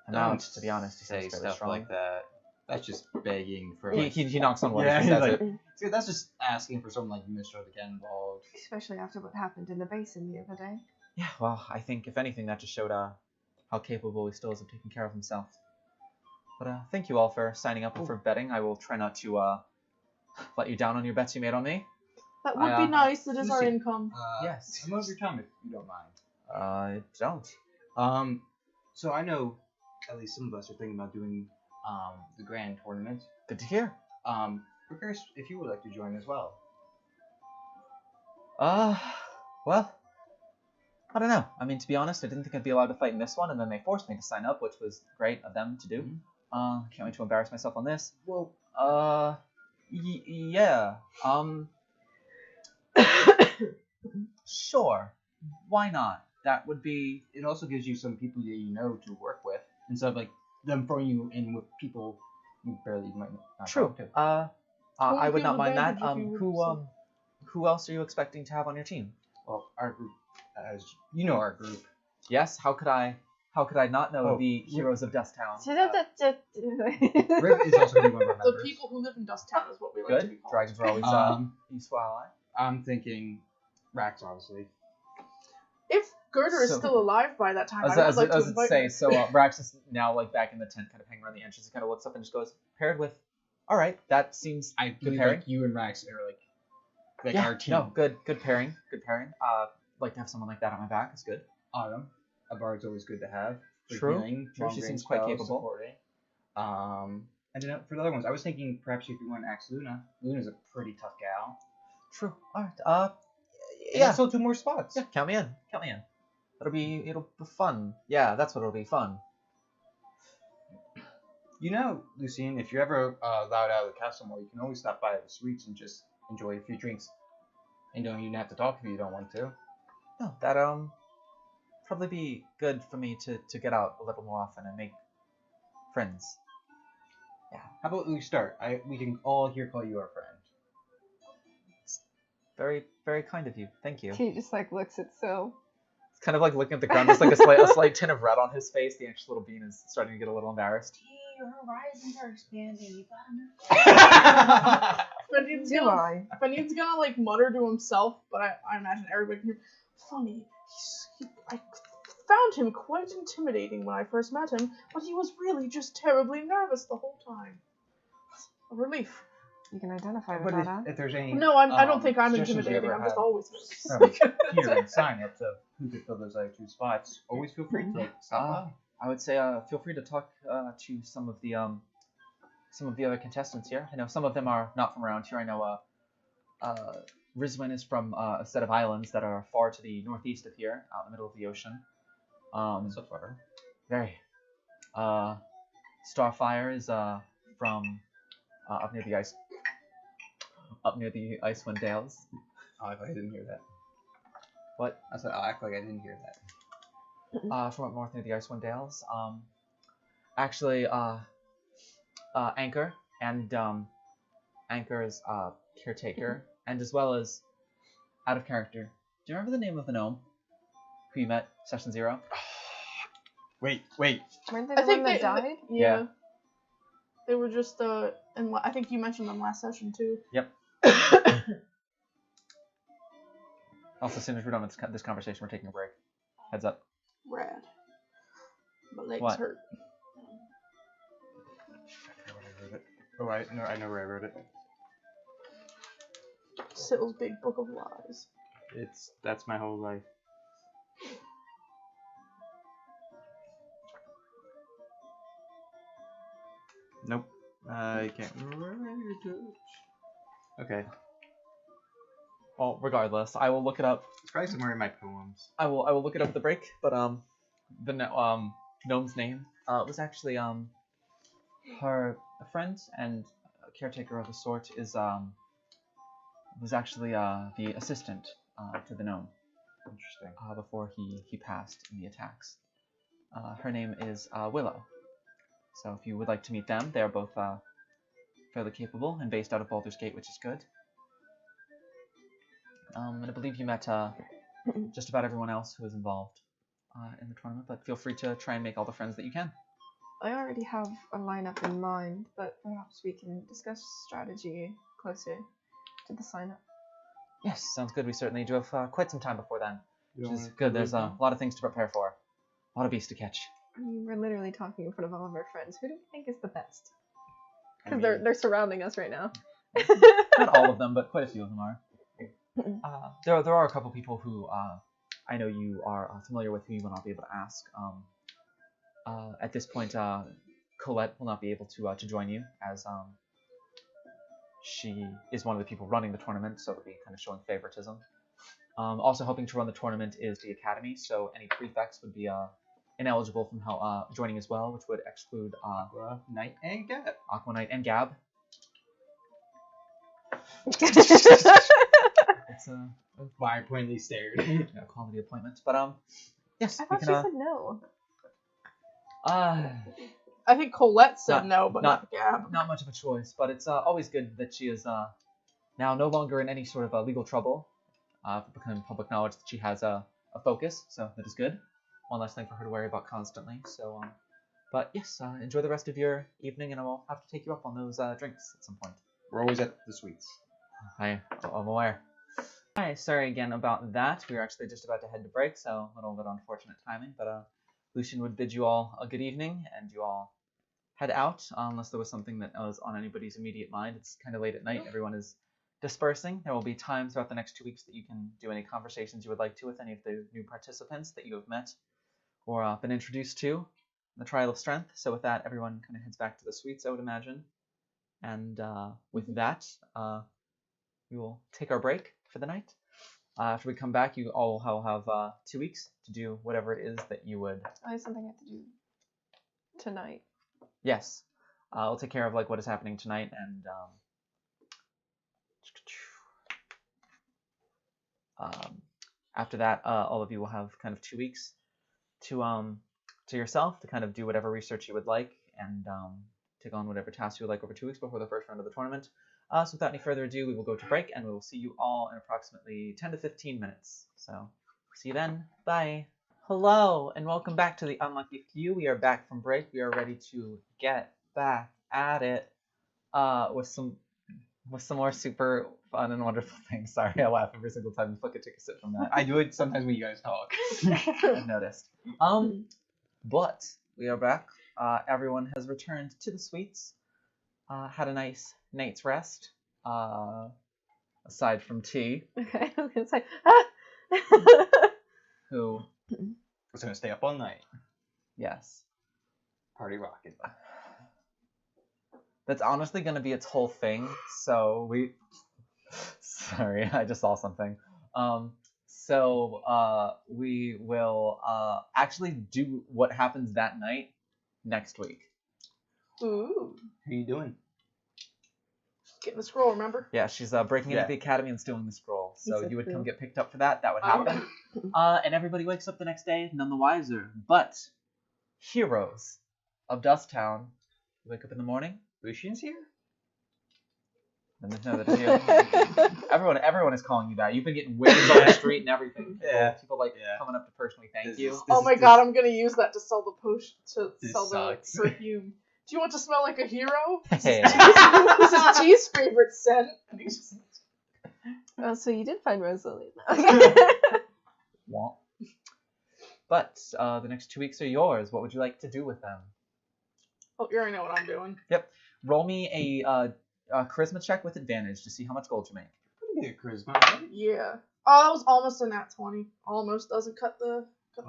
him out, to be honest. He
say
seems fairly
stuff
strong.
like that. That's just begging for.
He knocks on wood.
Yeah,
He
he's
says
like,
it.
see, that's just asking for someone like Mishra to get involved.
Especially after what happened in the basin the other day.
Yeah, well, I think if anything that just showed how capable he still is of taking care of himself. But thank you all for signing up and for betting. I will try not to let you down on your bets you made on me.
That would be nice. It is our
Lucy,
income.
Yes.
Some of your time, if you don't mind.
I don't.
So I know at least some of us are thinking about doing the grand tournament.
Good to hear.
We're curious if you would like to join as well.
Well, I don't know. I mean, to be honest, I didn't think I'd be allowed to fight in this one, and then they forced me to sign up, which was great of them to do. Can't wait to embarrass myself on this.
Well,
yeah. Sure. Why not? That would be...
it also gives you some people that you know to work with, instead of like them throwing you in with people you barely might not
True.
talk to.
I would
feel
not mind that.
advantage if you
Who else are you expecting to have on your team?
Well, our group, as you know, our group.
Yes. How could I not know the heroes of Dusttown?
Riv is also going to be one of our
The
members.
people who live in Dusttown is what we like to be
Good.
called.
Dragons are always useful ally.
I'm thinking Rax, obviously.
If Girder is
So-
still alive by that time, I would
As
like to
it
invite
say,
him.
so Rax is now like back in the tent, kind of hanging around the entrance. He kind of looks up and just goes, paired with. All right, that seems
I
good
believe
pairing.
like you and Rax are like
Yeah,
our team.
no, good pairing, good pairing. Like to have someone like that on my back. It's good.
Autumn, a bard's always good to have. For
True.
healing,
True, she
long-range
seems quite
spells,
capable.
supporting. And then for the other ones, I was thinking perhaps if you want to ask Luna. Luna's a pretty tough gal.
True. All right.
And
Yeah.
there's still 2 more spots.
Yeah. Count me in. It'll be fun. Yeah, that's what it'll be fun.
You know, Lucien, if you're ever allowed out of the castle more, you can always stop by the suites and just enjoy a few drinks. And you don't even have to talk if you don't want to.
No, that probably be good for me to get out a little more often and make friends. Yeah.
How about we start? We can all here call you our friend.
Very, very kind of you. Thank you.
He just like looks at Sil.
kind of like looking at the ground. There's like a slight tint of red on his face. The anxious little bean is starting to get a little embarrassed.
Hey, your horizons are expanding. You gotta
Fenid's gonna like mutter to himself, but I imagine everybody can hear. Funny, I found him quite intimidating when I first met him, but he was really just terribly nervous the whole time. A relief.
You can identify with
But
that.
if there's any
No, I don't think I'm
suggestions you
intimidating.
ever
I'm just
have
always nervous.
from here and sign-ups of who could fill those other 2 spots, always feel free to stop by.
I would say feel free to talk to some of the other contestants here. I know some of them are not from around here. I know Rizwin is from a set of islands that are far to the northeast of here, out in the middle of the ocean.
So far.
Very. Starfire is from up near the Icewind Dales.
I'll act like I didn't hear that.
What?
I said I'll act like I didn't hear that.
From up north near the Icewind Dales. Actually, Anchor and Anchor's caretaker, and as well as out of character. Do you remember the name of the gnome who you met session 0?
Wait.
Weren't they
I
the
think
one that died?
Yeah. They were just and I think you mentioned them last session too.
Yep. Also, as soon as we're done with this conversation, we're taking a break. Heads up.
Rad. My legs
What?
hurt.
I forgot where I wrote it. Oh, I know where I wrote it.
Sill's big book of lies.
That's my whole life. Nope. I can't write it. Okay.
Well, regardless, I will look it up.
It's probably somewhere in my poems.
I will look it up at the break. But the gnome's name was actually her friend and caretaker of the sort is was actually the assistant to the gnome.
Interesting.
Before he passed in the attacks. Her name is Willow. So if you would like to meet them, they're both fairly capable and based out of Baldur's Gate, which is good. And I believe you met just about everyone else who was involved in the tournament, but feel free to try and make all the friends that you can.
I already have a lineup in mind, but perhaps we can discuss strategy closer to the sign-up.
Yes, sounds good. We certainly do have quite some time before then,
You
which
don't
is
wanna
good.
do
There's
that?
a lot of things to prepare for. A lot of beasts to catch.
I mean, we're literally talking in front of all of our friends. Who do we think is the best?
I
Because
mean,
they're surrounding us right now.
Not all of them, but quite a few of them are. There are a couple people who I know you are familiar with who you will not be able to ask. At this point, Colette will not be able to join you as she is one of the people running the tournament, so it'll be kind of showing favoritism. Also helping to run the tournament is the Academy, so any prefects would be ineligible from joining as well, which would exclude
Aqua, Knight, and Gab.
Aqua Knight and Gab. It's
Why I pointedly stared.
a comedy appointment, but yes,
I
we
thought she
can.
said no.
I think Colette said no, but not Gab.
Not much of a choice, but it's always good that she is now no longer in any sort of legal trouble. For becoming public knowledge that she has a focus, so that is good. One less thing for her to worry about constantly. So, but yes, enjoy the rest of your evening, and I will have to take you up on those drinks at some point.
We're always at the suites.
I'm aware. Hi, sorry again about that. We were actually just about to head to break, so a little bit unfortunate timing, but Lucian would bid you all a good evening, and you all head out, unless there was something that was on anybody's immediate mind. It's kind of late at night, everyone is dispersing. There will be times throughout the next 2 weeks that you can do any conversations you would like to with any of the new participants that you have met or been introduced to in the Trial of Strength. So with that, everyone kind of heads back to the suites, I would imagine. And with that, we will take our break for the night. After we come back, you all will have 2 weeks to do whatever it is that you would.
I have something I have to do tonight.
Yes, we'll take care of like what is happening tonight, and after that, all of you will have kind of 2 weeks to yourself to kind of do whatever research you would like and take on whatever tasks you would like over 2 weeks before the first round of the tournament. So without any further ado, we will go to break, and we will see you all in approximately 10 to 15 minutes. So See you then. Bye. Hello, and welcome back to the Unlucky Few. We are back from break. We are ready to get back at it with some more super fun and wonderful things. Sorry, I laugh every single time you fucking take a sip from that.
I do it sometimes when you guys talk.
I've noticed. But we are back. Everyone has returned to the suites. Had a nice night's rest. Aside from T,
Okay, I was gonna say.
who,
Was gonna stay up all night.
yes,
Party rocking.
that's honestly gonna be its whole thing. So we, sorry, I just saw something. We will actually do what happens that night next week.
Ooh.
How you doing?
Getting the scroll, remember?
Yeah, she's breaking into
Yeah.
the academy and stealing the scroll. So
He's
you would
so
come
cool.
get picked up for that. That would happen. And everybody wakes up the next day none the wiser. But heroes of Dust Town, you wake up in the morning.
Lucian's here?
And there's no other deal. Everyone is calling you that. You've been getting waved on the street and everything. People coming up to personally thank
This
you.
is-
Oh my god, I'm gonna use that to sell the potion, to
This
sell the
sucks.
perfume. Do you want to smell like a hero?
Hey.
This is T's favorite scent. And he's just-
Oh, so you did find Rosalie.
Womp. But the next 2 weeks are yours. What would you like to do with them?
Oh, you already know what I'm doing.
Roll me a charisma check with advantage to see how much gold you make.
Pretty good charisma, right?
Yeah. Oh, that was almost a nat 20. Almost doesn't cut the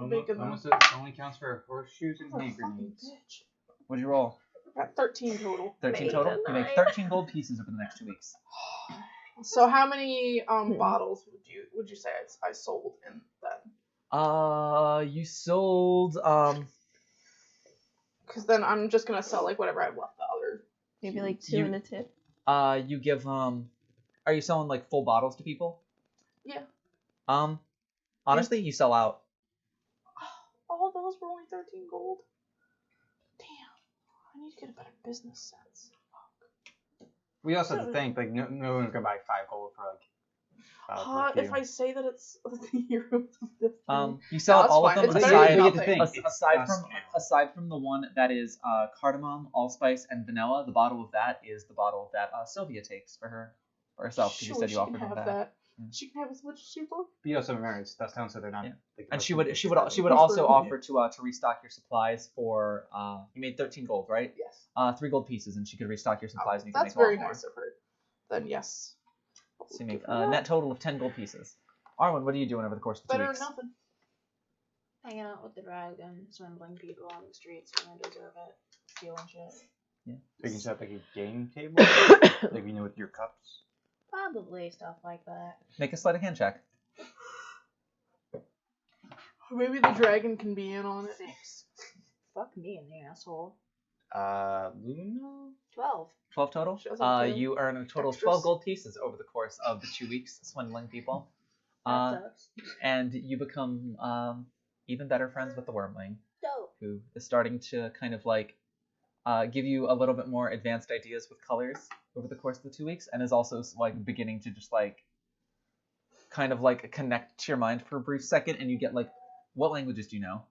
bacon though.
Almost only counts for horseshoes and
What a
hand
fucking
grenades.
bitch.
What'd you roll?
Got 13 total.
13
Made
total?
a
You make
nine.
13 gold pieces over the next 2 weeks.
So how many bottles would you say I sold in then?
You sold
Because then I'm just gonna sell like whatever I've left the other.
Maybe like 2
You-
and a tip.
you give are you selling like full bottles to people?
Yeah.
Honestly, you sell out.
All of those were only 13 gold. Damn. I need to get a better business sense.
We also have to think, like, no one's gonna buy 5 gold for, like,
If I say that it's the heroes of this
You sell
No,
out
it's
all
fine.
of them
It's better than
aside
nothing.
It's
aside
us
from
now.
aside from the one that is cardamom, allspice, and vanilla. The bottle of that is the bottle that Sylvia takes for herself because you said you
she
offered
can
them
have
that.
that. She can have as much as she wants.
But you also remember it's Dust Town, so they're not.
Yeah.
Like,
And she
most
would
people-
also offer to restock your supplies for you made 13 gold, right?
Yes.
3 gold pieces, and she could restock your supplies and you could
That's
make a lot
very
more.
nice of her. Then yes.
So you make
Give her
a
that.
net total of 10 gold pieces. Arwen, what are you doing over the course of the 2
Better
weeks?
than nothing.
Hanging out with the dragon, swindling people on the streets when I deserve it, stealing shit.
You can set up, like, a game table, like, you know, with your cups.
Probably stuff like that.
Make a sleight of hand check.
Maybe the dragon can be in on it.
Fuck me in the asshole.
Luna?
12.
12 total?
She doesn't do
You earn a total of
extras.
12 gold pieces over the course of the 2 weeks swindling people.
That sucks.
And you become even better friends with the Wormling,
Dope.
who is starting to kind of like give you a little bit more advanced ideas with colors over the course of the 2 weeks, and is also like beginning to just like kind of like connect to your mind for a brief second, and you get like, what languages do you know?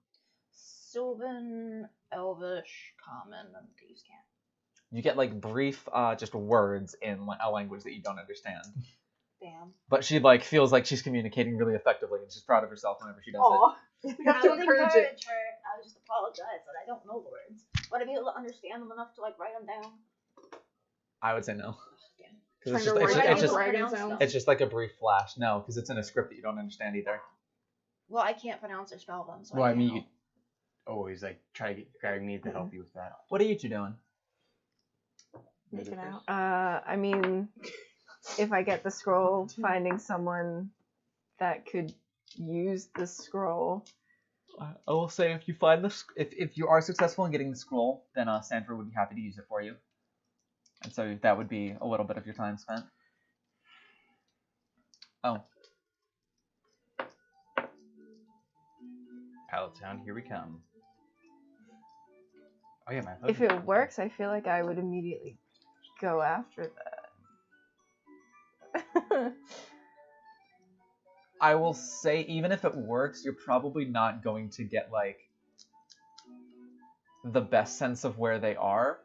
Sylvan, Elvish, Common, and Thieves' Cant.
You get like brief just words in a language that you don't understand.
Damn.
But she like feels like she's communicating really effectively, and she's proud of herself whenever she does it.
Aw. We have to encourage it.
her. I would just apologize that I don't know the words. Would I be able to understand them enough to like write them down?
I would say no.
Damn.
'Cause
Trying to
it's
write
just,
down
it's,
dragon
pronounce
sounds.
them.
it's just like a brief flash. No, because it's in a script that you don't understand either.
Well, I can't pronounce or spell them, so
Well, I
can't
mean, you
help.
always, like, try to grab me to help you with that.
What are you two doing?
Making out.
I mean, if I get the scroll, finding someone that could use the scroll.
I will say if you find this, if you are successful in getting the scroll, then Sandra would be happy to use it for you. And so that would be a little bit of your time spent. Oh,
Pallet Town, here we come. Oh yeah, my
If
husband.
it works, I feel like I would immediately go after that.
I will say, even if it works, you're probably not going to get, like, the best sense of where they are.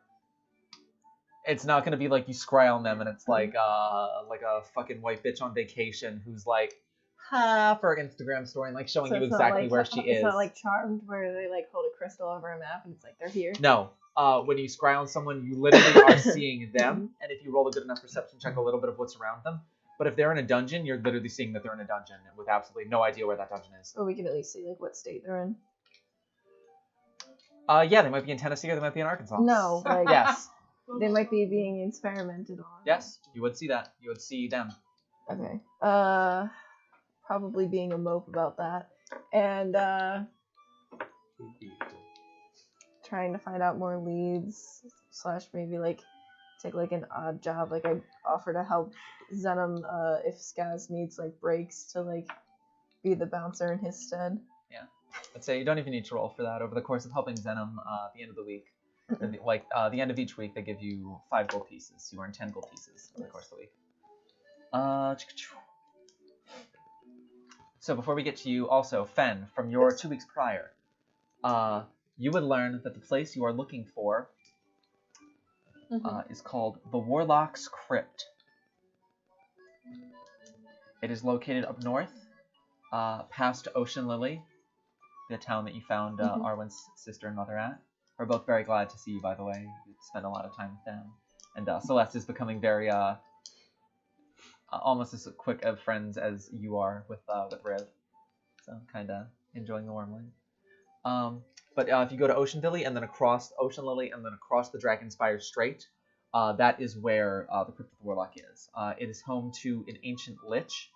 It's not going to be like you scry on them and it's like a fucking white bitch on vacation who's like, ha, for an Instagram story and like showing
So
you
it's not
exactly
like-
where she is.
It's not like Charmed where they like hold a crystal over a map and it's like they're here.
No. When you scry on someone, you literally are seeing them, and if you roll a good enough perception check, a little bit of what's around them. But if they're in a dungeon, you're literally seeing that they're in a dungeon with absolutely no idea where that dungeon is.
Or we can at least see like what state they're in.
Yeah, they might be in Tennessee or they might be in Arkansas.
No, like
Yes.
they might be being experimented on.
Yes, you would see that. You would see them.
Okay. Probably being a mope about that. And trying to find out more leads / maybe like take like an odd job. Like I offer to help Zenom if Skaz needs like breaks to like be the bouncer in his stead.
I'd say you don't even need to roll for that. Over the course of helping Zenom, at the end of the week, the end of each week, they give you 5 gold pieces. You earn 10 gold pieces over the course of the week. So before we get to you, also, Fen, from your 2 weeks prior, you would learn that the place you are looking for is called the Warlock's Crypt. It is located up north, past Ocean Lily, the town that you found Arwen's sister and mother at. We're both very glad to see you, by the way. You spend a lot of time with them. And Celeste is becoming very, almost as quick of friends as you are with Riv. So, kind of enjoying the warm light. But if you go to Ocean Lily and then across Ocean Lily and then across the Dragonspire Strait, that is where the Crypt of the Warlock is. It is home to an ancient lich,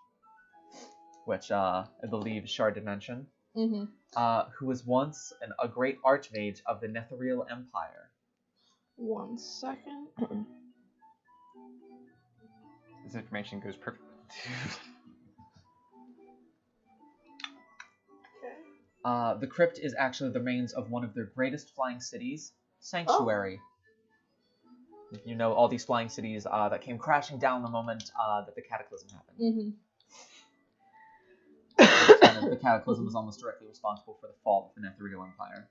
which I believe Shard did mention. Who was once a great archmage of the Netherreal Empire.
1 second.
This information goes perfect.
Okay.
The crypt is actually the remains of one of their greatest flying cities, Sanctuary. You know, all these flying cities that came crashing down the moment that the Cataclysm happened. The Cataclysm was almost directly responsible for the fall of the Netherreal Empire.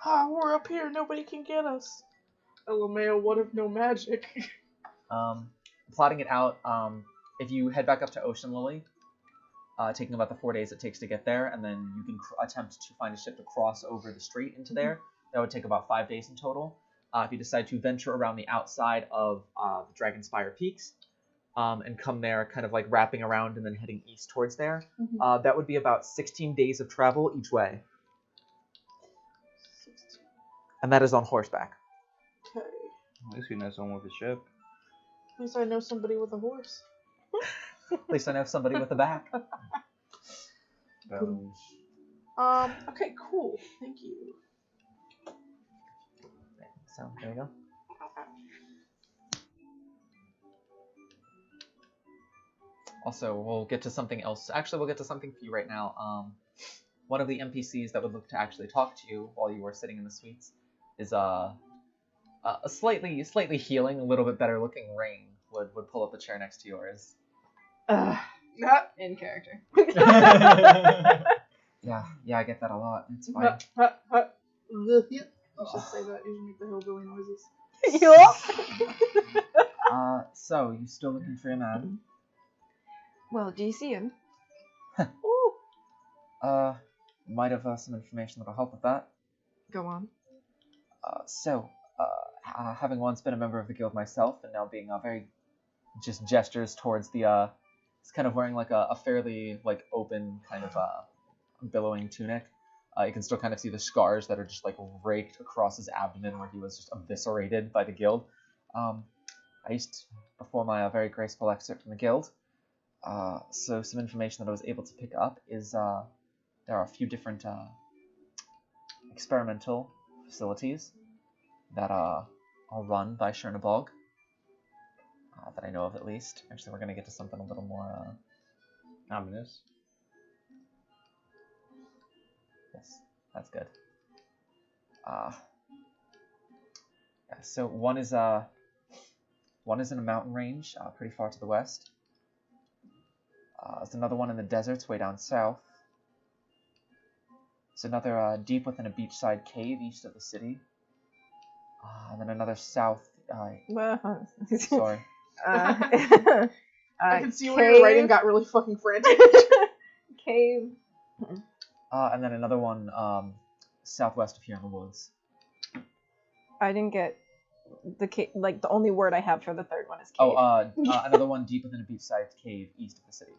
We're up here. Nobody can get us. LMAO, what if no magic?
Plotting it out, if you head back up to Ocean Lily, taking about the 4 days it takes to get there, and then you can attempt to find a ship to cross over the strait into there. That would take about 5 days in total. If you decide to venture around the outside of the Dragonspire Peaks, and come there kind of like wrapping around and then heading east towards there, that would be about 16 days of travel each way.
16.
And that is on horseback.
Okay.
At least we know someone with a ship.
At least I know somebody with a horse.
At least I know somebody with a back.
Okay, cool. Thank you.
So, there you go. Also, we'll get to something else. Actually, we'll get to something for you right now. One of the NPCs that would look to actually talk to you while you were sitting in the suites is a slightly healing, a little bit better looking Rain would pull up the chair next to yours.
In character.
Yeah, I get that a lot. It's fine.
You should say that. You should make the hillbilly noises.
So, you still looking for a man?
Well, do you see him?
Might have some information that'll help with that.
Go on.
Having once been a member of the guild myself, and now being very just gestures towards the he's kind of wearing like a fairly like open kind of billowing tunic. You can still kind of see the scars that are just like raked across his abdomen where he was just eviscerated by the guild. I used before my very graceful exit from the guild. So some information that I was able to pick up is there are a few different experimental facilities that are run by Chernabog, that I know of at least. Actually, we're going to get to something a little more
Ominous.
Yes, that's good. So one is in a mountain range, pretty far to the west. There's another one in the deserts way down south. There's another deep within a beachside cave east of the city. And then another south. Sorry.
I can see where your
cave.
writing got really fucking frantic.
Cave.
And then another one southwest of here in the woods.
I didn't get the cave. Like the only word I have for the third one is cave.
Oh, another one deep within a beachside cave east of the city.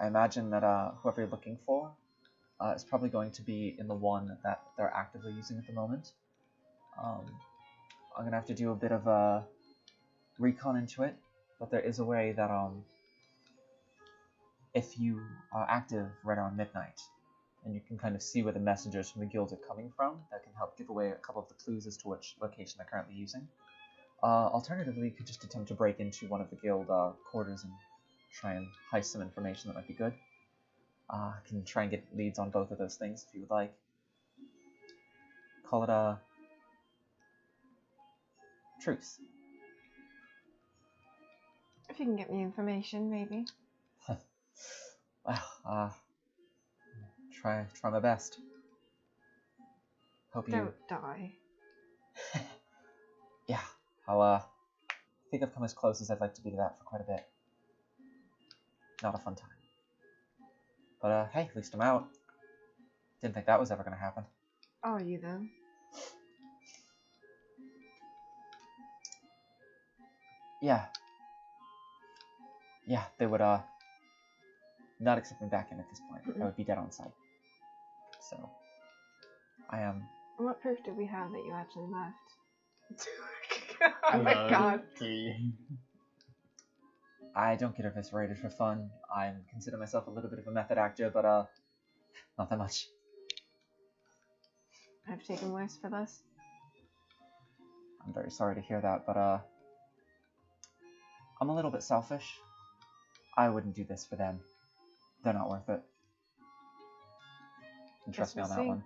I imagine that whoever you're looking for is probably going to be in the one that they're actively using at the moment. I'm gonna have to do a bit of a recon into it, but there is a way that if you are active right around midnight, and you can kind of see where the messengers from the guild are coming from, that can help give away a couple of the clues as to which location they're currently using. Alternatively, you could just attempt to break into one of the guild quarters and try and heist some information that might be good. I can try and get leads on both of those things if you would like. Call it a truce.
If you can get me information, maybe.
Well, try my best. Hope you
Don't die.
Yeah, I think I've come as close as I'd like to be to that for quite a bit. Not a fun time. But, hey, at least I'm out. Didn't think that was ever gonna happen.
Are you, though?
Yeah. Yeah, they would, not accept me back in at this point. I would be dead on sight. So, I am...
What proof do we have that you actually left?
Oh my god.
I don't get eviscerated for fun. I consider myself a little bit of a method actor, but, not that much.
I've taken worse for this.
I'm very sorry to hear that, but, I'm a little bit selfish. I wouldn't do this for them. They're not worth it. And trust me on that one.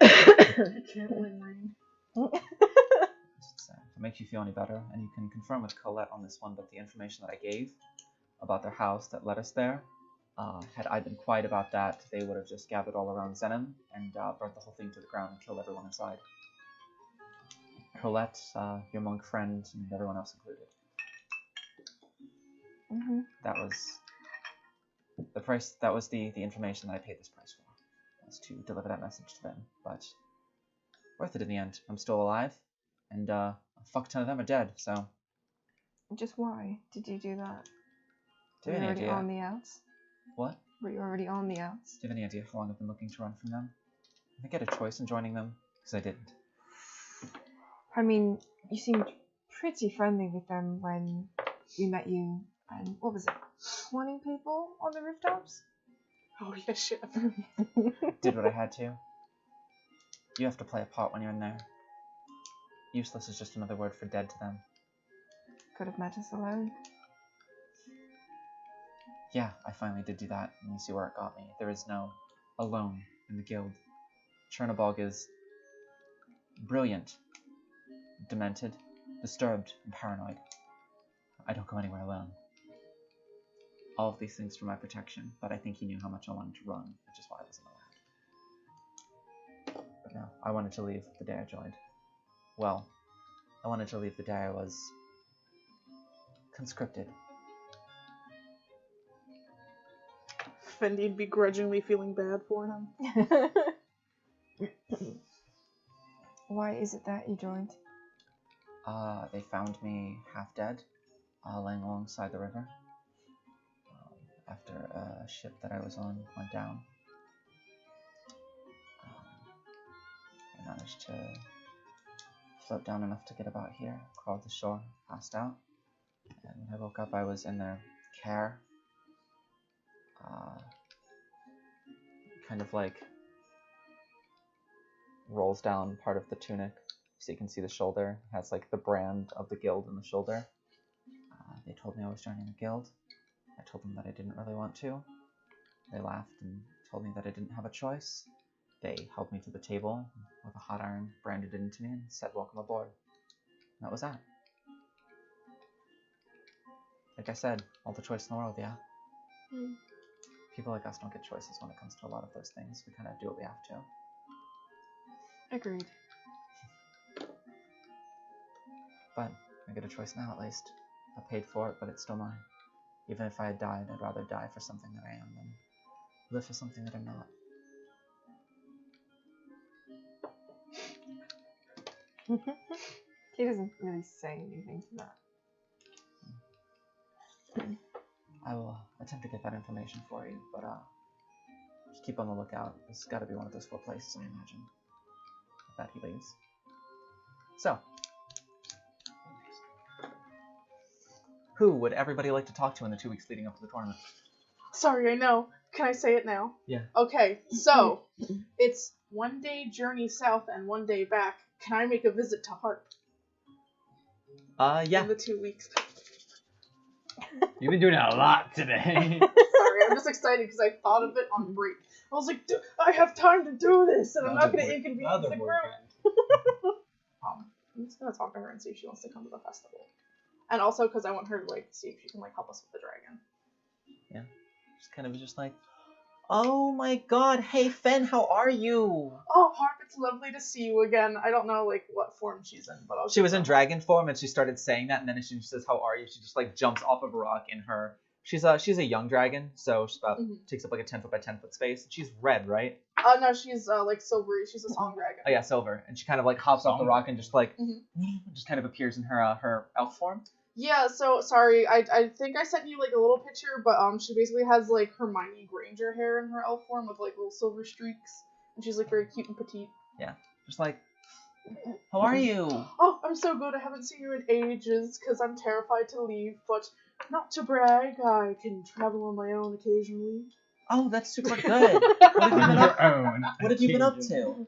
I can't win, Rain.
If it makes you feel any better, and you can confirm with Colette on this one, but the information that I gave about their house that led us there, had I been quiet about that, they would have just gathered all around Zenem and burnt the whole thing to the ground and killed everyone inside. Colette, your monk friend, and everyone else included.
Mm-hmm.
That was the price. That was the information that I paid this price for, was to deliver that message to them. But worth it in the end. I'm still alive, and a fuck ton of them are dead. So.
Just why did you do that?
Do you
Were
have
you
any
already
idea?
on the outs?
What?
Were you already on the outs?
Do you have any idea how long I've been looking to run from them? I think I had a choice in joining them, because I didn't.
I mean, you seemed pretty friendly with them when we met you, and what was it, 20 people on the rooftops?
Oh yeah, shit.
Did what I had to. You have to play a part when you're in there. Useless is just another word for dead to them.
Could have met us alone.
Yeah, I finally did do that, and you see where it got me. There is no alone in the guild. Chernobog is brilliant, demented, disturbed, and paranoid. I don't go anywhere alone. All of these things for my protection, but I think he knew how much I wanted to run, which is why I wasn't allowed. But no, I wanted to leave the day I joined. Well, I wanted to leave the day I was conscripted.
Fendi'd begrudgingly feeling bad for him.
Why is it that you joined?
They found me half dead, laying alongside the river. After a ship that I was on went down. I managed to float down enough to get about here, crawled to shore, passed out, and when I woke up I was in their care. Kind of like rolls down part of the tunic so you can see the shoulder. It has like the brand of the guild in the shoulder. They told me I was joining the guild. I told them that I didn't really want to. They laughed and told me that I didn't have a choice. They helped me to the table with a hot iron, branded it into me, and said, "Welcome aboard." And that was that. Like I said, all the choice in the world, yeah. People like us don't get choices when it comes to a lot of those things. We kind of do what we have to.
Agreed.
But I get a choice now, at least. I paid for it, but it's still mine. Even if I had died, I'd rather die for something that I am than live for something that I'm not.
He doesn't really say anything to that.
I will attempt to get that information for you, but just keep on the lookout. This has got to be one of those 4 places, I imagine. With that, he leaves. So, who would everybody like to talk to in the 2 weeks leading up to the tournament?
Sorry, I know. Can I say it now?
Yeah.
Okay, so it's 1 day journey south and 1 day back. Can I make a visit to Harp
Yeah.
in the 2 weeks?
You've been doing a lot today.
Sorry, I'm just excited because I thought of it on break. I was like, I have time to do this, and I'm not going to inconvenience the group. I'm just going to talk to her and see if she wants to come to the festival. And also because I want her to, like, see if she can, like, help us with the dragon.
Yeah. Just kind of just like, oh my god, hey Fen, how are you?
Oh, Harp, it's lovely to see you again. I don't know, like, what form she's in, but
She was in dragon form, and she started saying that, and then as she says, how are you, she just, like, jumps off of a rock in her... She's a young dragon, so she's about takes up, like, a 10 foot by 10 foot space. She's red, right?
No, she's, like, silvery. She's a song dragon.
Oh, yeah, silver. And she kind of, like, hops off the rock and just, like, just kind of appears in her her elf form.
Yeah, so, sorry, I think I sent you, like, a little picture, but, she basically has, like, Hermione Granger hair in her elf form with, like, little silver streaks, and she's, like, very cute and petite.
Yeah, just like, how are you?
Oh, I'm so good. I haven't seen you in ages, because I'm terrified to leave, but not to brag, I can travel on my own occasionally.
Oh, that's super good. What have you been up
What
have you been up to?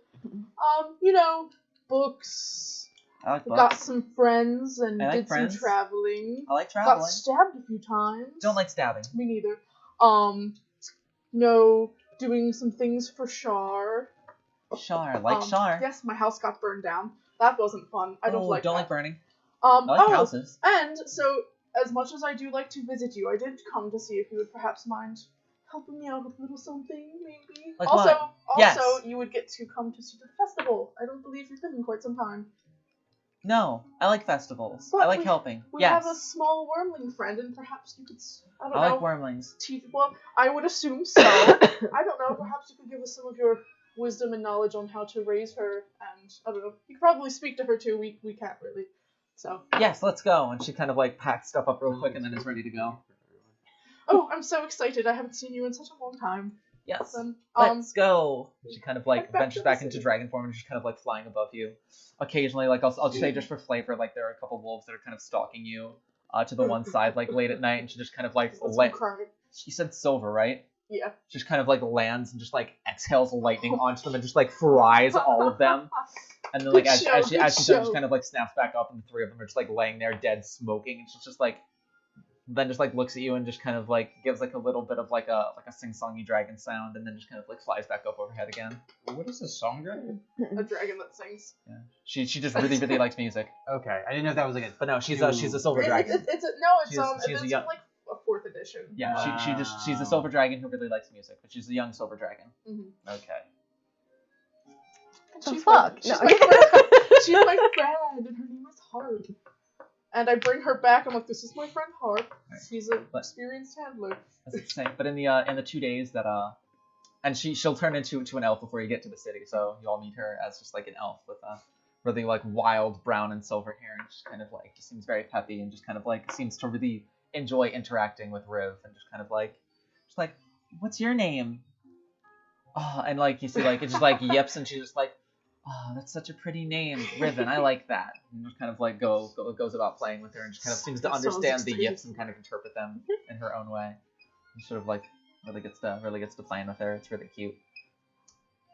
You know, books.
I like books.
Got some friends and
I like
did
friends.
some traveling.
I like traveling.
Got stabbed a few times.
Don't like stabbing.
Me neither. No, doing some things for Shar.
Shar, like Shar.
Yes, my house got burned down. That wasn't fun. I don't like that.
burning.
I
like houses.
And so, as much as I do like to visit you, I did come to see if you would perhaps mind helping me out with a little something, maybe.
Like
also,
what? Yes.
you would get to come to see the festival. I don't believe you've been in quite some time.
No, I like festivals.
But
I like helping.
We
yes.
have a small wormling friend, and perhaps you could, I don't know.
I like wormlings.
Well, I would assume so. I don't know, perhaps you could give us some of your wisdom and knowledge on how to raise her, and, I don't know, you could probably speak to her too, we can't really, so.
Yes, let's go. And she kind of, like, packs stuff up real quick and then is ready to go.
Oh, I'm so excited, I haven't seen you in such a long time.
Yes.
Then,
let's go. She kind of, like,
back
ventures
to
back
the
into
city.
dragon form and just kind of, like, flying above you. Occasionally, like, I'll say just for flavor, like, there are a couple wolves that are kind of stalking you to the one side, like, late at night, and she just kind of, like, She said silver, right?
Yeah.
She just kind of, like, lands and just, like, exhales lightning onto them and just, like, fries all of them. And then, like, as she does, just kind of, like, snaps back up, and the 3 of them are just, like, laying there dead, smoking, and she's just, like, then just, like, looks at you and just kind of, like, gives, like, a little bit of, like a sing-songy dragon sound, and then just kind of, like, flies back up overhead again.
What is this song dragon?
A dragon that sings.
Yeah. She just really, really likes music.
Okay, I didn't know if that was like a.
But no, she's a silver dragon.
It's
young...
like a 4th edition.
Yeah, she's a silver dragon who really likes music, but she's a young silver dragon.
Mm-hmm.
Okay.
The fuck?
She's my friend, and her name is Harp. And I bring her back. I'm like, this is my friend Harp. She's an experienced handler.
That's insane. But in the 2 days that and she'll turn into an elf before you get to the city. So you all meet her as just like an elf with really like wild brown and silver hair, and just kind of like just seems very peppy and just kind of like seems to really enjoy interacting with Riv and just kind of like what's your name? Oh, and like you see like it just like yips and she's just like, oh, that's such a pretty name, Riven. I like that. And just kind of like goes about playing with her and just kind of seems to understand the yips and kind of interpret them in her own way. And sort of like really gets to playing with her. It's really cute.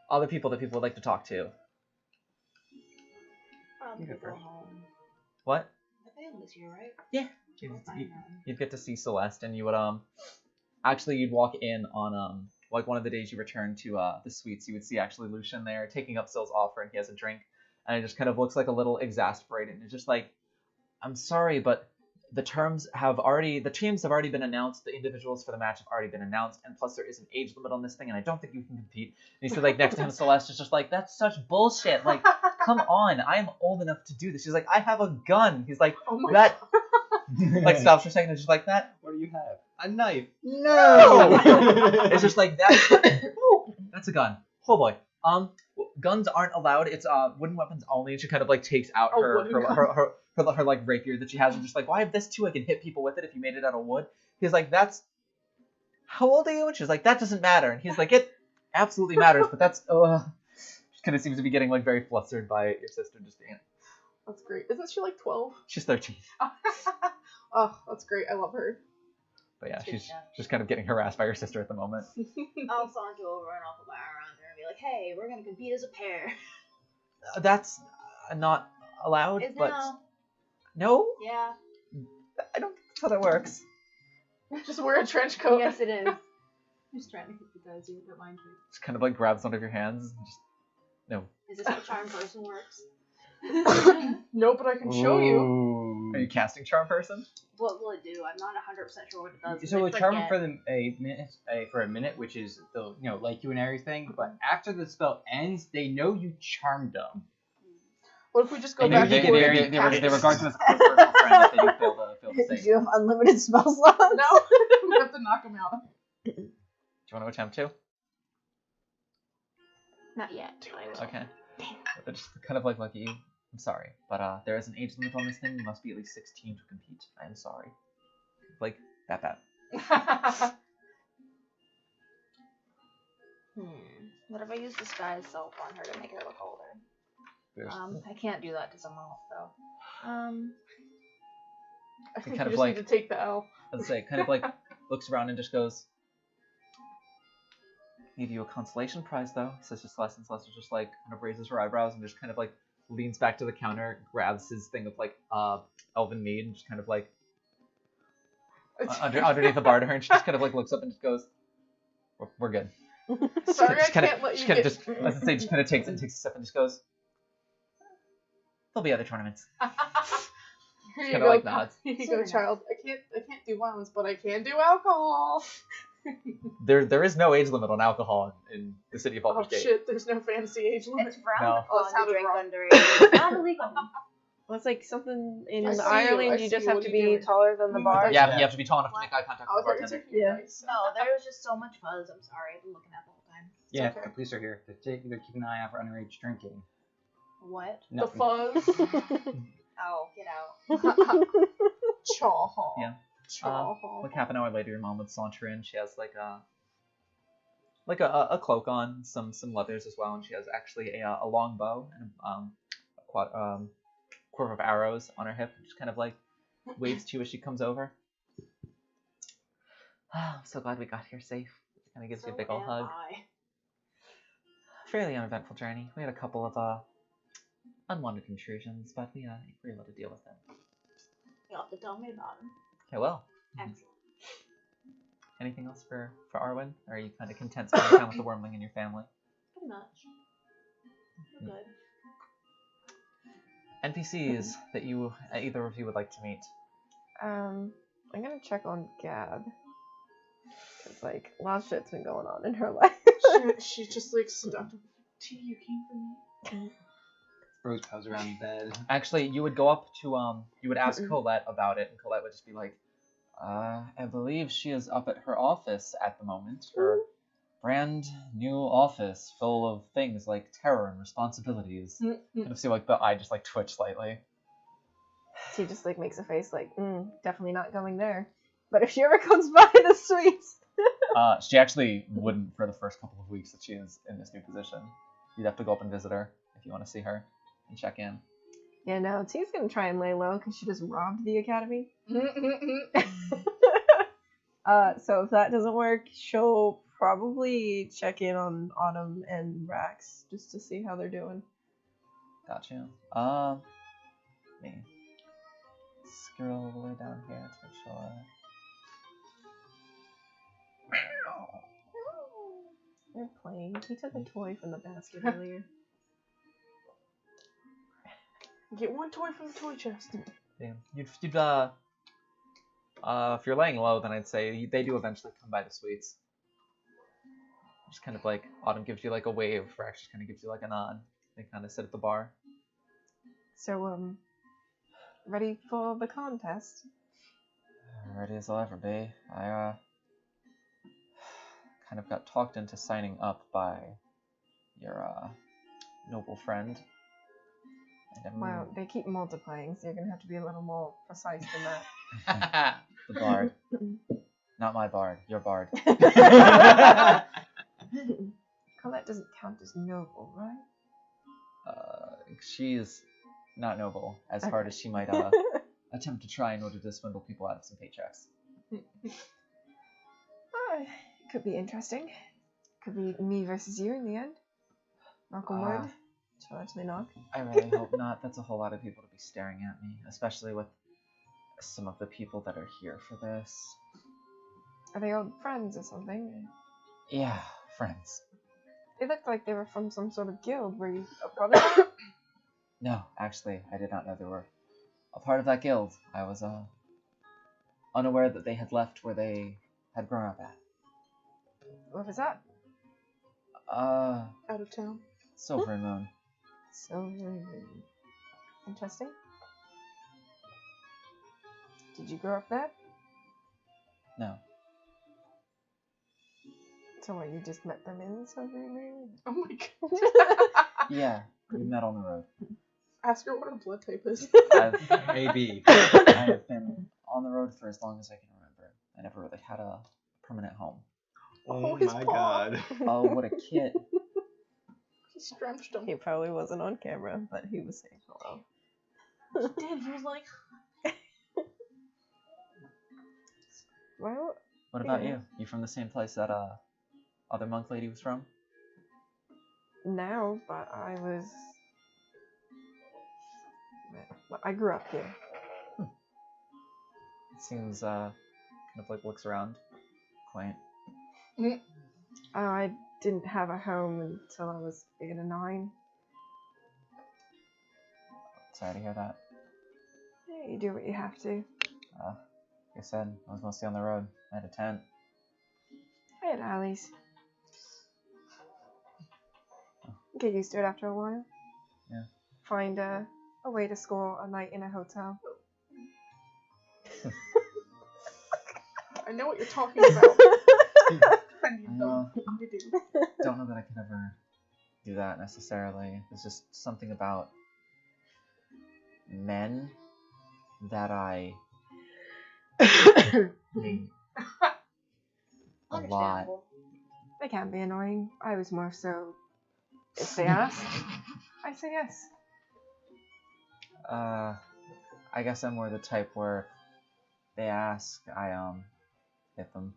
Other people that people would like to talk to.
Go home.
What?
The family's here, right?
Yeah. You'd get to see Celeste, and you would actually you'd walk in on like one of the days you return to the suites. You would see actually Lucian there taking up Syl's offer, and he has a drink, and it just kind of looks like a little exasperated. And it's just like, I'm sorry, but the teams have already been announced. The individuals for the match have already been announced, and plus there is an age limit on this thing, and I don't think you can compete. And he said, like, next to him, Celeste is just like, that's such bullshit. Like, come on, I'm old enough to do this. She's like, I have a gun. He's like, that. Like, stops for a second and just like, that.
What do you have? A knife.
No. It's just like that. That's a gun. Oh boy. Guns aren't allowed. It's wooden weapons only. And she kind of like takes out her like rapier that she has, and just like, well, I have this too. I can hit people with it if you made it out of wood. He's like, that's. How old are you? And she's like, that doesn't matter. And he's like, it absolutely matters, but that's. She kind of seems to be getting like very flustered by your sister just being.
That's great. Isn't she like 12?
She's 13.
Oh, that's great. I love her.
But yeah, she's just kind of getting harassed by her sister at the moment.
I'll saunter over and I'll put my arm around her and be like, hey, we're gonna compete as a pair.
That's not allowed,
Is
but
now?
no,
Yeah.
I don't think that's how that works.
Just wear a trench coat.
Yes, it is. I'm just trying to hypnotize you, don't mind me.
Just kind of like grabs one of your hands and just no.
Is this how charm person works?
No, but I can show you.
Ooh.
Are you casting Charm Person?
What will it do? I'm not 100% sure what it does.
So
I
a charm
forget.
for a minute, which is they'll like you and everything. But after the spell ends, they know you charmed them.
What if we just go
And
back
they
to where
regard
we
you as a personal friend if they do fail to
Do
save.
you have unlimited spell slots?
No, we have to knock him out.
Do you want to attempt to?
Not yet. I will.
Okay. But just kind of like look at you. I'm sorry, but there is an age limit on this thing. You must be at least 16 to compete. I am sorry. Like that bad.
What if I use disguise self on her to make her look older?
There's-
I can't do that to someone else though.
I think
kind
you
of
just
like-
need to take the L.
Let's say, kind of like looks around and just goes, "Give you a consolation prize, though," says to Celeste, and Celeste just like kind of raises her eyebrows and just kind of like leans back to the counter, grabs his thing of like elven mead, and just kind of like underneath the bar to her, and she just kind of like looks up and just goes, "We're good."
Sorry, I
Just kinda-
can't let you
just kinda
get...
just, as I say, just kind of takes it and takes a step and just goes, "There'll be other tournaments."
Here you
kinda
go,
like nods.
Here you go, child. I can't do violence, but I can do alcohol.
There is no age limit on alcohol in the city of
Oh
Baldur's Gate.
shit, there's no fancy age limit.
It's frowned
No.
Oh,
upon
it sounded
to drink
wrong.
underage. It's not illegal.
Well, it's like something in
I see you,
Ireland.
I
You
see
just
you.
have
What
to
are you
be
doing?
taller than the
Mm,
bar.
Yeah, you have to be tall enough to make eye contact
I
with
was
the
like,
bartender.
you're
Yeah.
nice.
No, there was just so much fuzz. I'm sorry. I've been looking at the whole time.
Yeah,
okay.
the police are here. They're keeping an eye out for underage drinking.
What?
The
Nothing.
fuzz.
Oh, get out.
Chaw.
Yeah.
Chaw.
Like half an hour later, your mom would saunter in. She has like a cloak on, some leathers as well, and she has actually a long bow and a quiver of arrows on her hip. Just kind of like waves to you as she comes over. I'm so glad we got here safe. It kind of gives you a big old hug. Fairly uneventful journey. We had a couple of unwanted intrusions, but we were able to deal with them.
You'll have to tell me about him.
Okay, well.
Excellent.
Anything else for Arwen? Or are you kind of content spending time with the wormling and your family?
Pretty much. We're good.
NPCs that either of you would like to meet.
I'm gonna check on Gab. Cause like a lot of shit's been going on in her life.
She just like stuck. T, you came for me.
Rose piles around the bed.
Actually, you would go up to you would ask Colette about it, and Colette would just be like, I believe she is up at her office at the moment. Her brand new office full of things like terror and responsibilities. Kind of see like the eye just like twitch slightly.
She just like makes a face like, definitely not going there. But if she ever comes by the suites.
She actually wouldn't for the first couple of weeks that she is in this new position. You'd have to go up and visit her if you want to see her and check in.
Yeah, no, T's gonna try and lay low because she just robbed the academy. So if that doesn't work, she'll probably check in on Autumn and Rax just to see how they're doing.
Gotcha. Me. scroll all the way down here to make sure.
They're playing. He took a toy from the basket earlier.
Get one toy from the toy chest.
Yeah. If you're laying low, then I'd say they do eventually come by the sweets. Just kind of like Autumn gives you like a wave, Rex just kind of gives you like a nod. They kind of sit at the bar.
So, ready for the contest?
Ready as I'll ever be. I kind of got talked into signing up by your noble friend. And
Well, they keep multiplying, so you're gonna have to be a little more precise than that.
the bard. Not my bard, your bard.
Colette doesn't count as noble, right?
She's not noble, as
Okay.
hard as she might attempt to try in order to swindle people out of some paychecks.
It could be interesting. Could be me versus you in the end. Knock on wood. Shall I actually knock?
I really hope not. That's a whole lot of people to be staring at me, especially with some of the people that are here for this.
Are they old friends or something?
Yeah, friends.
They looked like they were from some sort of guild. Were you a part of it?
No, actually, I did not know they were a part of that guild. I was unaware that they had left where they had grown up at.
What was that?
Out of town.
Silver Moon.
So interesting. Did you grow up there?
No.
So what, you just met them in Silver Moon?
Oh my god.
Yeah, we met on the road.
Ask her what her blood type is.
Maybe.
I have been on the road for as long as I can remember. I never really had a permanent home.
Oh, his
my
paw.
god.
Oh, what a kid.
He drenched him.
He probably wasn't on camera, but he was saying hello.
He did. He was like,
Well,
What about
Yeah.
you? You from the same place that other monk lady was from?
no, but I was... Well, I grew up here.
It seems kind of like looks around. Quaint.
I didn't have a home until I was 8 or 9.
Sorry to hear that.
Yeah, you do what you have to.
Like I said, I was mostly on the road. I had a tent.
I had alleys. Get used to it after a while.
Yeah.
Find a way to score a night in a hotel.
I know what you're talking about. Friend, you don't. You do.
Don't know that I could ever do that necessarily. There's just something about men that I hate a lot.
Understandable.
They can be annoying. I was more so, if they ask, I say yes.
I guess I'm more the type where they ask, I hit them.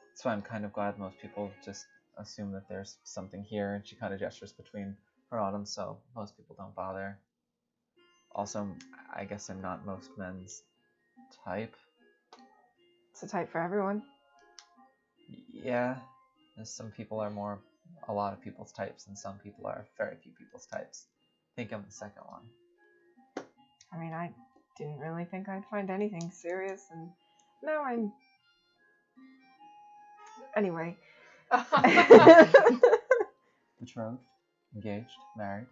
That's why I'm kind of glad most people just assume that there's something here, and she kind of gestures between her and Autumn, so most people don't bother. Also, I guess I'm not most men's type.
It's a type for everyone.
Yeah, there's some people are more a lot of people's types, and some people are very few people's types. I think I'm the second one.
I mean, I didn't really think I'd find anything serious, and now I'm... Anyway.
Betrothed, engaged, married.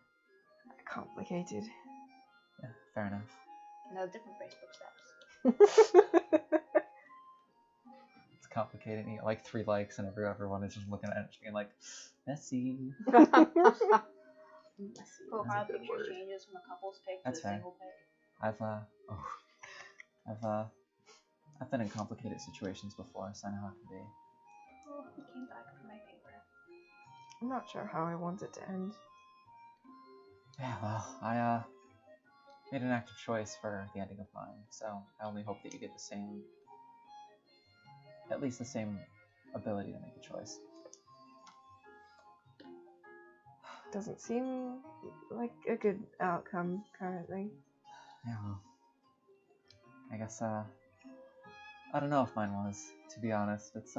Complicated.
Yeah, fair enough.
No different Facebook steps.
It's complicated. You get like 3 likes, and everyone is just looking at it, just being like, messy.
Profile
That's a good
picture
word.
changes from a couple's pic to
That's
a
fair.
single pic.
I've been in complicated situations before, so I know how it can be.
Oh, he came back for my paper.
I'm not sure how I want it to end.
Yeah, well, I made an active choice for the ending of mine, so I only hope that you get the same, at least the same ability to make a choice.
Doesn't seem like a good outcome currently.
Yeah. Well, I guess I don't know if mine was, to be honest. It's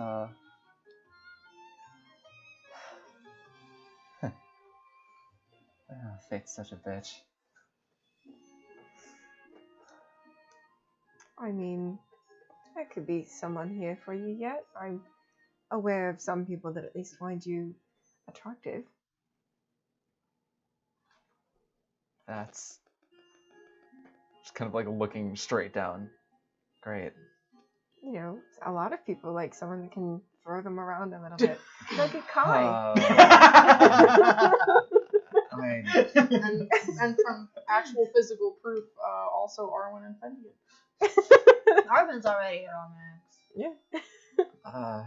fate's such a bitch.
I mean, there could be someone here for you yet. I'm aware of some people that at least find you attractive.
That's just kind of like looking straight down. Great.
You know, a lot of people like someone that can throw them around a little bit. Like a Kai.
I mean,
and from actual physical proof, also Arwen and Fendian.
Arvin's already here on Max.
Yeah.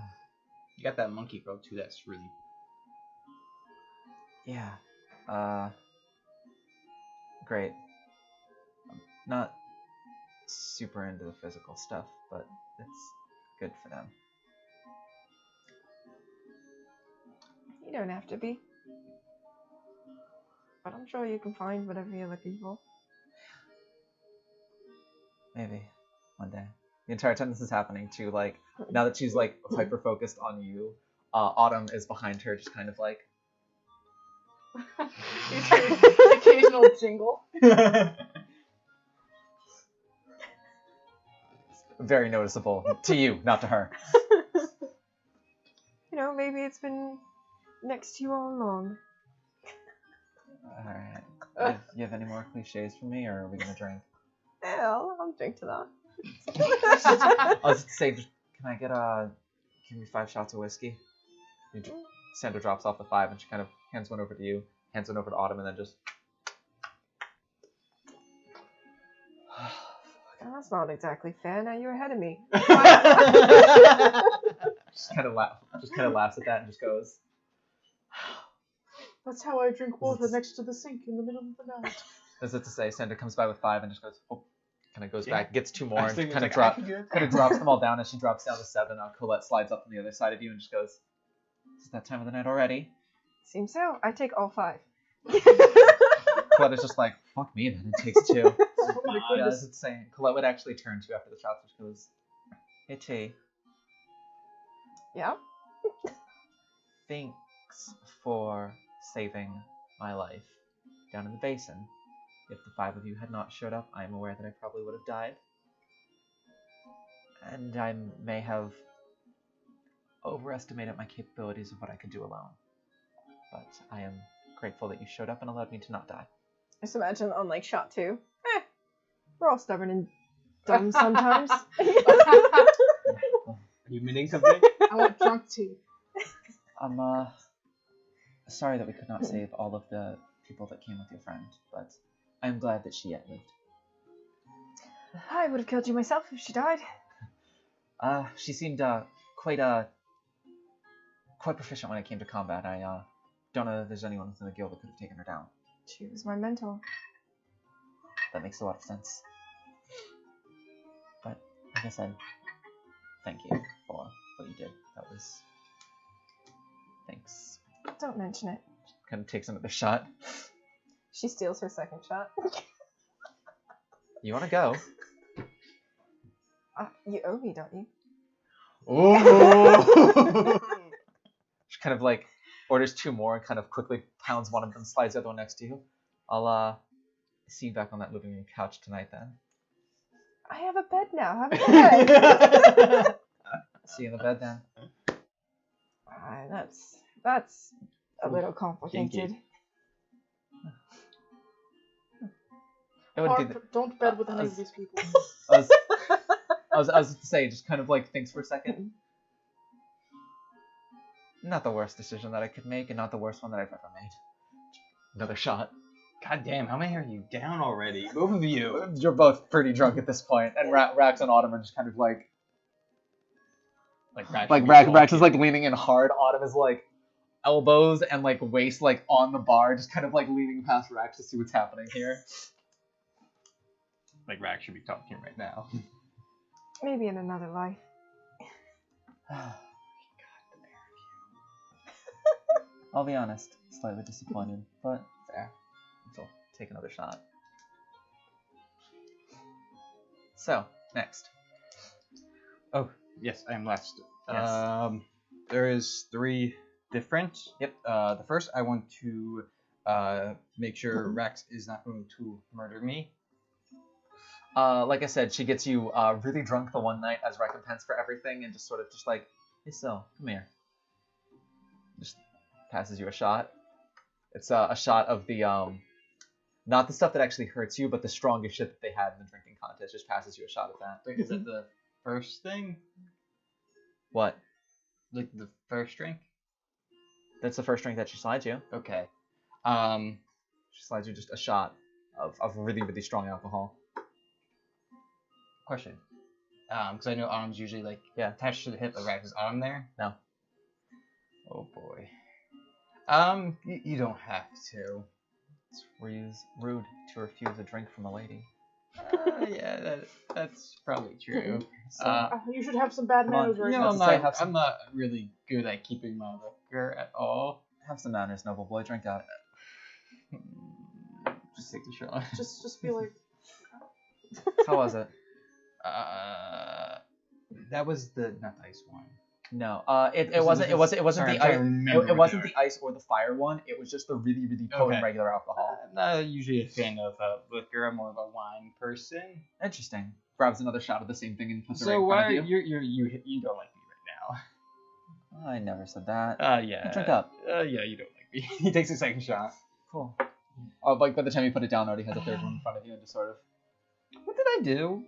You got that monkey girl too. That's really.
yeah. Great. I'm not super into the physical stuff, but it's good for them.
You don't have to be. But I'm sure you can find whatever you're looking for.
Maybe one day. The entire time this is happening, too, like now that she's like hyper focused on you, Autumn is behind her, just kind of like.
Occasional jingle.
Very noticeable to you, not to her.
You know, maybe it's been next to you all along.
Alright. You have any more cliches for me, or are we gonna drink?
Hell, I'll drink to that.
I was just say, just, can I give me 5 shots of whiskey? Sandra drops off the 5 and she kind of hands one over to you, hands one over to Autumn, and then just.
Oh, that's not exactly fair. Now you're ahead of me.
Just kind of laughs at that and just goes.
That's how I drink water next to the sink in the middle of the night.
As if to say, Sandra comes by with 5 and just goes, oh, kind of goes back, gets 2 more,
I
and
think
kind of
it's
drops them all down. As she drops down to 7, Colette slides up on the other side of you and just goes, "Is it that time of the night already?"
Seems so. I take all 5.
Colette is just like, "Fuck me, then it takes 2."
Oh my
Yeah,
goodness.
as it's saying, Colette would actually turn to you after the shots, which goes, "Hey T,
Yeah?
thanks for saving my life down in the basin. If the 5 of you had not showed up, I am aware that I probably would have died. And I may have overestimated my capabilities of what I could do alone. But I am grateful that you showed up and allowed me to not die."
Just imagine on like shot 2. We're all stubborn and dumb sometimes.
Are you meaning something?
I want drunk tea.
I'm sorry that we could not save all of the people that came with your friend, but I am glad that she yet lived.
I would have killed you myself if she died.
She seemed quite proficient when it came to combat. I don't know if there's anyone within the guild that could have taken her down.
She was my mentor.
That makes a lot of sense. But like I said, thank you for what you did. That was... Thanks.
Don't mention it.
Kind of takes another shot.
She steals her second shot.
You want to go?
You owe me, don't you?
Oh!
She kind of like orders 2 more and kind of quickly pounds one of them, slides the other one next to you. I'll see you back on that living room couch tonight then.
I have a bed now. Have a bed.
See you in the bed then.
That's a little complicated.
It would be the,
Don't bed with any of these people.
I was to say, just kind of like thinks for a second. Not the worst decision that I could make, and not the worst one that I've ever made. Another shot.
God damn, how many are you down already? Both of you.
You're both pretty drunk at this point, and Rax and Autumn are just kind of like Rax is like leaning in hard. Autumn is like elbows and like waist like on the bar, just kind of like leaning past Rax to see what's happening here.
Like Rax should be talking right now.
Maybe in another life.
I'll be honest. Slightly disappointed, but fair. So take another shot. So, next.
Oh, yes, I am last.
Yes.
There is 3 different.
Yep.
The first, I want to make sure Rex is not going to murder me.
Like I said, she gets you really drunk the one night as recompense for everything, and just like, hey, so come here. Just passes you a shot. It's a shot of the not the stuff that actually hurts you, but the strongest shit that they had in the drinking contest. Just passes you a shot of that.
Wait, is that the first thing?
What?
Like the first drink?
That's the first drink that she slides you.
Okay.
She slides you just a shot of really, really strong alcohol.
Question. Because I know arms usually like attached to the hip of Rex's arm there.
No.
Oh boy. You don't have to.
It's rude to refuse a drink from a lady.
Yeah, that's probably true.
You should have some bad manners right
No,
now.
I'm not really good at keeping my liquor at all.
Have some manners, noble boy. Drink up.
Just take the shot.
Just be like.
How was it?
That was not the ice one.
No, it wasn't the ice. It wasn't the ice or the fire one. It was just the really, really potent regular alcohol.
I'm not usually a fan of liquor. I'm more of a wine person.
Interesting. Grabs another shot of the same thing and puts it right
So
in front
why
of you.
you don't like me right
I never said that.
now? Yeah.
Drink up.
Yeah, you don't like me. He takes a second shot.
Cool. Oh, like by the time you put it down, already has a third one in front of you and just sort of.
What did I do?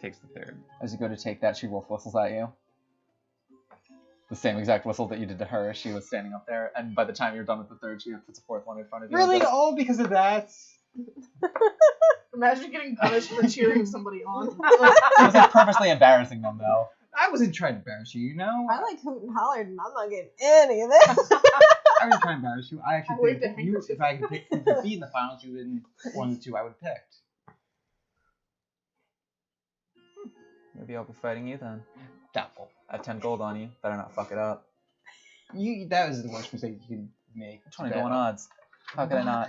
Takes the third.
As you go to take that, she wolf whistles at you. The same exact whistle that you did to her. She was standing up there, and by the time you're done with the third, she puts a fourth one in front of you.
Really? All because of that?
Imagine getting punished for cheering somebody on.
She was like purposely embarrassing them, though.
I wasn't trying to embarrass you, you know?
I like hoot and hollered, and I'm not getting any of this.
I wasn't trying to embarrass you. I actually
waved
think
a
you,
handkerchief.
if I could pick who could be in the finals, you would one of the 2 I would have picked.
Maybe I'll be fighting you then.
Doubtful.
I have 10 gold on you. Better not fuck it up.
That was the worst mistake you could make.
20 to 1 odds. How could I not?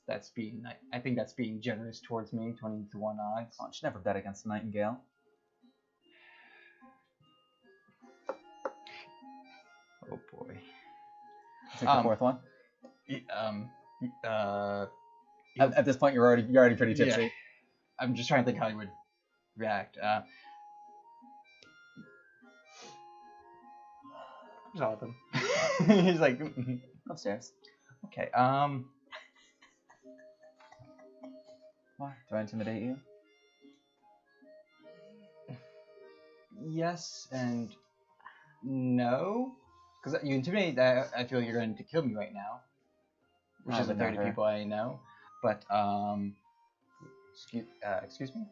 That's being. I think that's being generous towards me. 20 to 1 odds.
Oh, she never bet against a nightingale.
Oh boy.
Take the fourth one. At this point, you're already pretty tipsy.
Yeah. I'm just trying to think how he would react. Saw them. He's like
Upstairs.
Okay.
Why? Do I intimidate you?
Yes and no. Because you intimidate that, I feel like you're going to kill me right now. Which is the 30
never.
people I know. But, excuse me?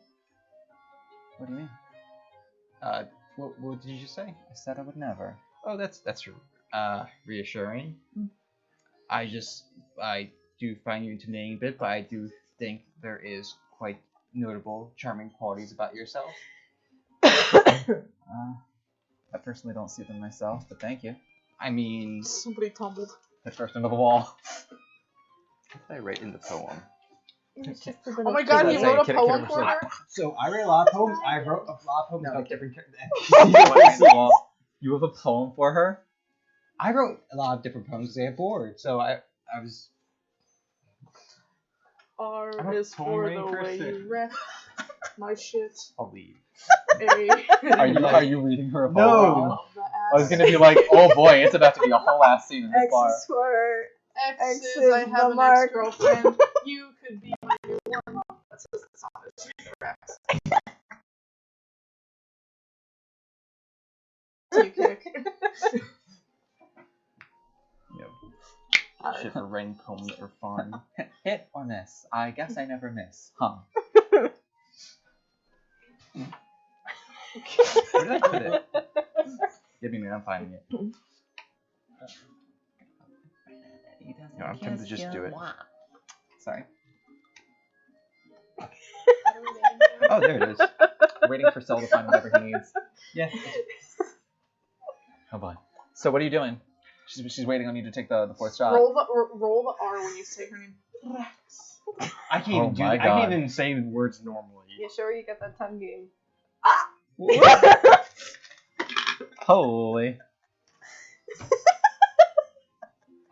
What do you mean?
What did you just say?
I said I would never.
Oh, that's reassuring. I do find you intimidating a bit, but I do think there is quite notable, charming qualities about yourself.
I personally don't see them myself, but thank you.
I mean,
Somebody tumbled.
Hit first into the wall.
what did I write in the poem?
Oh my god, he
Say,
wrote a
kid-
poem
kid-
for her?
So I read a lot of poems. I wrote a lot of poems about different characters.
You have a poem for her?
I wrote a lot of different poems because I had bored. So I was.
R
I'm a
is for the
poem
way
person.
you wreck my shit.
I'll leave.
Are you reading her a poem?
No.
I was gonna be like, oh boy, it's about to be a whole ass scene in this
X
bar.
is for
X
X
is
is
I
the
have an
mark.
ex-girlfriend. You could be my new one. That's the song. It's for X. You kick.
Shit for writing poems for fun.
Hit or miss? I guess I never miss, huh?
Where did I put it? Give me a minute, I'm finding it. No, I'm tempted to just do it.
Sorry.
Oh, there it is.
waiting for Sel to find whatever he needs.
Yeah.
Oh boy. So what are you doing? She's waiting on you to take the fourth shot.
Roll the R when you say her name. Rex.
I can't
Oh
even do
my
that. I can't
God.
even say the words normally.
You sure you got that tongue game?
Holy.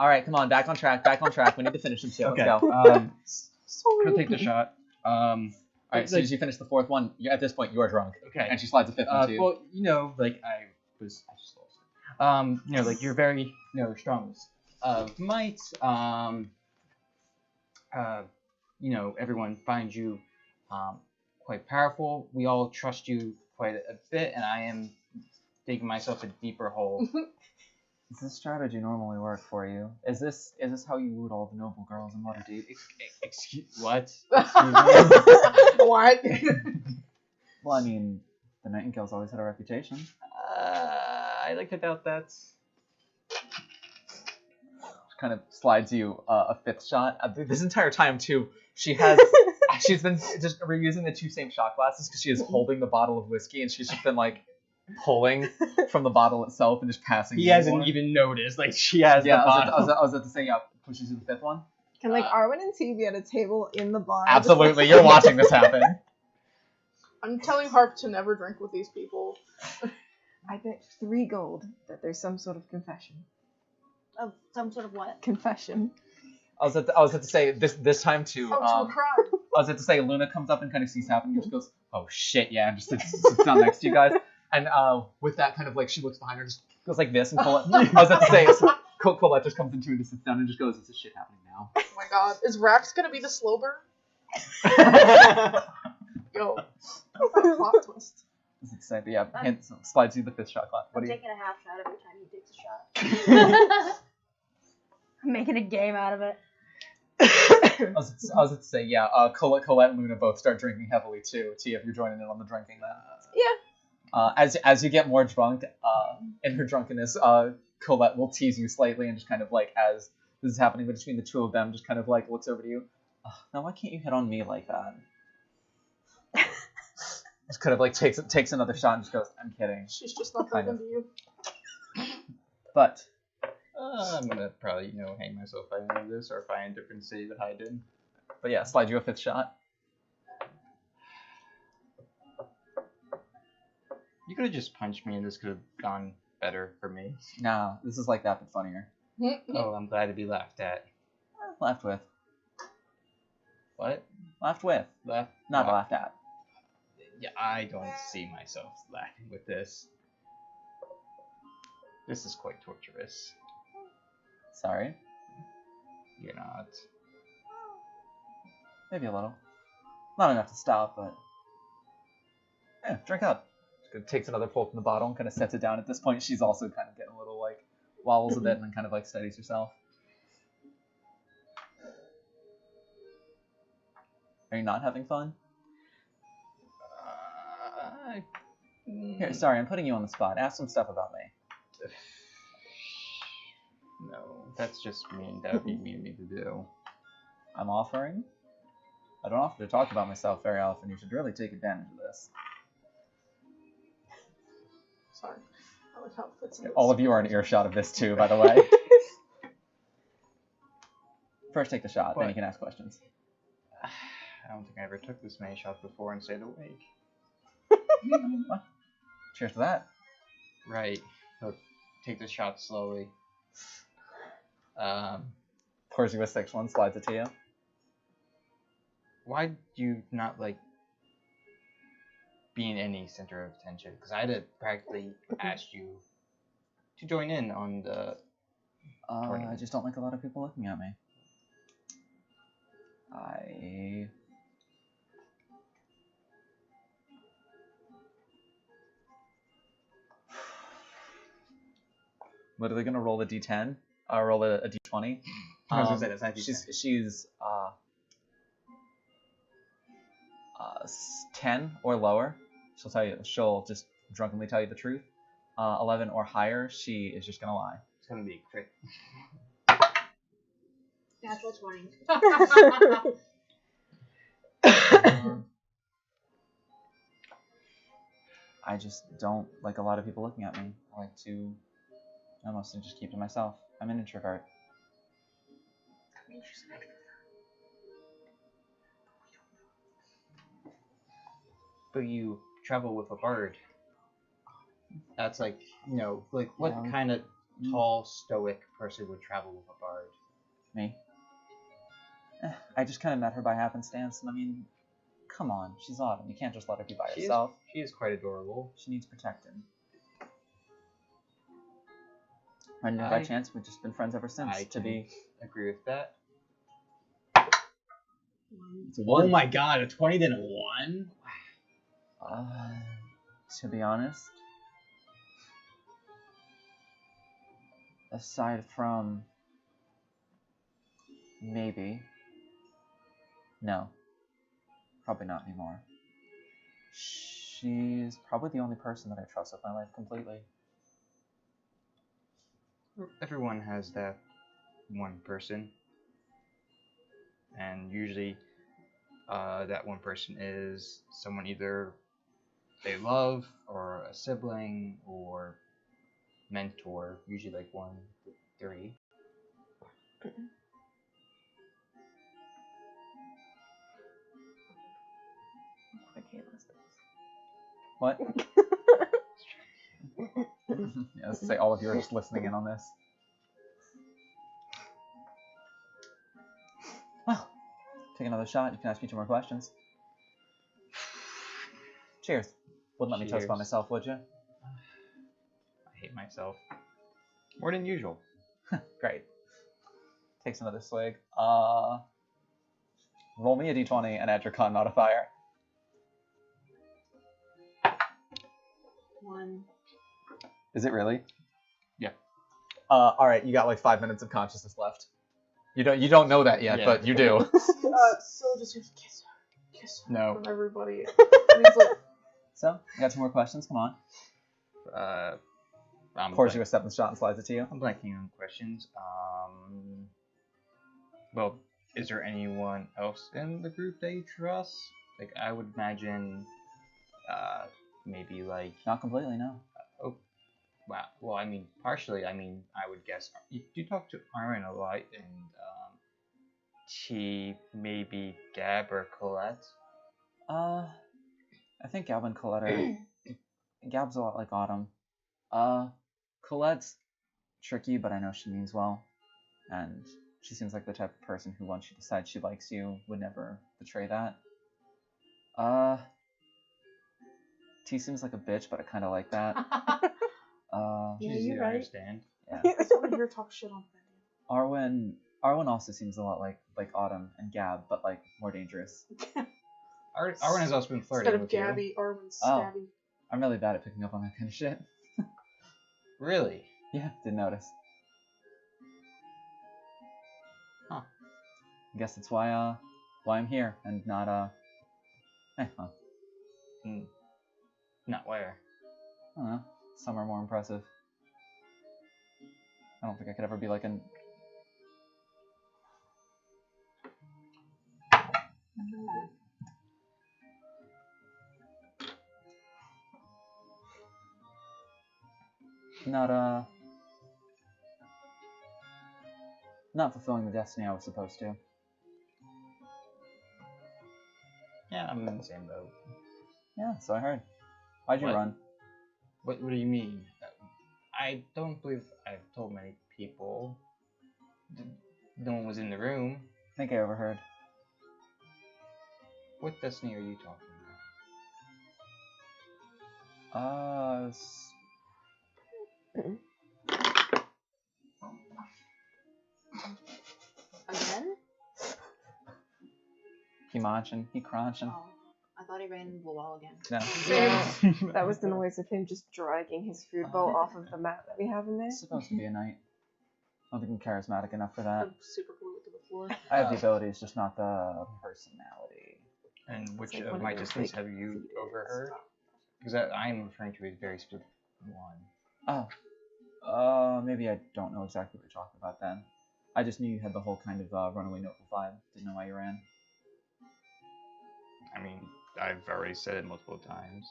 All right, come on, back on track. We need to finish them too.
Okay.
Let's go.
I'll take the shot.
All right, as soon as you finish the fourth one, at this point you're drunk.
Okay.
And she slides a fifth one to you.
Well, you know, like I just lost. You know, like you're very, strongest of might. You know, everyone finds you quite powerful. We all trust you quite a bit, and I am digging myself a deeper hole.
Does this strategy normally work for you? Is this how you wooed all the noble girls in Waterdeep?
Excuse what?
What?
Well, I mean, the Nightingales always had a reputation.
I like to doubt that.
Kind of slides you a fifth shot. This entire time too, she's been just reusing the two same shot glasses because she is holding the bottle of whiskey and she's just been like pulling from the bottle itself and just passing.
He hasn't even noticed. Like she has the bottle.
I was about to say, yeah, pushes you to the fifth one.
Can like Arwen and T be at a table in the bar?
Absolutely, you're watching this happen.
I'm telling Harp to never drink with these people.
I bet 3 gold that there's some sort of confession.
Of some sort of what?
Confession.
I was about to say this time too.
Oh, to a crime.
I was about to say Luna comes up and kind of sees happening and just goes, "Oh shit, yeah," and just sits down next to you guys. And with that kind of like she looks behind her, just goes like this, and Colette. I was about to say Colette just comes into and just sits down and just goes, "Is this shit happening now?"
Oh my god. Is Rax gonna be the slow burn? Yo. Plot twist.
As it say, but yeah, slides you the fifth shot glass. What
I'm
do you?
taking a half shot every time he takes a shot. I'm making a game out of it.
I was about to say, yeah. Colette and Luna both start drinking heavily too. T, if you're joining in on the drinking, then.
Yeah.
As you get more drunk, in her drunkenness, Colette will tease you slightly and just kind of like as this is happening between the two of them, just kind of like looks over to you. Now why can't you hit on me like that? Just kind of like takes another shot and just goes, "I'm kidding."
She's just not that into you.
But
I'm gonna probably, hang myself by the end of this or find a different city to hide in.
But yeah, slide you a fifth shot.
You could have just punched me and this could have gone better for me.
Nah, this is like that but funnier.
Oh, I'm glad to be laughed at.
Laughed with.
What?
Laughed with.
Laughed?
Not laughed at.
Yeah, I don't see myself laughing with this. This is quite torturous.
Sorry.
You're not.
Maybe a little. Not enough to stop, but... Yeah, drink up. She takes another pull from the bottle and kind of sets it down. At this point, she's also kind of getting a little, like, wobbles a bit and then kind of, like, steadies herself. Are you not having fun? Here, sorry, I'm putting you on the spot. Ask some stuff about me.
No, that's just mean. That would be mean of me to do.
I'm offering? I don't offer to talk about myself very often. You should really take advantage of this.
Sorry. I like how it fits in.
All of you are in earshot of this too, by the way. First take the shot, then you can ask questions.
I don't think I ever took this many shots before and stayed awake.
What? Cheers to that.
Right. So take the shot slowly.
Pours you a 6-1, slides it to you.
Why do you not like being any center of attention? Because I had practically asked you to join in on the
I just don't like a lot of people looking at me. Literally gonna roll a d10. Roll a d20.
I was gonna say, that's not D10.
She's 10 or lower. She'll just drunkenly tell you the truth. 11 or higher, she is just gonna lie.
It's gonna be quick.
Natural 20.
I just don't like a lot of people looking at me. I like to mostly just keep to myself. I'm an introvert.
That means she's an extrovert.
But you travel with a bird. That's like, like what
Yeah.
kind of tall, stoic person would travel with a bird?
Me? I just kind of met her by happenstance, and I mean, come on, she's Autumn. You can't just let her be by herself.
She is quite adorable.
She needs protecting. And by chance, we've just been friends ever since.
I agree with that.
It's a
Oh
1.
my god, a 20 then a 1?
To be honest, aside from maybe, no, probably not anymore. She's probably the only person that I trust with my life completely.
Everyone has that one person. And usually that one person is someone either they love, or a sibling, or mentor. Usually like 1 to 3.
What? Yeah, let's say all of you are just listening in on this. Well, take another shot. You can ask me 2 more questions. Cheers. Wouldn't let me toast by
Cheers.
myself, would you?
I hate myself. More than usual.
Great. Takes another swig. Roll me a d20 and add your con modifier.
1.
Is it really?
Yeah.
All right, you got like 5 minutes of consciousness left. You don't know that yet,
Yeah.
but you do.
So just kiss her
No.
from everybody. And he's like,
So, you got 2 more questions? Come on. Pours you a 7th shot and slides it to you.
I'm blanking on questions. Well, is there anyone else in the group that you trust? Like, I would imagine, maybe like.
Not completely, no.
Oh, wow. Well, I mean, partially. I mean, I would guess you do talk to Aaron a lot, and she maybe Gab or Colette.
I think Gab and Colette are. Gab's a lot like Autumn. Colette's tricky, but I know she means well, and she seems like the type of person who, once she decides she likes you, would never betray that. T seems like a bitch, but I kind of like that.
yeah,
Easy
you're
to
right.
understand.
Yeah.
I just want to hear talk shit on Fendi.
Arwen also seems a lot like Autumn and Gab, but like more dangerous.
Aaron has also been flirting
Instead of
with
Gabby, Arwen's
Oh.
Stabby.
I'm really bad at picking up on that kind of shit.
you. Really?
Yeah, didn't notice.
Huh.
I guess that's why I'm here and not well,
Not where?
I don't know, somewhere more impressive. I don't think I could ever be like an. Not fulfilling the destiny I was supposed to.
Yeah, I'm in the same boat.
Yeah, so I heard. Why'd you
What?
run?
What do you mean? I don't believe I've told many people. No one was in the room.
I think I overheard.
What destiny are you talking
Again?
He munching, he crunching.
Oh, I thought he ran into the wall again.
No.
That was the noise of him just dragging his food bowl off of the mat that we have in there.
It's supposed to be a knight. I don't think I'm charismatic enough for that.
I'm super glued to the floor.
I have the abilities, just not the personality.
And which
like
of
one
my
of those,
destinies
like,
have you
feet
overheard? Because I'm referring to a very specific one.
Oh. Maybe I don't know exactly what you're talking about then. I just knew you had the whole kind of runaway noble vibe. Didn't know why you ran.
I mean, I've already said it multiple times.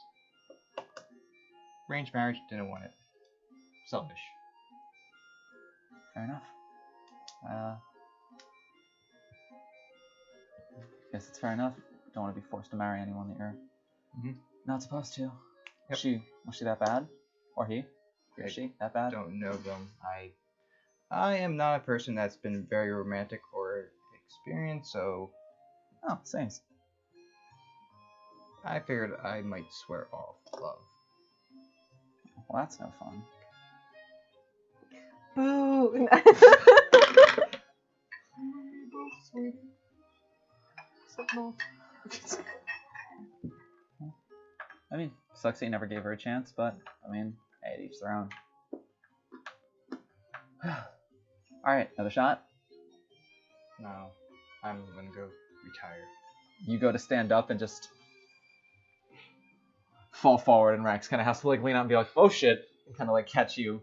Arranged marriage, didn't want it. Selfish.
Fair enough. Guess it's fair enough. Don't want to be forced to marry anyone that you're not supposed to.
Yep.
Was she that bad? Or he? Is she that bad?
Don't know them. I am not a person that's been very romantic or experienced, so
Oh, same.
I figured I might swear off love.
Well, that's no fun.
Boo!
I mean, sucks that you never gave her a chance, but I mean, hey, each their own. Alright, another shot.
No, I'm gonna go retire.
You go to stand up and just fall forward, and Rex kind of has to like lean out and be like, oh shit, and kind of like catch you,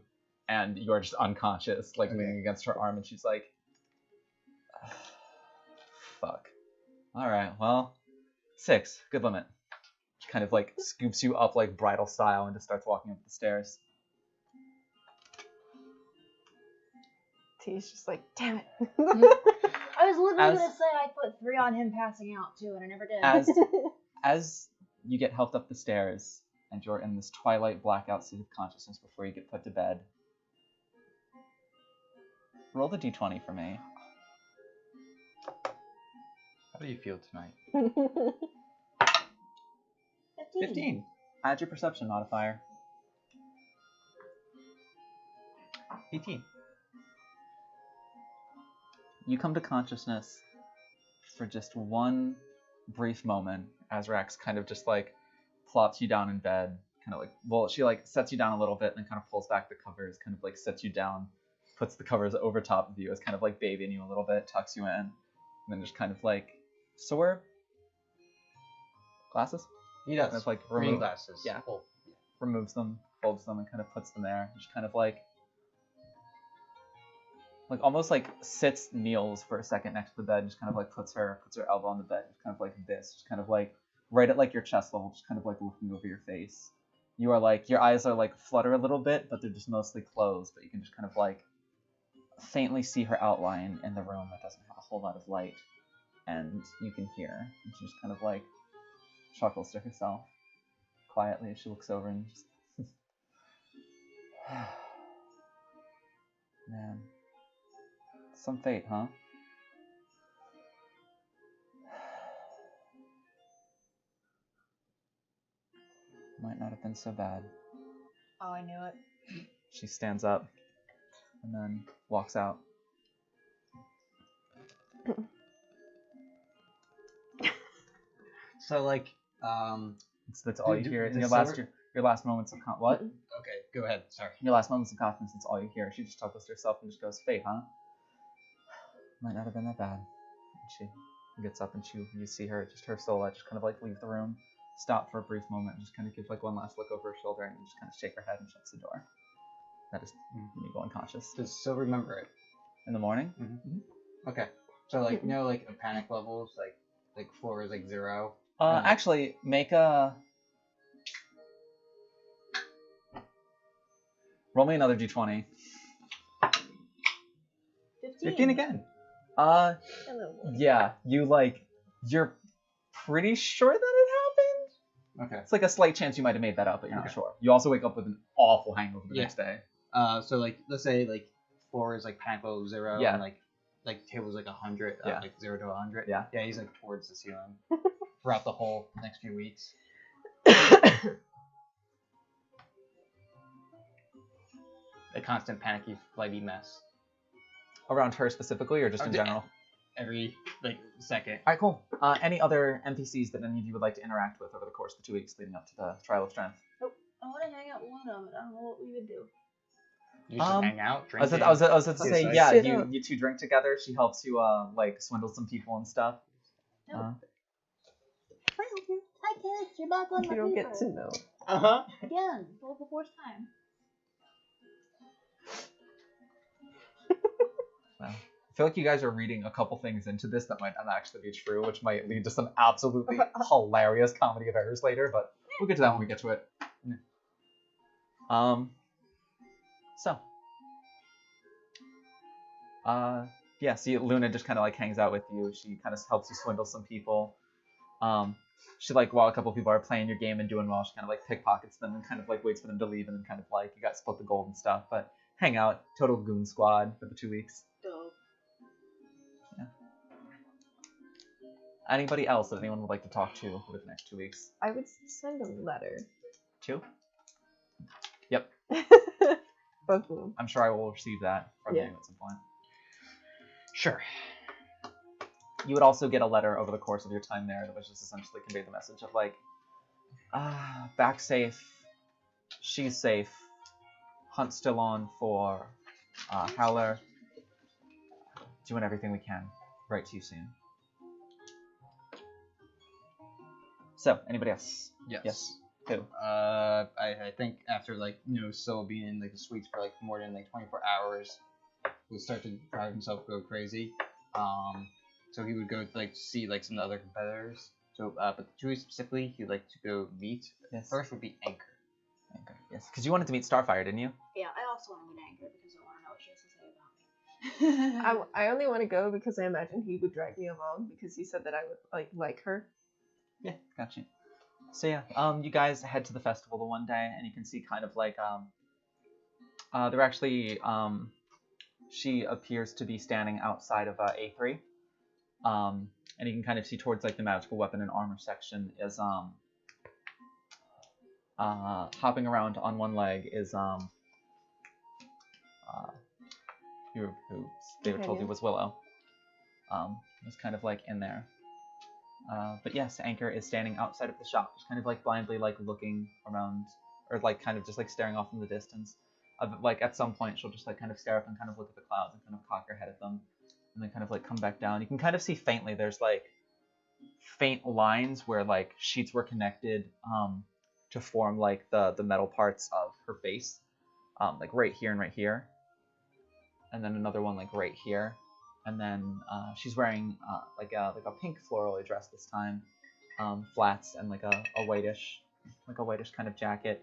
and you are just unconscious, like leaning against her arm, and she's like, fuck. Alright, well, 6, good limit. She kind of like scoops you up like bridal style and just starts walking up the stairs.
T's just like, damn it.
I was literally gonna say I put 3 on him passing out too, and I never did.
As you get helped up the stairs and you're in this twilight blackout state of consciousness before you get put to bed, roll the d20 for me.
How do you feel tonight? 15.
Add your perception modifier.
18.
You come to consciousness for just one brief moment as Rex kind of just like plops you down in bed, kind of like, well, she like sets you down a little bit and then kind of pulls back the covers, kind of like sets you down, puts the covers over top of you as kind of like babying you a little bit, tucks you in, and then just kind of like, so we're glasses?
He does.
Kind of like
Green glasses.
Yeah.
Oh.
Removes them, folds them, and kind of puts them there. Just kind of like almost like sits, kneels for a second next to the bed, and just kind of like puts her elbow on the bed, just kind of like this, just kind of like right at like your chest level, just kind of like looking over your face. You are like, your eyes are like flutter a little bit, but they're just mostly closed, but you can just kind of like faintly see her outline in the room that doesn't have a whole lot of light, and you can hear, and she just kind of like chuckles to herself quietly as she looks over and just man, some fate, huh? Might not have been so bad.
Oh, I knew it.
She stands up and then walks out.
So like,
That's all you hear. In your last moments of what?
Okay, go ahead. Sorry.
In your last moments of confidence, that's all you hear. She just chuckles to herself and just goes, "Fate, huh? Might not have been that bad." And she gets up and you see her, just her silhouette, just kind of like leave the room, stop for a brief moment, and just kind of give like one last look over her shoulder, and just kind of shake her head and shuts the door. That is when you go unconscious.
Does Sil remember it?
In the morning?
Okay. So like, you know, like panic levels, like 4 is like 0.
Actually, make a. Roll me another d20.
15 again.
Yeah, you're pretty sure that it happened?
Okay.
It's like a slight chance you might have made that up, but you're not sure. You also wake up with an awful hangover the next day.
So like, let's say like 4 is like panic level 0, and like table's like 100, like 0 to 100.
Yeah.
Yeah, he's like towards the ceiling throughout the whole next few weeks. A constant panicky, flighty mess.
Around her specifically, or just in general?
Every like second.
Alright, cool. Any other NPCs that any of you would like to interact with over the course of the 2 weeks leading up to the Trial of Strength?
Nope. I want to hang out with one of them. I don't know what we would do.
You just hang out, drink.
I was about to say, yeah,
Sit
you two drink together. She helps you like swindle some people and stuff.
No. Hi kids, you're back on my
You don't
paper.
get to know.
Again, for the fourth time.
Wow. I feel like you guys are reading a couple things into this that might not actually be true, which might lead to some absolutely hilarious comedy of errors later, but we'll get to that when we get to it. So. Yeah, see, Luna just kind of like hangs out with you. She kind of helps you swindle some people. She like, while a couple people are playing your game and doing well, she kind of like pickpockets them and kind of like waits for them to leave, and then kind of like, you got split the gold and stuff, but hang out. Total goon squad for the 2 weeks.
Dope.
Yeah. Anybody else that anyone would like to talk to over the next 2 weeks?
I would send a letter.
2? Yep.
Both of them.
I'm sure I will receive that from you
Yeah.
at some point.
Sure.
You would also get a letter over the course of your time there that was just essentially convey the message of like, back safe, she's safe, hunt still on for Howler, doing everything we can. Write to you soon. So, anybody else?
Yes.
Who?
I think after like still being in like the suites for like more than like 24 hours, would start to drive himself go crazy. So he would go like see like some of the other competitors. So but the two specifically he'd like to go meet.
Yes.
First would be Anchor.
Anchor. Yes, because you wanted to meet Starfire, didn't you?
Yeah, I also want to meet Anchor because I want to know what she has to say about me.
I only want to go because I imagine he would drag me along because he said that I would like her.
Yeah, gotcha. So yeah, you guys head to the festival the one day, and you can see kind of like they're actually she appears to be standing outside of A3, and you can kind of see towards like the magical weapon and armor section is hopping around on one leg is who they were told it was Willow. Was kind of like in there. But yes, Anchor is standing outside of the shop, just kind of like blindly like looking around, or like kind of just like staring off in the distance. Like at some point she'll just like kind of stare up and kind of look at the clouds and kind of cock her head at them, and then kind of like come back down. You can kind of see faintly there's like faint lines where like sheets were connected to form like the metal parts of her face, like right here and right here, and then another one like right here. And then she's wearing like a pink floral dress this time, flats and like a whitish kind of jacket.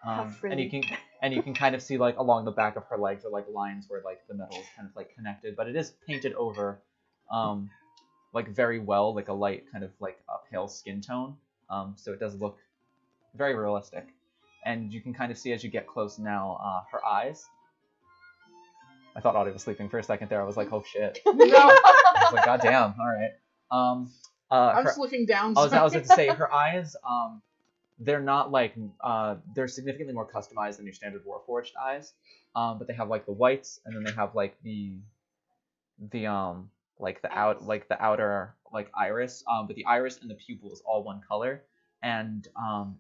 And you can kind of see like along the back of her legs are like lines where like the metal is kind of like connected, but it is painted over, like very well, like a light kind of like a pale skin tone. So it does look very realistic. And you can kind of see as you get close now, her eyes. I thought Audie was sleeping for a second there. I was like, oh shit.
No.
I was like, god damn, alright.
I'm just looking down.
I was about to say, her eyes, they're not like, they're significantly more customized than your standard Warforged eyes. But they have like the whites, and then they have like the outer like iris. But the iris and the pupil is all one color. And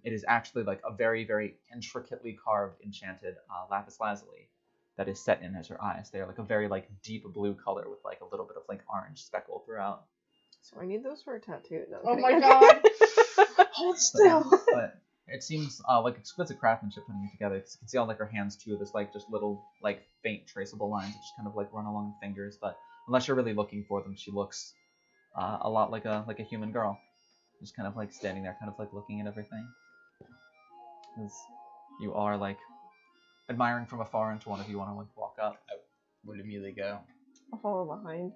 it is actually like a very, very intricately carved, enchanted lapis lazuli that is set in as her eyes. They are like a very like deep blue color with like a little bit of like orange speckle throughout.
So I need those for a tattoo. No,
Oh
I'm
my
kidding.
god. Hold still.
But it seems like exquisite craftsmanship putting it together. Because you can see on like her hands too. There's like just little like faint traceable lines that just kind of like run along the fingers. But unless you're really looking for them, she looks a lot like a human girl, just kind of like standing there, kind of like looking at everything. Because you are like admiring from afar, and one of you want to like walk up.
I would immediately go.
I'll follow behind.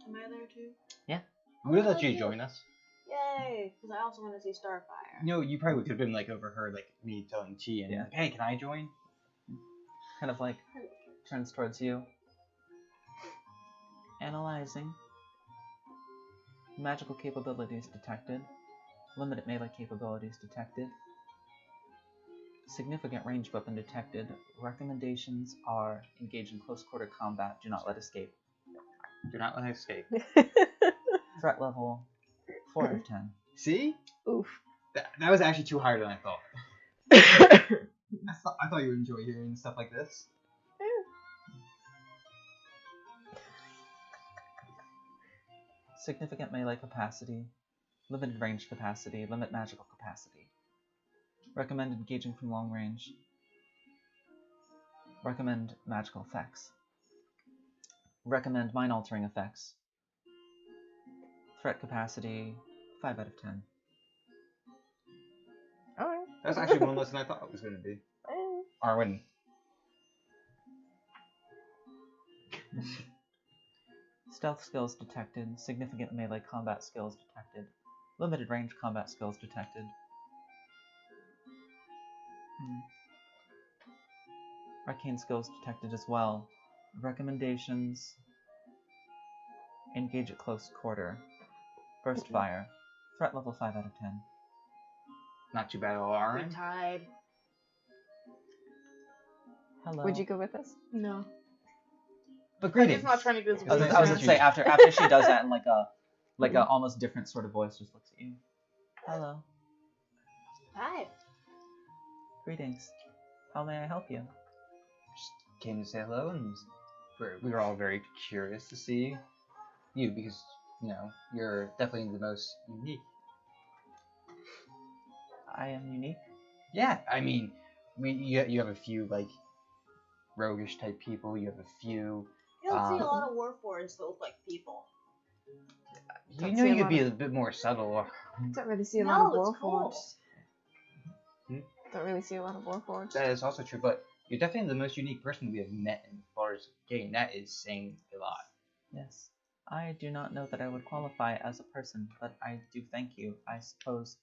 Am I there too?
I would have let you join us.
Yay! Because I also want to see Starfire.
No, you probably could have been like overheard like me telling Chi and
Yeah.
like, hey, can I join?
Kind of like turns towards you. Analyzing. Magical capabilities detected. Limited melee capabilities detected. Significant ranged weapon detected. Recommendations are engage in close quarter combat. Do not let escape.
Do not let escape.
Threat level 4 out of 10.
See?
Oof.
That was actually too hard than I thought. I thought you would enjoy hearing stuff like this.
Significant melee capacity. Limited range capacity. Limit magical capacity. Recommend engaging from long range. Recommend magical effects. Recommend mind-altering effects. Threat capacity 5 out of 10.
Alright.
That's actually one less than I thought it was going to be. Arwen.
Stealth skills detected. Significant melee combat skills detected. Limited range combat skills detected. Arcane skills detected as well. Recommendations. Engage at close quarter. Burst fire. Threat level 5 out of 10.
Not too bad at all, Arwen.
We're tied.
Hello.
Would you go with us?
No.
But
He's
greetings.
not trying to do his
I was
weird
gonna
dance.
say after she does that and like a almost different sort of voice just looks at you. Hello.
Hi.
Greetings. How may I help you?
Just came to say hello, and we were all very curious to see you because you're definitely the most unique.
I am unique.
Yeah, I mean, you have a few like roguish type people. You have a few.
You don't see a lot of warforged that look like people.
You know you could be a bit more subtle.
Don't really see a
No,
lot of
it's cool.
Warforged. Don't really see a lot of Warforged.
That is also true, but you're definitely the most unique person we have met in Baldur's Gate. That is saying a lot.
Yes. I do not know that I would qualify as a person, but I do thank you. I suppose,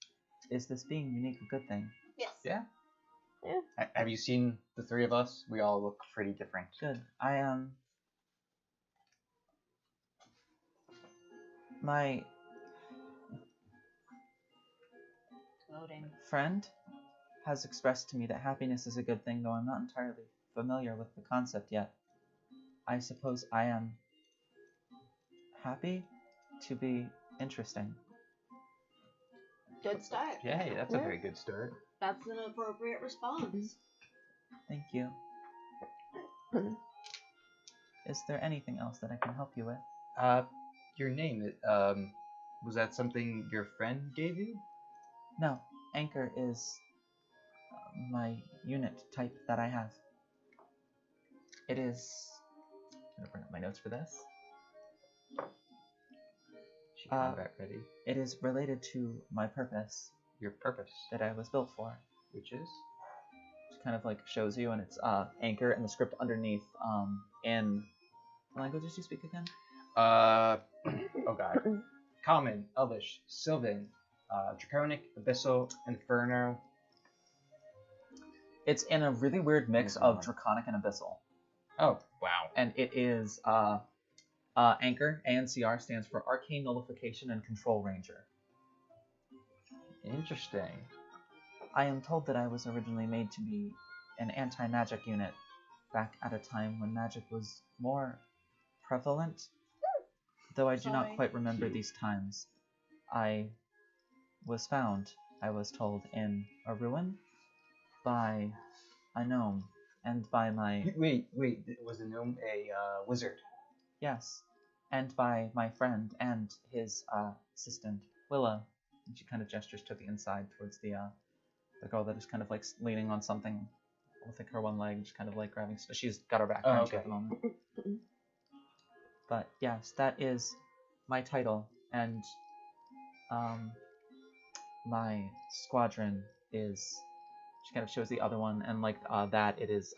is this being unique a good thing?
Yes.
Yeah.
Yeah.
Have you seen the three of us? We all look pretty different.
Good. My
Loading.
friend has expressed to me that happiness is a good thing, though I'm not entirely familiar with the concept yet. I suppose I am happy to be interesting.
Good start.
Yeah, hey, that's a
Yeah.
very good start.
That's an appropriate response.
Thank you. Is there anything else that I can help you with?
Your name, was that something your friend gave you?
No, Anchor is my unit type that I have. It is... I'm gonna bring up my notes for this.
She combat ready.
It is related to my purpose
Your purpose,
that I was built for.
which is?
It kind of like shows you, and it's Anchor and the script underneath. In what languages do you speak again?
Oh god. Common, Elvish, Sylvan, Draconic, Abyssal, Inferno.
It's in a really weird mix of Draconic and Abyssal.
Oh, wow.
And it is Anchor. ANCR stands for Arcane Nullification and Control Ranger.
Interesting.
I am told that I was originally made to be an anti-magic unit back at a time when magic was more prevalent. Though I do not
Sorry.
quite remember these times. I was found, I was told, in a ruin by a gnome and by my...
Wait, was the gnome a wizard?
Yes, and by my friend and his assistant, Willow. And she kind of gestures to the inside towards the girl that is kind of like leaning on something with like her one leg, just kind of like grabbing. She's got her back turned to you at the moment. But yes, that is my title, and my squadron is. She kind of shows the other one, and like that, it is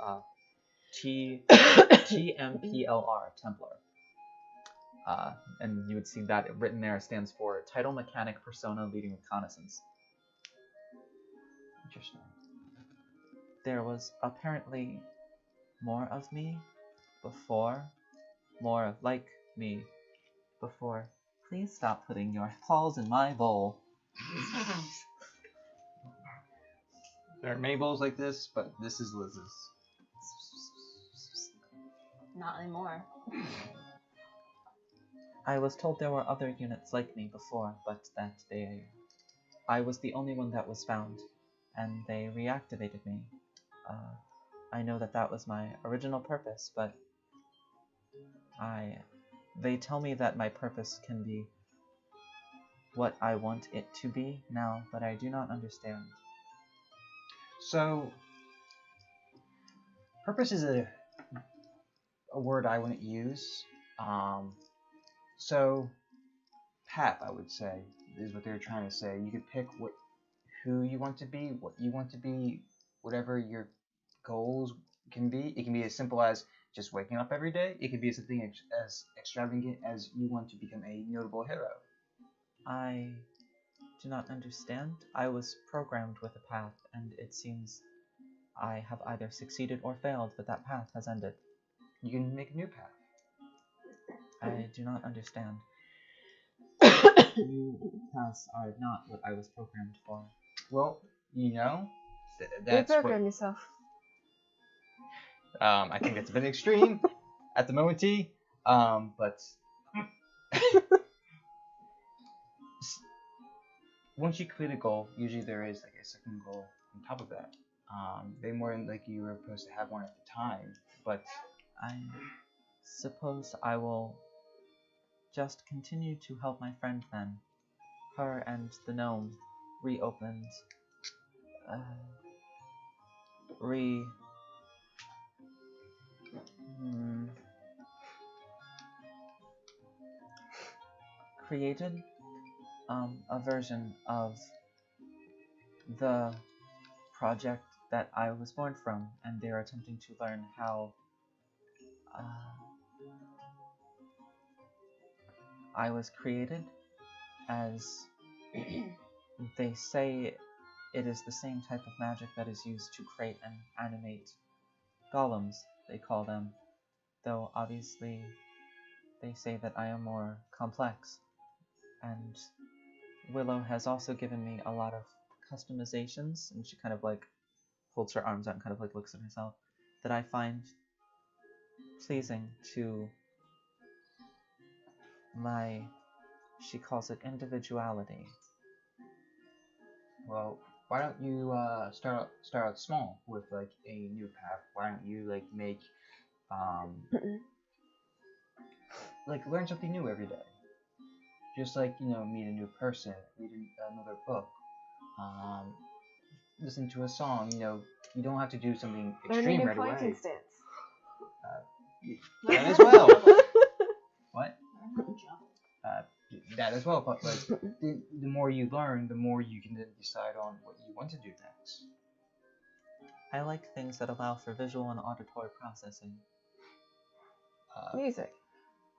TMPLR, Templar. And you would see that written there stands for Title Mechanic Persona Leading Reconnaissance.
Interesting.
There was apparently more of me before, more like me before. Please stop putting your paws in my bowl.
There are many bowls like this, but this is Liz's.
Not anymore.
I was told there were other units like me before, but that I was the only one that was found, and they reactivated me. I know that that was my original purpose, but they tell me that my purpose can be what I want it to be now, but I do not understand.
So, purpose is a word I wouldn't use. So, path, I would say, is what they're trying to say. You could pick who you want to be, what you want to be, whatever your goals can be. It can be as simple as just waking up every day. It can be something as extravagant as you want to become a notable hero.
I do not understand. I was programmed with a path, and it seems I have either succeeded or failed, but that path has ended.
You can make a new path.
I do not understand. New paths are not what I was programmed for.
Well, you know, that's
Reprogram
what,
yourself.
I think that's a bit extreme at the moment, T. But once you complete a goal, usually there is like a second goal on top of that. They more than like you were supposed to have one at the time, but
I suppose I will just continue to help my friend then. Her and the gnome reopened. Created a version of the project that I was born from, and they're attempting to learn how I was created, as they say it is the same type of magic that is used to create and animate golems, they call them, though obviously they say that I am more complex. And Willow has also given me a lot of customizations, and she kind of like holds her arms out and kind of like looks at herself, that I find pleasing to my, she calls it individuality.
well, why don't you start out small with like a new path? Why don't you like make like learn something new every day? Just like, you know, meet a new person, read another book, listen to a song. You know, you don't have to do something extreme right away.
Fighting stance.
That as well. What? That as well. But like, the more you learn, the more you can then decide on what you want to do next.
I like things that allow for visual and auditory processing,
Music.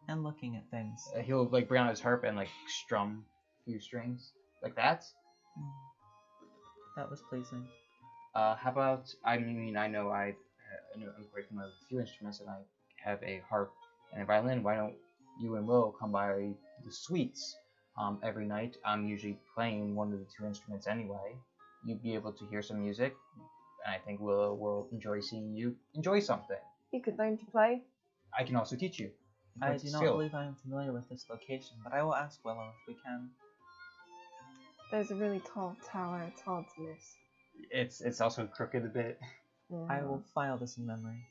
and looking at things.
He'll like bring out his harp and like strum a few strings like that.
That was pleasing.
How about? I mean, I know I'm quite familiar with a few instruments, and I have a harp and a violin. Why don't you and Will come by the suites every night? I'm usually playing one of the two instruments anyway. You'd be able to hear some music, and I think Will will enjoy seeing you enjoy something.
You could learn to play.
I can also teach you.
I
But
do not
still,
believe I am familiar with this location, but I will ask Willow if we can.
There's a really tall tower. It's hard to miss.
it's also crooked a bit.
Yeah.
I will file this in memory.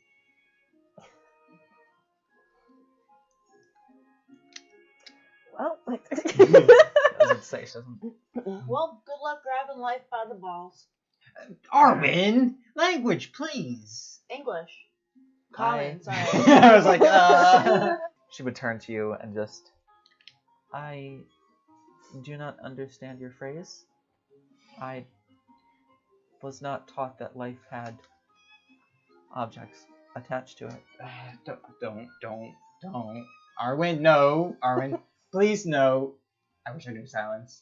Well,
Doesn't say, she doesn't.
Well, good luck grabbing life by the balls.
Arwen, language, please.
English.
I-
Common, sorry.
I was like,
She would turn to you and just, I do not understand your phrase. I was not taught that life had objects attached to it.
Don't. Arwen, no. Arwen, please, no. I wish I knew silence.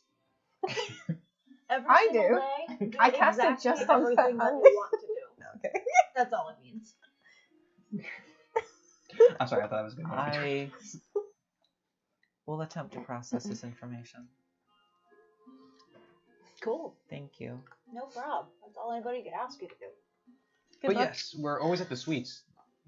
Every
I
single
do.
day, do
I cast it
exactly
just on
everything that
Sunday.
you want to do.
Okay.
That's all it means.
I'm sorry, I thought I was going to
I will attempt to process this information.
Cool.
Thank you.
No problem. That's all anybody could ask you to do.
Good
But
luck.
yes, we're always at the suites.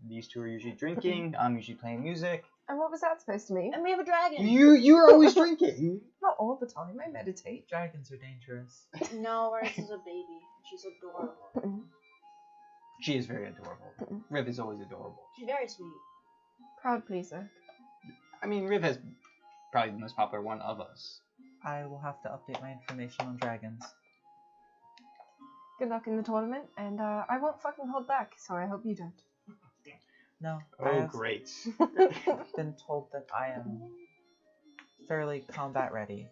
These two are usually drinking. I'm usually playing music.
And what was that supposed to mean?
And we have a dragon.
You are always drinking.
Not all the time. I meditate.
Dragons are dangerous.
No, Rice is a baby. She's adorable.
She is very adorable. Riv is always adorable.
She's very sweet.
Proud pleaser.
I mean, Riv is probably the most popular one of us.
I will have to update my information on dragons.
Good luck in the tournament, and I won't fucking hold back, so I hope you don't.
No, I
Oh,
have
great.
been told that I am fairly combat ready.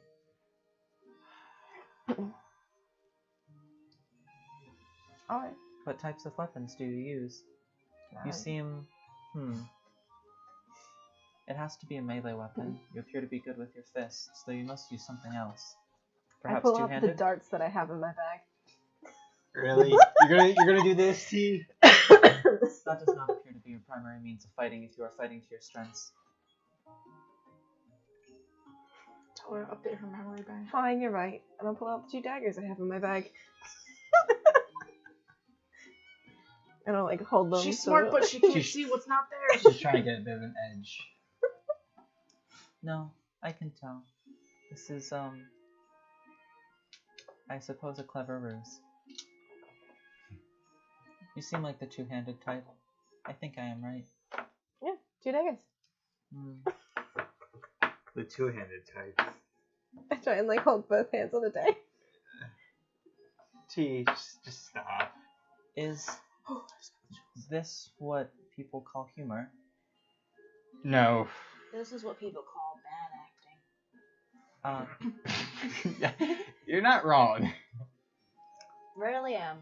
Alright.
What types of weapons do you use? You seem... It has to be a melee weapon. You appear to be good with your fists, so you must use something else. Perhaps
I pull out
two-handed?
the darts that I have in my bag.
Really? You're gonna do this, T?
That does not appear to be your primary means of fighting if you are fighting to your strengths.
Tell her to update her memory bank.
Fine, you're right. And I'll pull out the 2 daggers I have in my bag. And I'll like hold them.
She's
so
smart,
that-
but she can't see what's not there.
She's trying to get a bit of an edge.
No, I can tell. This is, I suppose a clever ruse. You seem like the two-handed type. I think I am right.
Yeah, 2 daggers.
The two-handed type.
I try and like hold both hands on a day.
T, just stop.
Is this what people call humor?
No.
This is what people call bad acting.
You're not wrong.
Rarely am.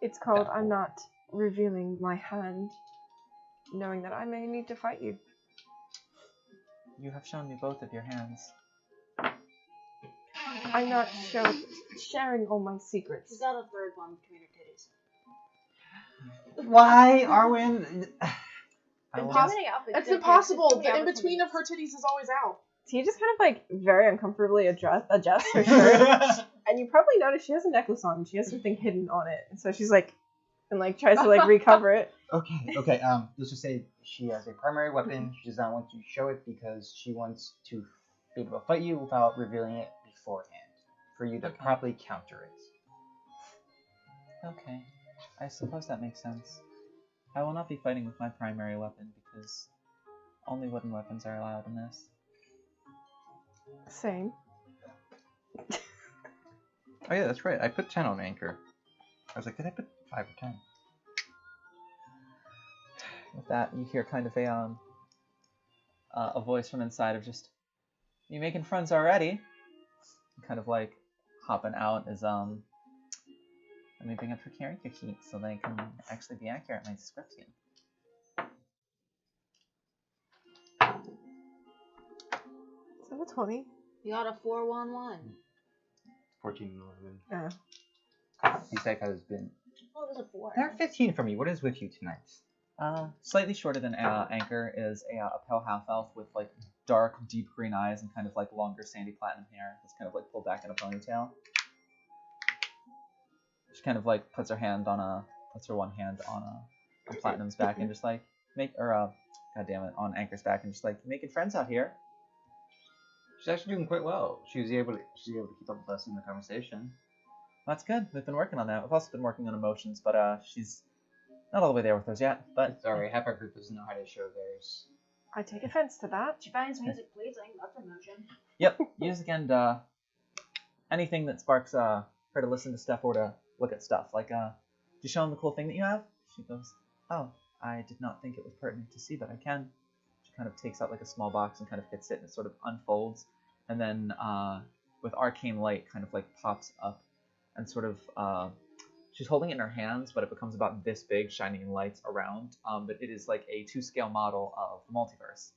It's called I'm not revealing my hand, knowing that I may need to fight you.
You have shown me both of your hands.
I'm not sharing all my secrets.
She's got a third one between her titties.
Why, Arwen?
It's impossible. The in-between of her titties is always out.
So you just kind of like very uncomfortably adjusts her shirt. And you probably notice she has a necklace on. She has something hidden on it. And so she's like, and like tries to like recover it.
Okay, let's just say she has a primary weapon. She does not want to show it because she wants to be able to fight you without revealing it beforehand. For you to properly counter it.
Okay. I suppose that makes sense. I will not be fighting with my primary weapon because only wooden weapons are allowed in this.
Same.
Oh yeah, that's right. I put 10 on anchor. I was like, did I put 5 or 10?
With that, you hear kind of a voice from inside of just, you making friends already? Kind of like hopping out is let me bring up her character sheet so they can actually be accurate in my description.
Is that a 20?
You got a 4-1-1.
14 and 11.
Yeah.
These deck has been.
Oh, it was a 4.
They're 15 for me. What is with you tonight?
Slightly shorter than Anchor is a pale half-elf with like dark, deep green eyes and kind of like longer sandy platinum hair that's kind of like pulled back in a ponytail. She kind of like puts her one hand on Platinum's back and just like on Anchor's back and just like, making friends out here.
She's actually doing quite well. She's able to keep up with us in the conversation.
That's good. We've been working on that. We've also been working on emotions, but she's not all the way there with those yet. But
Sorry, half our group doesn't know how to show theirs.
I take offense to that.
She finds music pleasing. That's emotion.
Yep. Music and anything that sparks her to listen to stuff or to look at stuff. Like, do you show them the cool thing that you have? She goes, oh, I did not think it was pertinent to see, but I can. She kind of takes out like a small box and kind of hits it, and it sort of unfolds, and then with arcane light kind of like pops up, and sort of she's holding it in her hands, but it becomes about this big, shining lights around. But it is like a 2-scale model of the multiverse.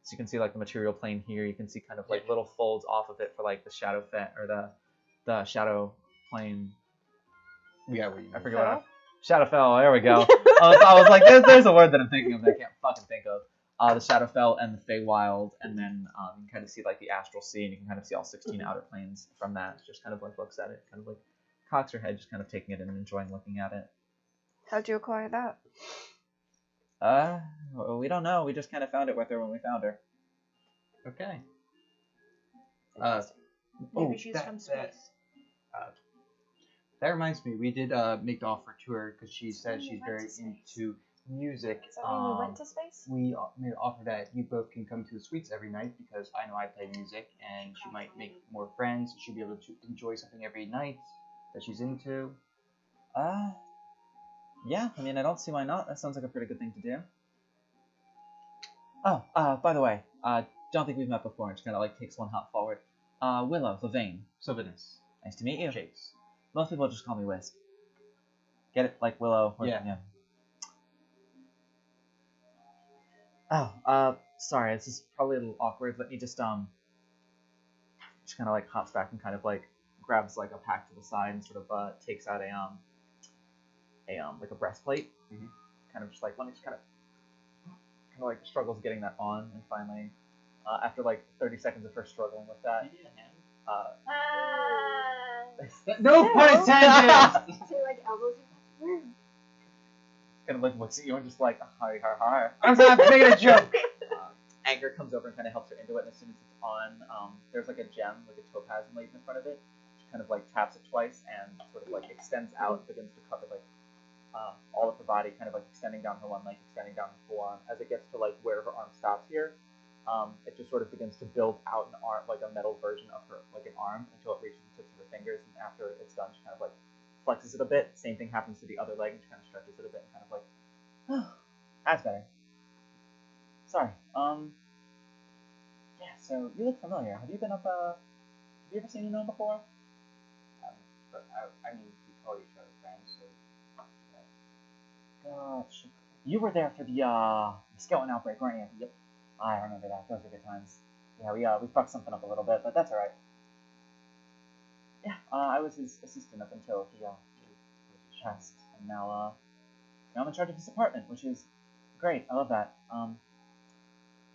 So you can see like the material plane here. You can see kind of like little folds off of it for like the shadow or the shadow plane.
Yeah, what you
I forget what Shadowfell. There we go. I was like, there's a word that I'm thinking of that I can't fucking think of. The Shadowfell and the Feywild, and then you can kind of see like the Astral Sea, and you can kind of see all 16 outer planes from that. Just kind of like looks at it, kind of like cocks her head, just kind of taking it in and enjoying looking at it.
How'd you acquire that?
Well, we don't know. We just kind of found it with her when we found her.
Okay.
Maybe she's from space.
That reminds me, we did make the offer to her because she said she's very into music.
Does that mean we went to space?
We made an offer that you both can come to the suites every night because I know I play music and she might make more friends. She'll be able to enjoy something every night that she's into.
Yeah, I mean, I don't see why not. That sounds like a pretty good thing to do. Oh, by the way, don't think we've met before. And she kind of like takes one hop forward. Willow, Levain.
Sylvanus.
Nice to meet you.
Chase.
Most people just call me Wisp. Get it? Like Willow.
Yeah.
Oh, sorry, this is probably a little awkward. Let me just kind of like hops back and kind of like grabs like a pack to the side and sort of takes out like a breastplate.
Mm-hmm.
Kind of just like, let me just kind of like struggles getting that on, and finally, after like 30 seconds of her struggling with that,
No pun intended!
So like elbows.
kind of like looks at you and just like, hi, hi, hi.
I'm not making a joke!
Anchor comes over and kind of helps her into it, and as soon as it's on, there's like a gem, like a topaz inlaid in front of it. She kind of like taps it twice and sort of like extends out, begins to cover like all of her body, kind of like extending down her one leg, extending down her forearm. As it gets to like where her arm stops here, it just sort of begins to build out an arm, like a metal version of her, like an arm, until it reaches the tips of her fingers. And after it's done, she kind of like flexes it a bit. Same thing happens to the other leg, and she kind of stretches it a bit and kind of like, oh, that's better. Sorry. Yeah. So you look familiar. Have you been up? Have you ever seen your gnome before?
But I mean, we call each other friends, so.
Gotcha. You were there for the skeleton outbreak, weren't you? Yep. I remember that. Those were good times. Yeah, we fucked something up a little bit, but that's alright. Yeah, I was his assistant up until he passed, and now I'm in charge of his apartment, which is great. I love that. Oh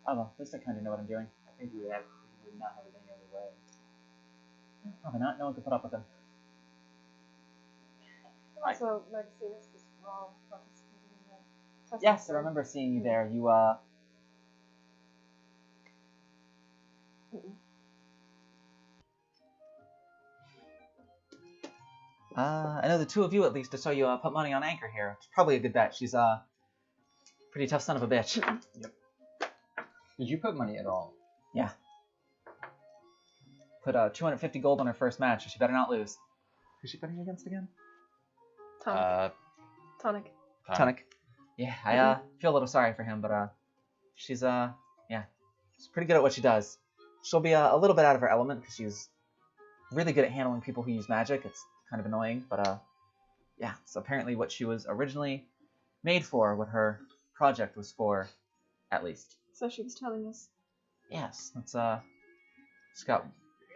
well, at least I kind of know what I'm doing.
I think we would not have it any other way.
Probably not. No one could put up with him.
Also, Maximus was wrong participating in the test.
Yes, I remember seeing you there. You I know the two of you at least. I saw you put money on Anchor here. It's probably a good bet. She's pretty tough son of a bitch.
Yep. Did you put money at all?
Yeah. Put 250 gold on her first match. She better not lose. Who's she betting against again?
Tonic.
Tonic. Yeah, I feel a little sorry for him, but she's she's pretty good at what she does. She'll be a little bit out of her element because she's really good at handling people who use magic. It's kind of annoying, but yeah, it's apparently what she was originally made for, what her project was for, at least.
So she was telling us.
Yes, that's she's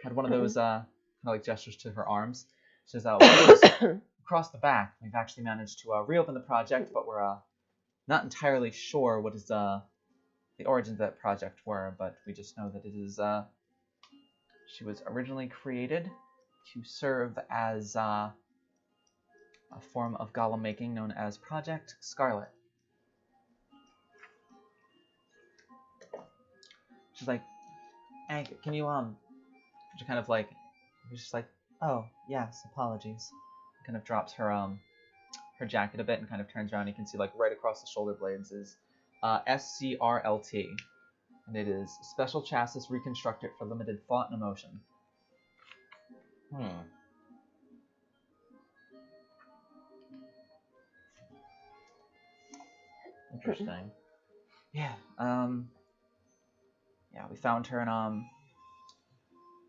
had one of those kind of like gestures to her arms. She says, one of those across the back. We've actually managed to reopen the project, but we're not entirely sure what is the origins of that project were, but we just know that it is she was originally created to serve as a form of golem making known as Project Scarlet. She's like, Hank, can you she kind of like, she's just like, oh yes, apologies. Kind of drops her her jacket a bit and kind of turns around. You can see like right across the shoulder blades is SCRLT, and it is Special Chassis Reconstructed for Limited Thought and Emotion. Interesting. Yeah. Yeah, we found her and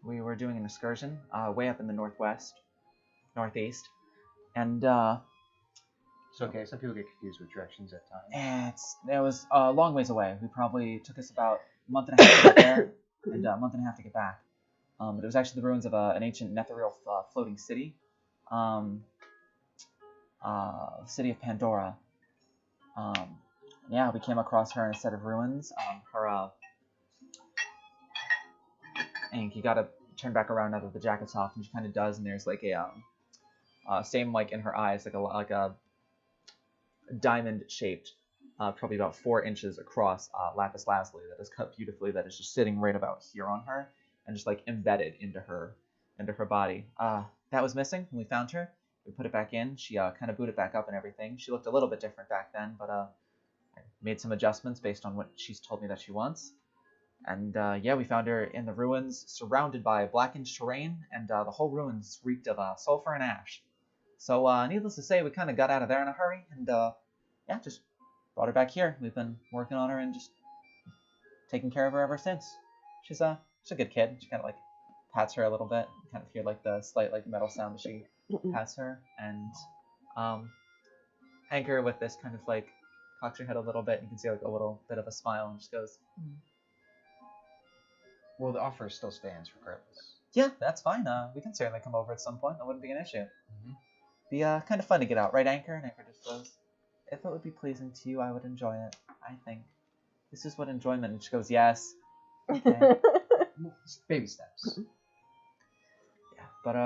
we were doing an excursion way up in the northeast, and
It's okay, some people get confused with directions at times.
it was a long ways away. We probably took us about a month and a half to get there, and a month and a half to get back. But it was actually the ruins of an ancient Netherreal floating city, city of Pandora. Yeah, we came across her in a set of ruins. And you gotta turn back around now that the jacket's off, and she kind of does, and there's like a same like in her eyes, like a diamond shaped, probably about 4 inches across lapis lazuli that is cut beautifully, that is just sitting right about here on her and just like embedded into her body. That was missing when we found her. We put it back in. She kind of booted back up and everything. She looked a little bit different back then, but I made some adjustments based on what she's told me that she wants. And yeah, we found her in the ruins, surrounded by blackened terrain, and the whole ruins reeked of sulfur and ash. So needless to say, we kind of got out of there in a hurry, and yeah, just brought her back here. We've been working on her and just taking care of her ever since. She's a good kid. She kind of like pats her a little bit, kind of hear like the slight like metal sound as she pats her, and Anchor with this kind of like cocks your head a little bit, and you can see like a little bit of a smile, and just goes,
Well, the offer still stands regardless.
"Yeah, that's fine. We can certainly come over at some point. That wouldn't be an issue.
Mm-hmm.
Be kind of fun to get out, right, Anchor?" And Anchor just goes, "If it would be pleasing to you, I would enjoy it. I think this is what enjoyment." And she goes, "Yes." Okay.
Baby steps.
Yeah, but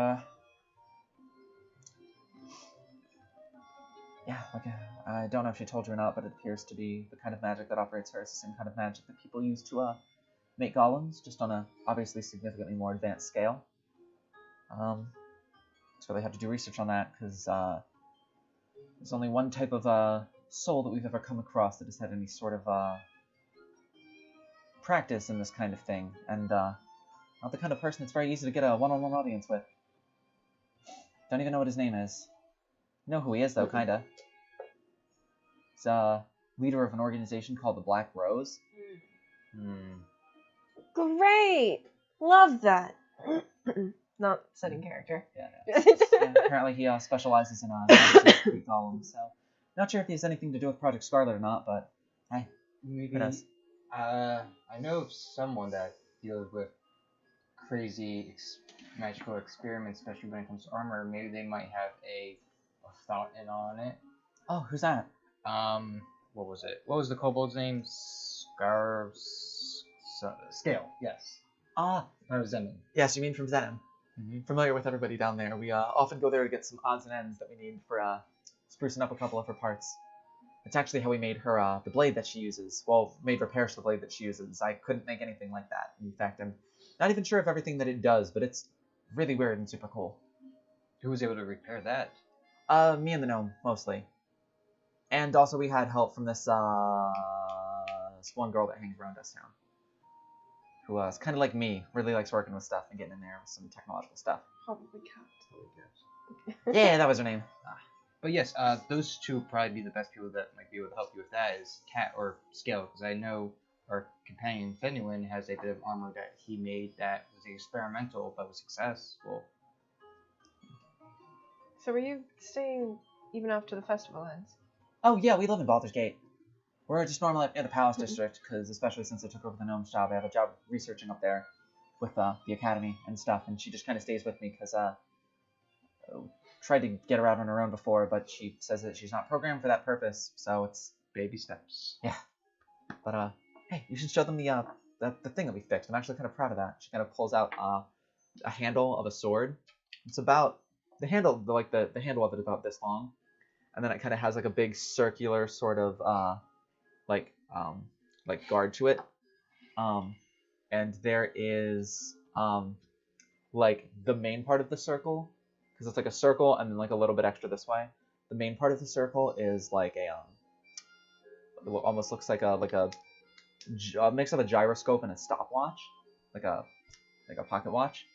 yeah, like I don't know if she told you or not, but it appears to be the kind of magic that operates her is the same kind of magic that people use to make golems, just on a obviously significantly more advanced scale. So they had to do research on that because there's only one type of soul that we've ever come across that has had any sort of practice in this kind of thing, and not the kind of person that's very easy to get a one-on-one audience with. Don't even know what his name is. You know who he is, though, kinda. He's leader of an organization called the Black Rose.
Great! Love that. Not setting character.
Yeah, yeah, apparently he specializes in magic golems, so not sure if he has anything to do with Project Scarlet or not, but hey,
Maybe.
who knows?
I know of someone that deals with crazy magical experiments, especially when it comes to armor. Maybe they might have a thought in on it.
Oh, who's that?
What was it? What was the kobold's name? Scale. Yes.
Ah,
That was Zemin.
yes, you mean from Zenim.
Mm-hmm.
Familiar with everybody down there. We often go there to get some odds and ends that we need for sprucing up a couple of her parts. It's actually how we made her the blade that she uses. Well, made repairs to the blade that she uses. I couldn't make anything like that. In fact, I'm not even sure of everything that it does, but it's really weird and super cool.
Who was able to repair that?
Me and the gnome, mostly. And also we had help from this one girl that hangs around us town. Who is kind of like me, really likes working with stuff and getting in there with some technological stuff.
Probably cat.
Yeah, that was her name.
But yes, those two would probably be the best people that might be able to help you with that, is Cat or Scale, because I know our companion Fenwin has a bit of armor that he made that was experimental but was successful.
So were you staying even after the festival ends?
Oh yeah, we live in Baldur's Gate. We're just normally up near the Palace District, because especially since I took over the gnome's job, I have a job researching up there with the academy and stuff, and she just kind of stays with me because tried to get her out on her own before, but she says that she's not programmed for that purpose, so it's
Baby steps.
yeah. But hey, you should show them the thing that we fixed. I'm actually kind of proud of that. She kind of pulls out a handle of a sword. It's about the handle, the handle of it is about this long, and then it kind of has like a big circular sort of like guard to it. And there is like the main part of the circle, because it's like a circle and then like a little bit extra this way. The main part of the circle is like a almost looks like a mix of a gyroscope and a stopwatch, like a pocket watch.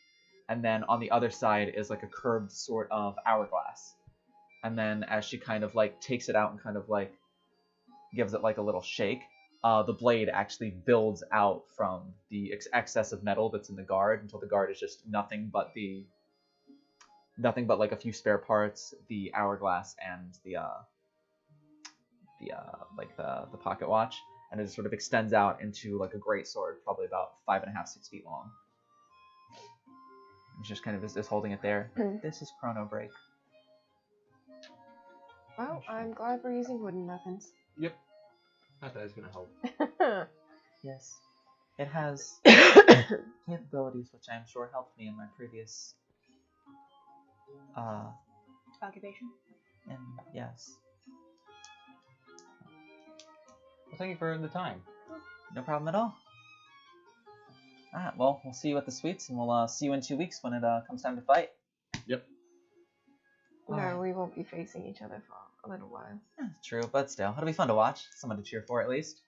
And then on the other side is like a curved sort of hourglass. And then as she kind of like takes it out and kind of like gives it like a little shake, the blade actually builds out from the excess of metal that's in the guard until the guard is just nothing but like a few spare parts, the hourglass, and the pocket watch, and it sort of extends out into like a great sword, probably about 5.5, 6 feet long. It's just kind of is holding it there. This is Chrono Break.
Well, I'm glad we're using wooden weapons.
Yep. Not that it's gonna help.
Yes. It has capabilities which I'm sure helped me in my previous
Occupation.
and yes.
Well, thank you for the time.
No problem at all. Alright, well, we'll see you at the suites, and we'll see you in 2 weeks when it comes time to fight.
Yep.
No, we won't be facing each other for a little while.
Yeah, true, but still, it'll be fun to watch. Someone to cheer for, at least.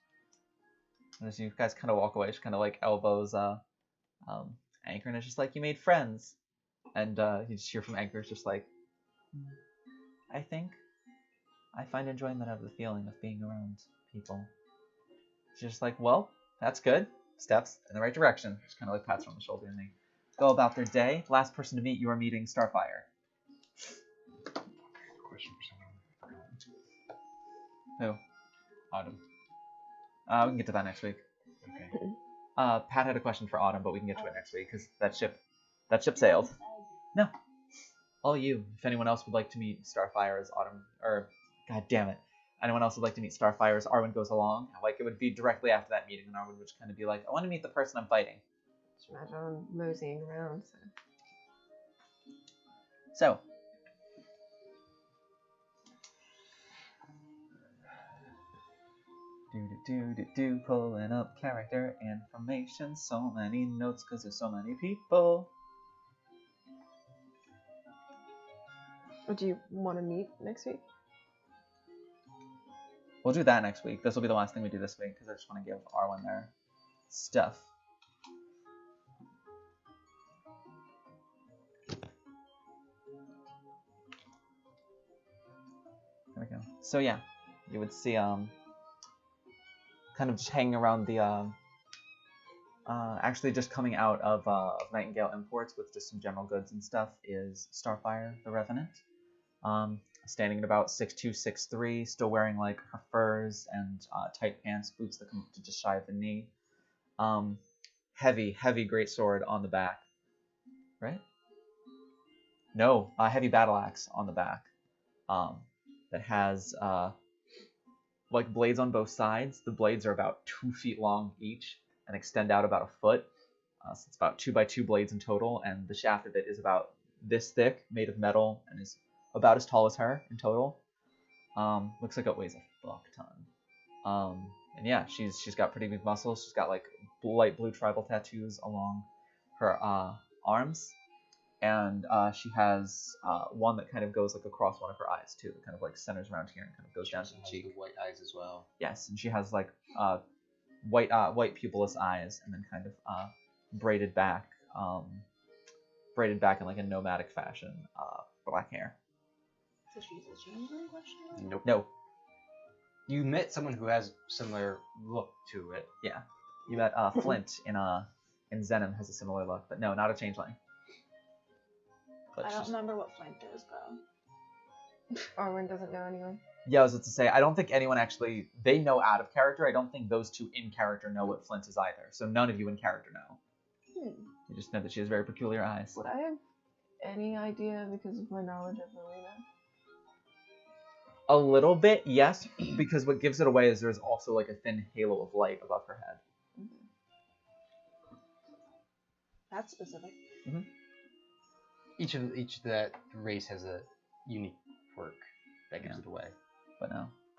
And as you guys kind of walk away, she kind of like elbows Anchor, and it's just like, you made friends. And you just hear from Anchor, it's just like, I think I find enjoyment out of the feeling of being around people. She's just like, well, that's good. Steps in the right direction. Just kind of like pats her on the shoulder, and they go about their day. Last person to meet, you are meeting Starfire.
Question for someone.
Who?
Autumn.
We can get to that next week.
Okay.
Pat had a question for Autumn, but we can get to it next week because that ship sailed. No. All you. If anyone else would like to meet Starfire as Autumn, or god damn it, anyone else would like to meet Starfire as Arwen goes along, like it would be directly after that meeting, and Arwen would just kind of be like, I want to meet the person I'm fighting.
Just imagine I'm moseying around.
So. Pulling up character information, so many notes because there's so many people.
Do you want to meet next week?
We'll do that next week. This will be the last thing we do this week because I just want to give Arwen their stuff. There we go. So yeah, you would see kind of just hanging around the actually just coming out of Nightingale Imports with just some general goods and stuff is Starfire the Revenant. Standing at about 6'2", 6'3", still wearing like her furs and tight pants, boots that come up to just shy of the knee. Heavy greatsword on the back. Right? No, heavy battle axe on the back. That has like blades on both sides. The blades are about 2 feet long each and extend out about a foot. So it's about 2 by 2 blades in total, and the shaft of it is about this thick, made of metal, and is about as tall as her in total. Looks like it weighs a fuck ton. And yeah, she's got pretty big muscles. She's got like light blue tribal tattoos along her arms, and she has one that kind of goes like across one of her eyes too. That kind of like centers around here and kind of goes down to the cheek.
The white eyes as well.
Yes, and she has like white pupilless eyes, and then kind of braided back in like a nomadic fashion, black hair.
So she's a changeling question?
Nope.
No.
You met someone who has similar look to it.
Yeah. You met Flint in Zenon has a similar look, but no, not a changeling. But
I don't remember what Flint is, though.
Arwen doesn't know anyone.
Yeah, I was about to say, I don't think anyone actually, they know out of character. I don't think those two in character know what Flint is either. So none of you in character know. You just know that she has very peculiar eyes.
Would I have any idea because of my knowledge of Marina?
A little bit, yes, because what gives it away is there's also like a thin halo of light above her head.
That's specific.
Mm-hmm.
Each of that race has a unique quirk that gives it away.
But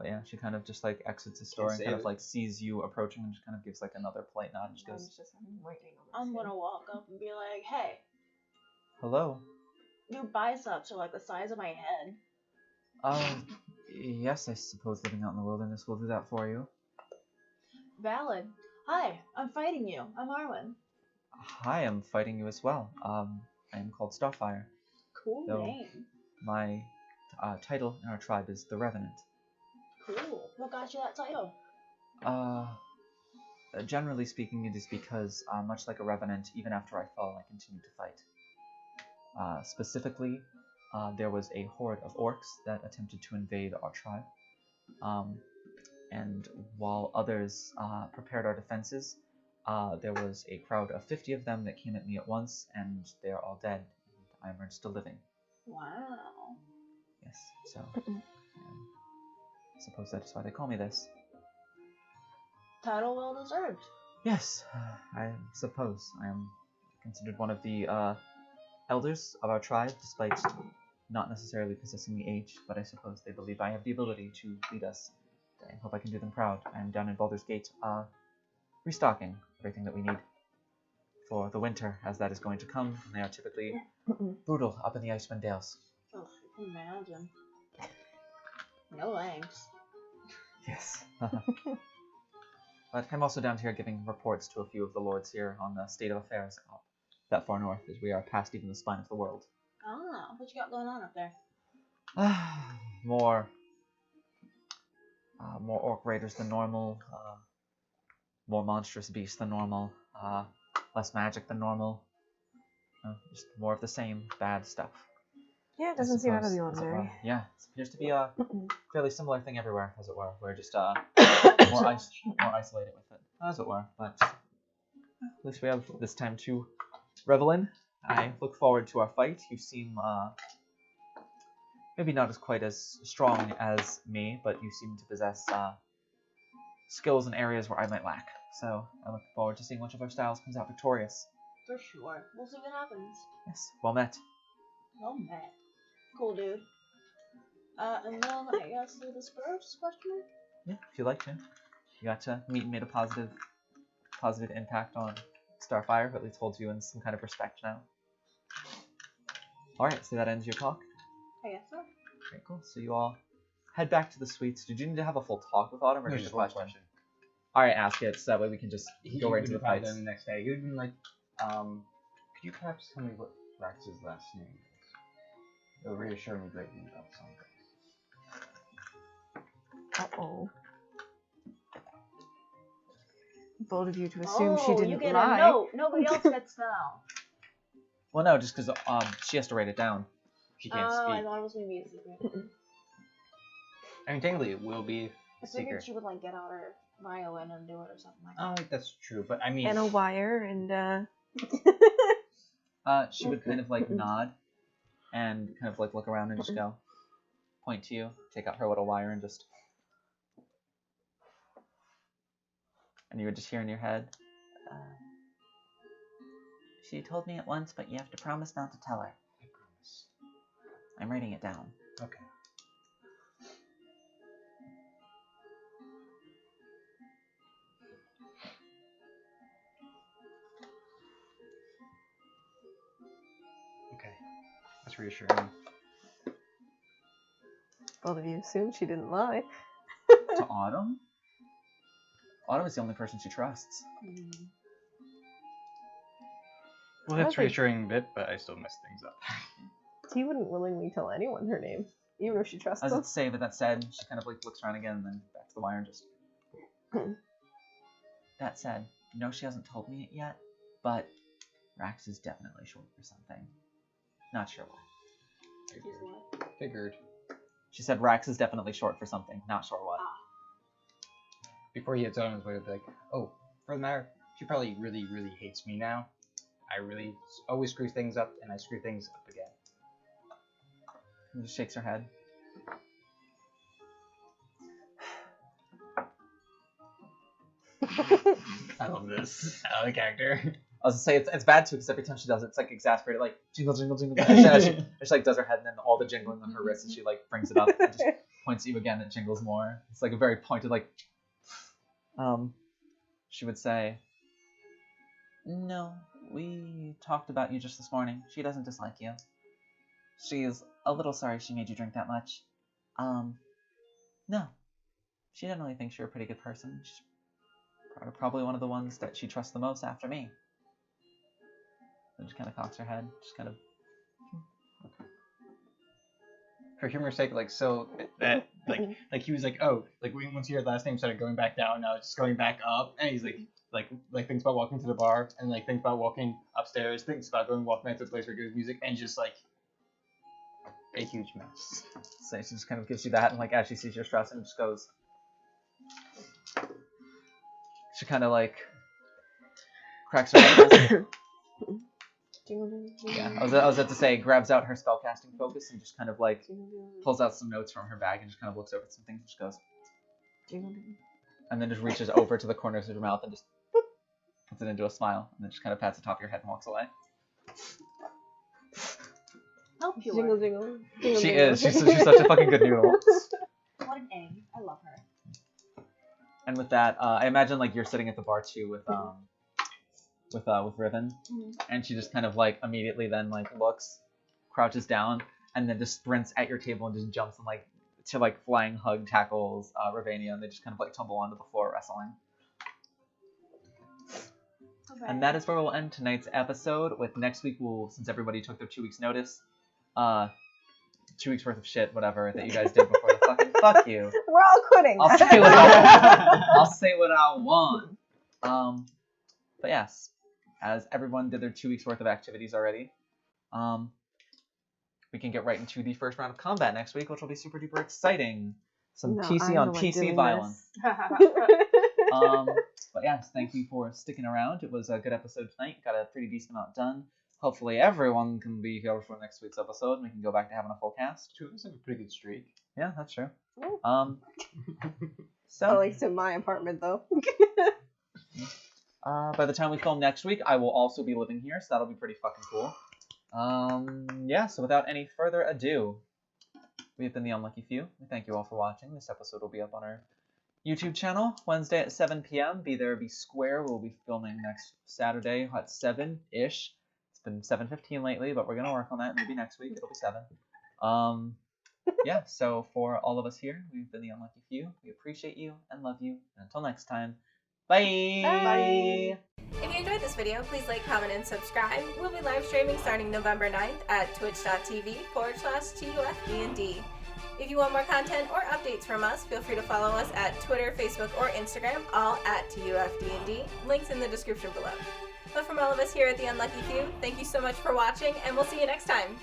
yeah, she kind of just like exits the store and kind of like sees you approaching and just kind of gives like another polite nod and just goes,
I'm gonna walk up and be like, hey,
hello.
your biceps are like the size of my head.
Yes, I suppose living out in the wilderness will do that for you.
Valid. Hi, I'm fighting you. I'm Arwen.
Hi, I'm fighting you as well. I am called Starfire.
Cool
So,
name.
My title in our tribe is the Revenant.
Cool. What got you that title?
Generally speaking, it is because, much like a Revenant, even after I fall, I continue to fight. Specifically, there was a horde of orcs that attempted to invade our tribe. And while others prepared our defenses, there was a crowd of 50 of them that came at me at once, and they are all dead. I emerged still living.
Wow.
Yes, so I suppose that is why they call me this.
Title well deserved.
Yes, I suppose. I am considered one of the elders of our tribe, despite not necessarily possessing the age, but I suppose they believe I have the ability to lead us. I hope I can do them proud. I am down in Baldur's Gate, restocking everything that we need for the winter, as that is going to come, and they are typically brutal up in the Icewind Dales.
Oh, I can imagine. No thanks.
Yes. But I'm also down here giving reports to a few of the lords here on the state of affairs up that far north, as we are past even the spine of the world.
Ah, what you got going on up there?
More orc raiders than normal, more monstrous beasts than normal, less magic than normal, just more of the same bad stuff.
Yeah, it doesn't seem out of the
suppose, as it
ordinary.
were. Yeah, it appears to be a fairly similar thing everywhere, as it were. We're just more isolated with it, as it were. But at least we have this time to revel in. I look forward to our fight. You seem maybe not as quite as strong as me, but you seem to possess skills in areas where I might lack. So I look forward to seeing which of our styles comes out victorious.
For sure. We'll see what happens.
Yes, well met.
Well met. Cool, dude. And then I guess do this first question.
Yeah, if you like to. You got to meet and made a positive impact on Starfire, who at least holds you in some kind of respect now. Alright, so that ends your talk.
I guess so.
Okay, cool. So you all head back to the suites. Did you need to have a full talk with Autumn, or just a question? Alright, ask it, so that way we can just go right into the fights.
The next day. You'd been like, could you perhaps tell me what Rax's last name is? It'll reassure me greatly about something.
Uh-oh. Bold of you to assume she
you
didn't
get
lie.
a note. Nobody else gets to know.
Well, no, just because she has to write it down.
She can't
I
speak.
thought it was gonna be a secret.
I mean, technically, it will be
I
a
figured
secret.
she would like get out her violin and do it or something like that.
Oh, that's true, but I mean,
And a wire and
She would kind of like nod and kind of like look around and just go, point to you, take out her little wire and just. And you would just hear in your head, she told me it once, but you have to promise not to tell her.
I promise.
I'm writing it down.
Okay. Okay. That's reassuring.
both of you assume she didn't lie.
To Autumn? Autumn is the only person she trusts.
Well,
I
that's
think-
reassuring a bit, but I still mess things up.
He wouldn't willingly tell anyone her name, even if she trusts
I was
them.
about to say, but that said, she kind of like looks around again and then back to the wire and just. That said, no, she hasn't told me it yet, but Rax is definitely short for something. Not sure why.
She's what?
Figured.
She said Rax is definitely short for something, not sure what.
Before he hits on his way, he'd be like, oh, for the matter, she probably really, really hates me now. I really always screw things up, and I screw things up again.
And just shakes her head.
I love this. I love the character.
I was gonna say it's bad too because every time she does it, it's like exasperated, like jingle, jingle, jingle. And she like does her head and then all the jingling on her wrist, and she like brings it up and just points at you again and it jingles more. It's like a very pointed like. She would say, "No, we talked about you just this morning. She doesn't dislike you. She's a little sorry she made you drink that much. No, she generally thinks you're a pretty good person. She's probably one of the ones that she trusts the most after me." And just kind of cocks her head, just kind of.
For humor's sake, like, so that, like he was like, oh, like once you heard last name started going back down, now it's just going back up, and he's like thinks about walking to the bar, and like thinks about walking upstairs, thinks about walking back to the place where he goes music, and just like a huge mess.
So she just kind of gives you that, and like as she sees your stress, and just goes. She kind of like cracks her knuckles. Yeah, I was about to say, grabs out her spellcasting focus and just kind of like pulls out some notes from her bag and just kind of looks over at some things and just goes. And then just reaches over to the corners of her mouth and just puts it into a smile and then just kind of pats the top of your head and walks away.
How pure.
Jingle, jingle. Jingle,
She
jingle.
is. She's such a fucking good noodle.
What an egg. I love her.
And with that, I imagine like you're sitting at the bar too with Riven, and she just kind of like immediately then like looks, crouches down, and then just sprints at your table and just jumps and like to like flying hug tackles Ravania, and they just kind of like tumble onto the floor wrestling.
Okay.
And that is where we'll end tonight's episode. With next week, since everybody took their 2 weeks notice, 2 weeks worth of shit, whatever that you guys did before the fucking fuck you.
We're all quitting.
I'll say what I want. But yes, as everyone did their 2 weeks worth of activities already, we can get right into the first round of combat next week, which will be super duper exciting. Some
No,
PC
I'm
on
the one
PC
doing
violence.
this.
But yes, thank you for sticking around. It was a good episode tonight. Got a pretty decent amount done. Hopefully everyone can be here for next week's episode and we can go back to having a full cast.
True, it's like a pretty good streak.
Yeah, that's true.
Ooh.
So
I like to my apartment though.
by the time we film next week, I will also be living here, so that'll be pretty fucking cool. Yeah, so without any further ado, we have been the Unlucky Few. We thank you all for watching. This episode will be up on our YouTube channel Wednesday at 7 p.m. Be there, be square. We'll be filming next Saturday at 7-ish. It's been 7:15 lately, but we're gonna work on that. Maybe next week it'll be 7. Yeah. So for all of us here, we've been the Unlucky Few. We appreciate you and love you. And until next time, bye.
Bye.
If you enjoyed this video, please like, comment, and subscribe. We'll be live streaming starting November 9th at twitch.tv/TUFD&D. If you want more content or updates from us, feel free to follow us at Twitter, Facebook, or Instagram, all at TUFD&D. Links in the description below. But from all of us here at The Unlucky Few, thank you so much for watching, and we'll see you next time.